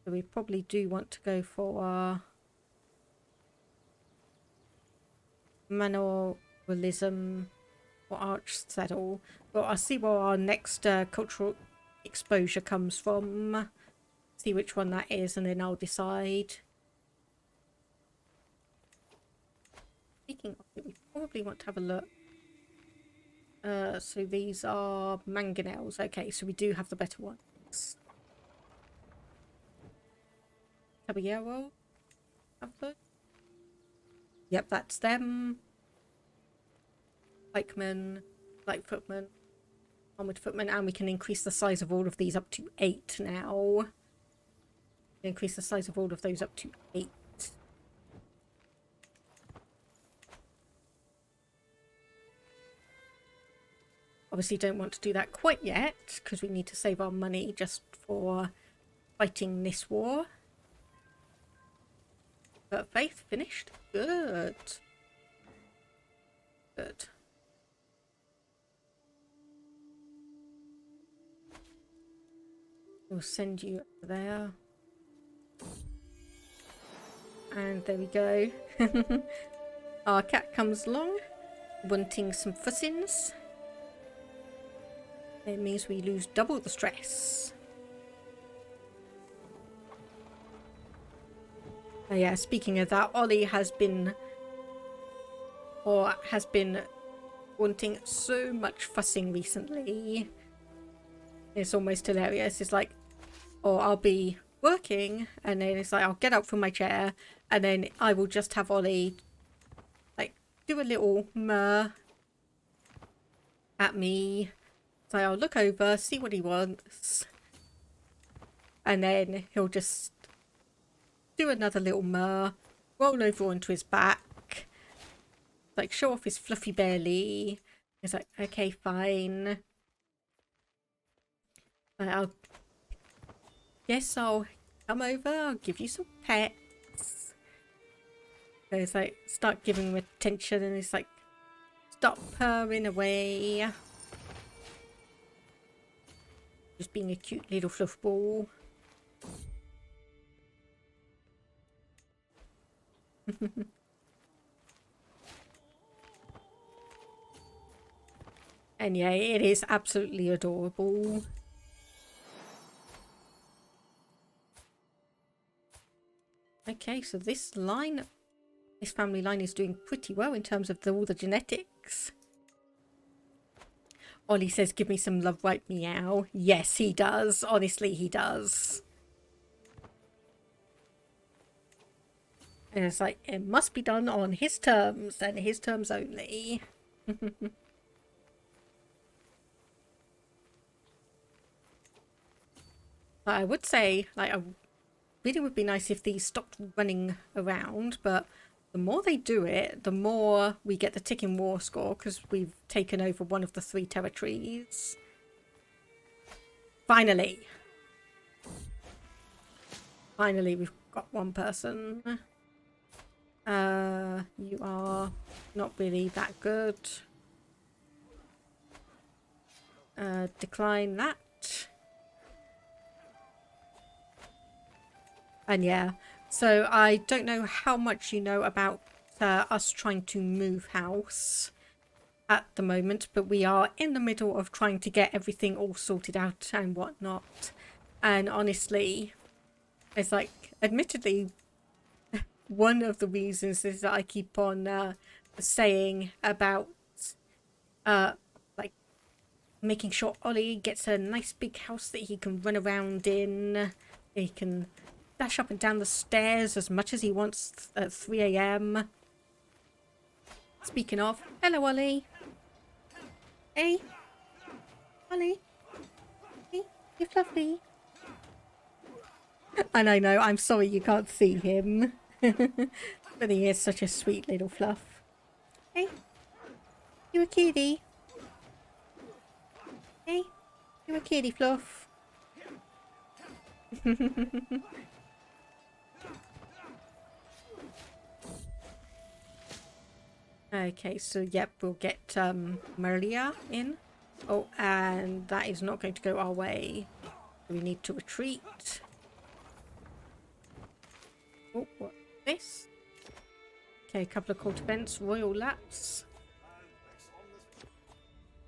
So we probably do want to go for manualism or arch settle. Well, I'll see where our next cultural exposure comes from. See which one that is, and then I'll decide. Speaking of it, we probably want to have a look. So these are mangonels. Okay, so we do have the better ones. Caballero? Have those? Yep, that's them. Pikemen, light footmen, armored footmen, and we can increase the size of all of these up to 8 now. Increase the size of all of those up to 8. Obviously don't want to do that quite yet, because we need to save our money just for fighting this war. But faith finished. Good. Good. We'll send you over there. And there we go. Our cat comes along, wanting some fussins. It means we lose double the stress. Oh yeah, speaking of that, Ollie has been wanting so much fussing recently. It's almost hilarious. It's like, or I'll be working and then it's like I'll get up from my chair and then I will just have Ollie like do a little murr at me. So I'll look over, see what he wants, and then he'll just do another little murr, roll over onto his back, like show off his fluffy belly. He's like, okay, fine. I'll Yes, I'll come over, I'll give you some pets. So it's like, start giving him attention and it's like, stop purring away. Just being a cute little fluff ball. And yeah, it is absolutely adorable. Okay, so this family line is doing pretty well in terms of all the genetics. Ollie says, give me some love, right meow. Yes, he does. Honestly, he does. And it's like, it must be done on his terms and his terms only. I would say, like, I really would be nice if these stopped running around, but the more they do it, the more we get the ticking war score, because we've taken over one of the 3 territories. Finally! Finally, we've got one person. You are not really that good. Decline that. And yeah, so I don't know how much you know about us trying to move house at the moment, but we are in the middle of trying to get everything all sorted out and whatnot. And honestly, it's like, admittedly, one of the reasons is that I keep on saying about like making sure Ollie gets a nice big house that he can run around in. He can dash up and down the stairs as much as he wants at 3 AM. Speaking of, hello Ollie. Hey, Ollie. Hey, you're fluffy. And I know, I'm sorry you can't see him. But he is such a sweet little fluff. Hey, you a kitty? Hey, you a kitty fluff? Okay, so yep, we'll get Maria in. Oh, and that is not going to go our way. We need to retreat. Oh, what's this? Okay, a couple of court events, royal lapse.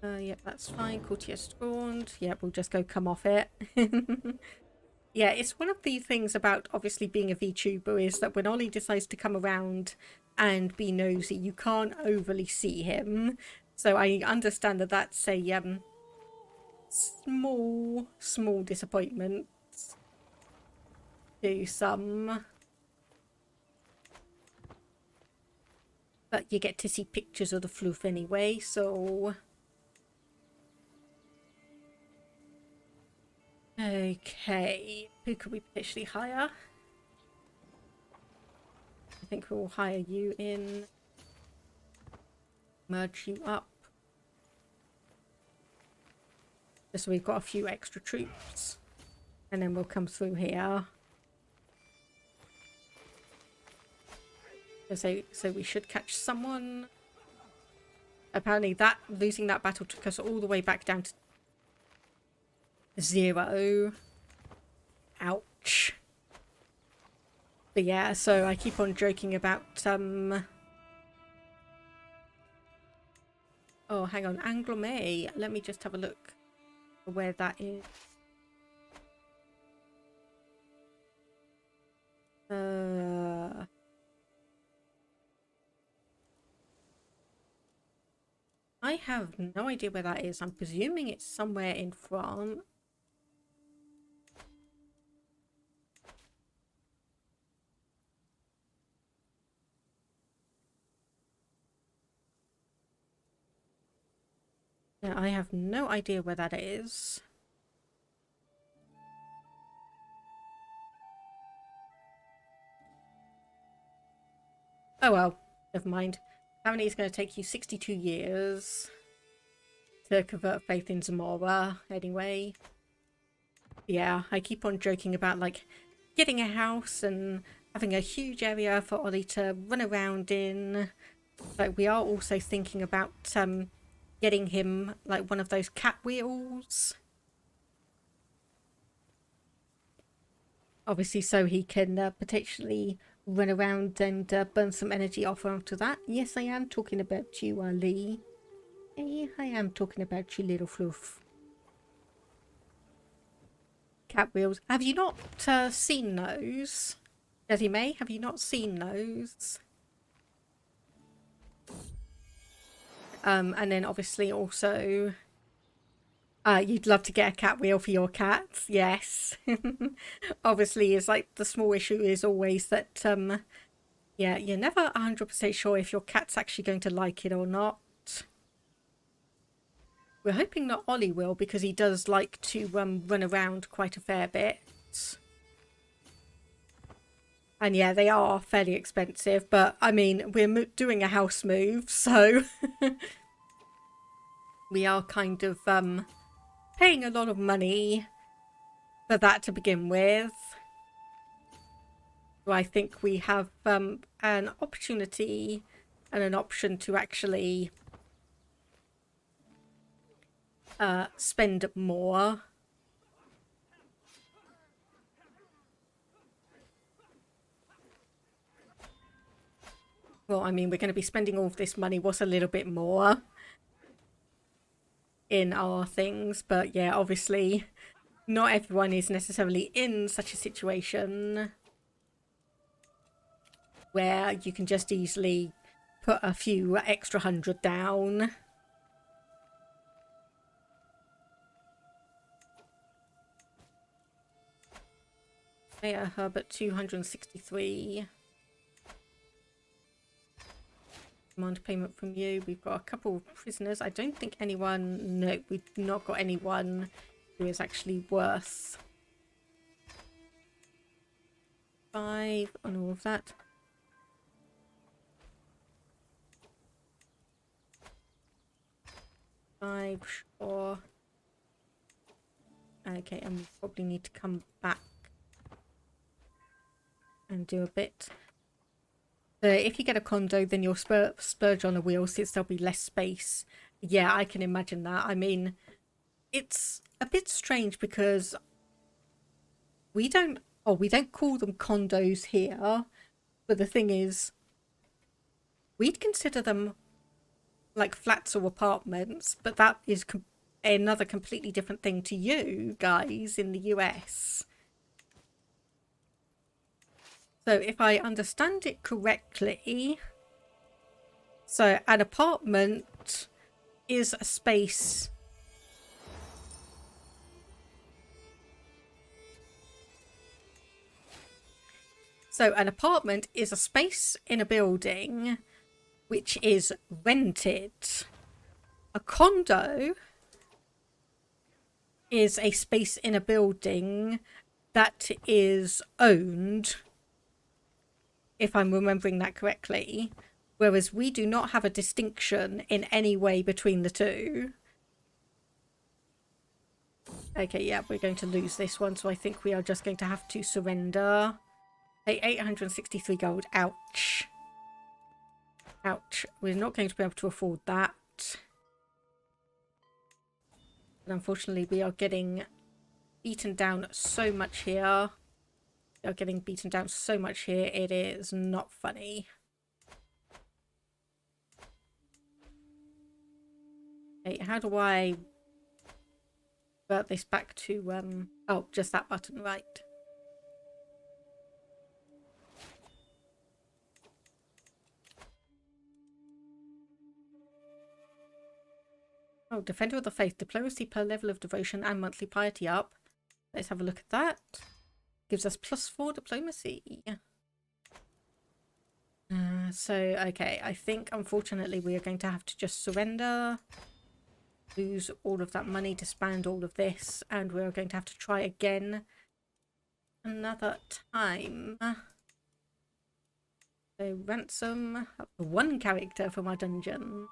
Yep, that's fine. Courtier scorned. Yep, we'll just go come off it. Yeah, it's one of the things about obviously being a VTuber is that when Ollie decides to come around and be nosy, you can't overly see him. So I understand that that's a small disappointment to some. But you get to see pictures of the floof anyway, so... Okay, who could we potentially hire? I think we'll hire you in. Merge you up. Just so we've got a few extra troops. And then we'll come through here. So we should catch someone. Apparently losing that battle took us all the way back down to 0. Ouch. But yeah, so I keep on joking about oh, hang on, Anglomay. Let me just have a look at where that is. I have no idea where that is. I'm presuming it's somewhere in France. Yeah, I have no idea where that is. Oh well, never mind. Apparently it's going to take you 62 years to convert faith in Zamora, anyway. Yeah, I keep on joking about, like, getting a house and having a huge area for Ollie to run around in. Like, we are also thinking about getting him, like, one of those cat wheels. Obviously, so he can potentially run around and burn some energy off after that. Yes, I am talking about you, Ali. Hey, I am talking about you, little fluff. Cat wheels. Have you not seen those? Desi May, have you not seen those? And then obviously also, you'd love to get a cat wheel for your cats. Yes. Obviously, it's like the small issue is always that, yeah, you're never 100% sure if your cat's actually going to like it or not. We're hoping that Ollie will, because he does like to run around quite a fair bit. And yeah, they are fairly expensive, but I mean, we're doing a house move, so we are kind of paying a lot of money for that to begin with. So I think we have an opportunity and an option to actually spend more. Well, I mean, we're going to be spending all of this money. What's a little bit more in our things? But yeah, obviously, not everyone is necessarily in such a situation where you can just easily put a few extra 100 down. Yeah, Herbert 263. Demand payment from you. We've got a couple of prisoners. I don't think anyone... No, we've not got anyone who is actually worth 5 on all of that. Sure. Okay, and we probably need to come back and do a bit. So if you get a condo, then you'll splurge on a wheel since there'll be less space. Yeah, I can imagine that. I mean, it's a bit strange because we don't call them condos here, but the thing is, we'd consider them like flats or apartments, but that is another completely different thing to you guys in the US. So if I understand it correctly, so an apartment is a space. So an apartment is a space in a building which is rented. A condo is a space in a building that is owned, if I'm remembering that correctly. Whereas we do not have a distinction in any way between the two. Okay, yeah, we're going to lose this one, so I think we are just going to have to surrender. Hey, 863 gold. Ouch. Ouch. We're not going to be able to afford that. And unfortunately, we are getting beaten down so much here. We are getting beaten down so much here. It is not funny. Hey, how do I revert this back to... Oh, just that button, right. Oh, Defender of the Faith. Diplomacy per level of devotion and monthly piety up. Let's have a look at that. Gives us +4 diplomacy. So, okay. I think, unfortunately, we are going to have to just surrender. Lose all of that money, disband all of this. And we're going to have to try again another time. So ransom up to 1 character from our dungeon.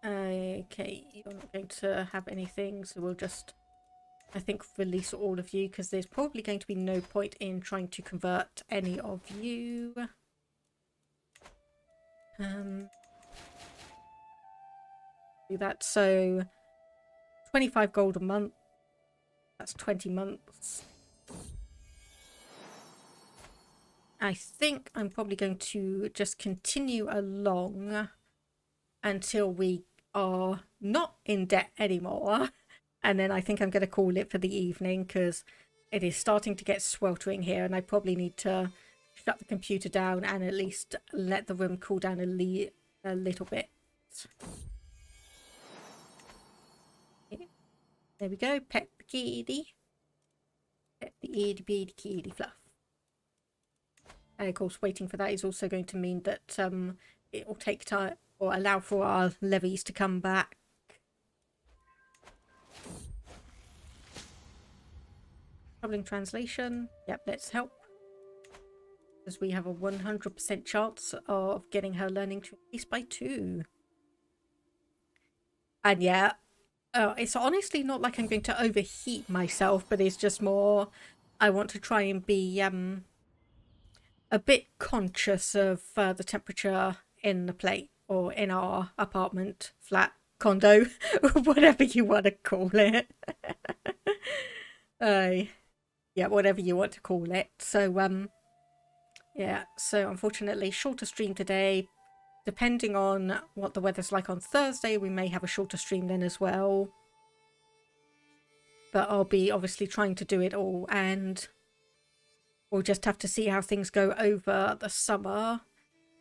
Okay, you're not going to have anything, so we'll just, I think, release all of you, because there's probably going to be no point in trying to convert any of you. Do that. So 25 gold a month. That's 20 months. I think I'm probably going to just continue along until we are not in debt anymore. And then I think I'm going to call it for the evening, because it is starting to get sweltering here, and I probably need to shut the computer down and at least let the room cool down a little bit. There we go. Pet the kitty. Pet the itty bitty kitty fluff. And of course, waiting for that is also going to mean that it will take time, or allow for our levies to come back. Troubling translation. Yep, let's help. Because we have a 100% chance of getting her learning to increase by 2. And yeah, it's honestly not like I'm going to overheat myself, but it's just more I want to try and be a bit conscious of the temperature in the plate, or in our apartment, flat, condo, whatever you want to call it. Yeah, whatever you want to call it. So yeah, so unfortunately shorter stream today. Depending on what the weather's like on Thursday, we may have a shorter stream then as well. But I'll be obviously trying to do it all, and we'll just have to see how things go over the summer,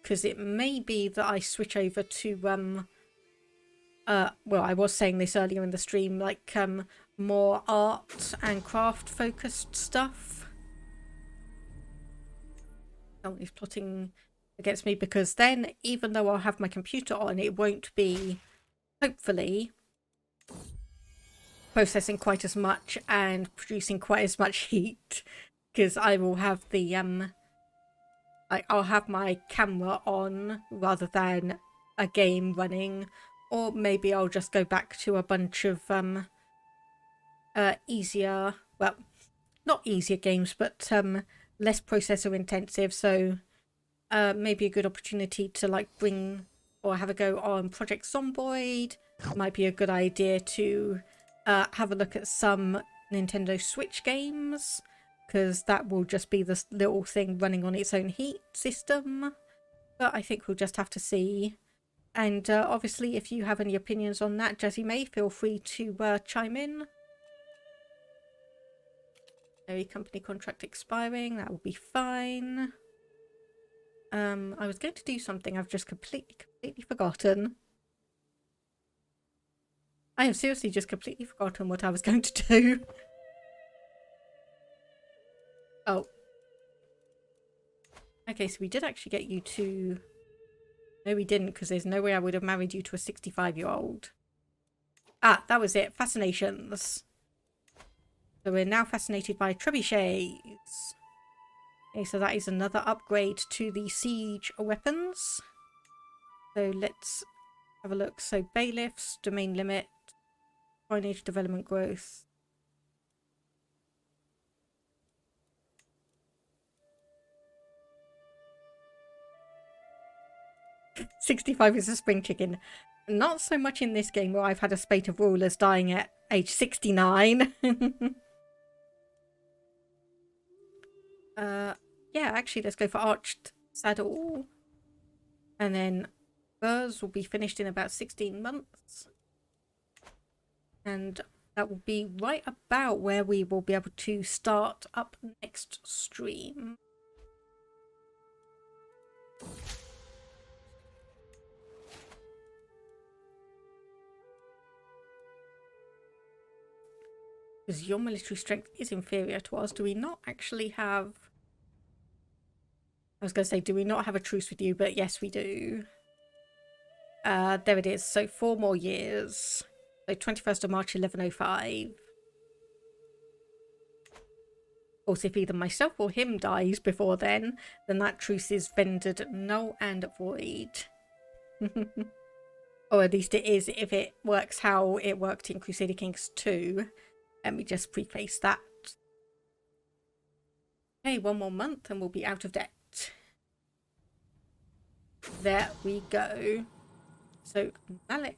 because it may be that I switch over to well, I was saying this earlier in the stream, like more art and craft focused stuff. Somebody's plotting against me, because then even though I'll have my computer on, it won't be, hopefully, processing quite as much and producing quite as much heat, because I will have the I'll have my camera on rather than a game running, or maybe I'll just go back to a bunch of easier, well, not easier games, but less processor intensive. So maybe a good opportunity to like bring or have a go on Project Zomboid. Might be a good idea to have a look at some Nintendo Switch games, because that will just be this little thing running on its own heat system. But I think we'll just have to see. And obviously, if you have any opinions on that, Jazzy May, feel free to chime in. A company contract expiring, that will be fine. I was going to do something I've just completely forgotten. I have seriously just completely forgotten what I was going to do. Oh. Okay, so we did actually get you to... No, we didn't, because there's no way I would have married you to a 65-year-old. Ah, that was it. Fascinations. So we're now fascinated by trebuchets. Okay, so that is another upgrade to the siege weapons. So let's have a look. So bailiffs, domain limit, coinage, development growth. $65 is a spring chicken. Not so much in this game, where I've had a spate of rulers dying at age 69. Yeah, actually, let's go for arched saddle. And then Burrs will be finished in about 16 months. And that will be right about where we will be able to start up next stream. Because your military strength is inferior to ours. Do we not actually have... I was going to say, do we not have a truce with you? But yes, we do. There it is. So 4 more years. So 21st of March, 1105. Of course, if either myself or him dies before then that truce is rendered null and void. Or at least it is if it works how it worked in Crusader Kings 2. Let me just preface that. Okay, 1 more month and we'll be out of debt. There we go. So, Malik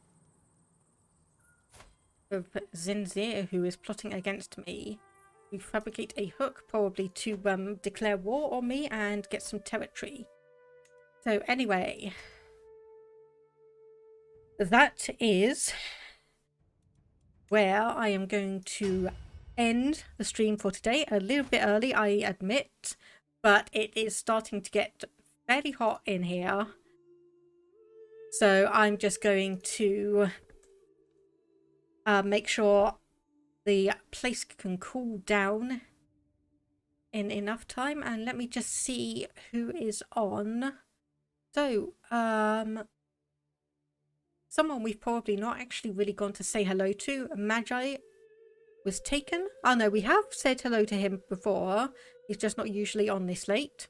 of Zinzir, who is plotting against me, we fabricate a hook, probably to declare war on me and get some territory. So anyway, that is where I am going to end the stream for today. A little bit early, I admit, but it is starting to get fairly hot in here. So I'm just going to make sure the place can cool down in enough time, and let me just see who is on. So someone we've probably not actually really gone to say hello to. Magi was taken. Oh no, we have said hello to him before. He's just not usually on this late,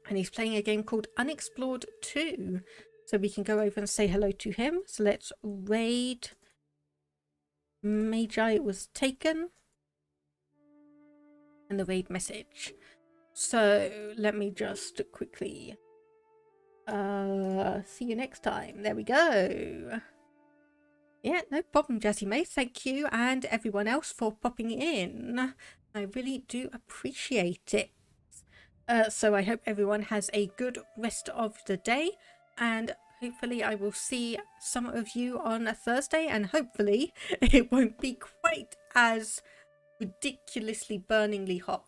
and he's playing a game called Unexplored 2, so we can go over and say hello to him. So let's raid Magi was taken and the raid message. So let me just quickly see you next time. There we go. Yeah, no problem, Jazzy May. Thank you and everyone else for popping in. I really do appreciate it. So I hope everyone has a good rest of the day, and hopefully I will see some of you on a Thursday, and hopefully it won't be quite as ridiculously burningly hot.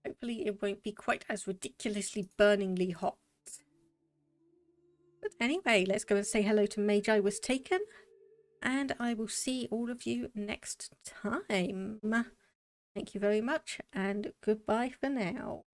Hopefully it won't be quite as ridiculously burningly hot. But anyway, let's go and say hello to Magi was taken, and I will see all of you next time. Thank you very much, and goodbye for now.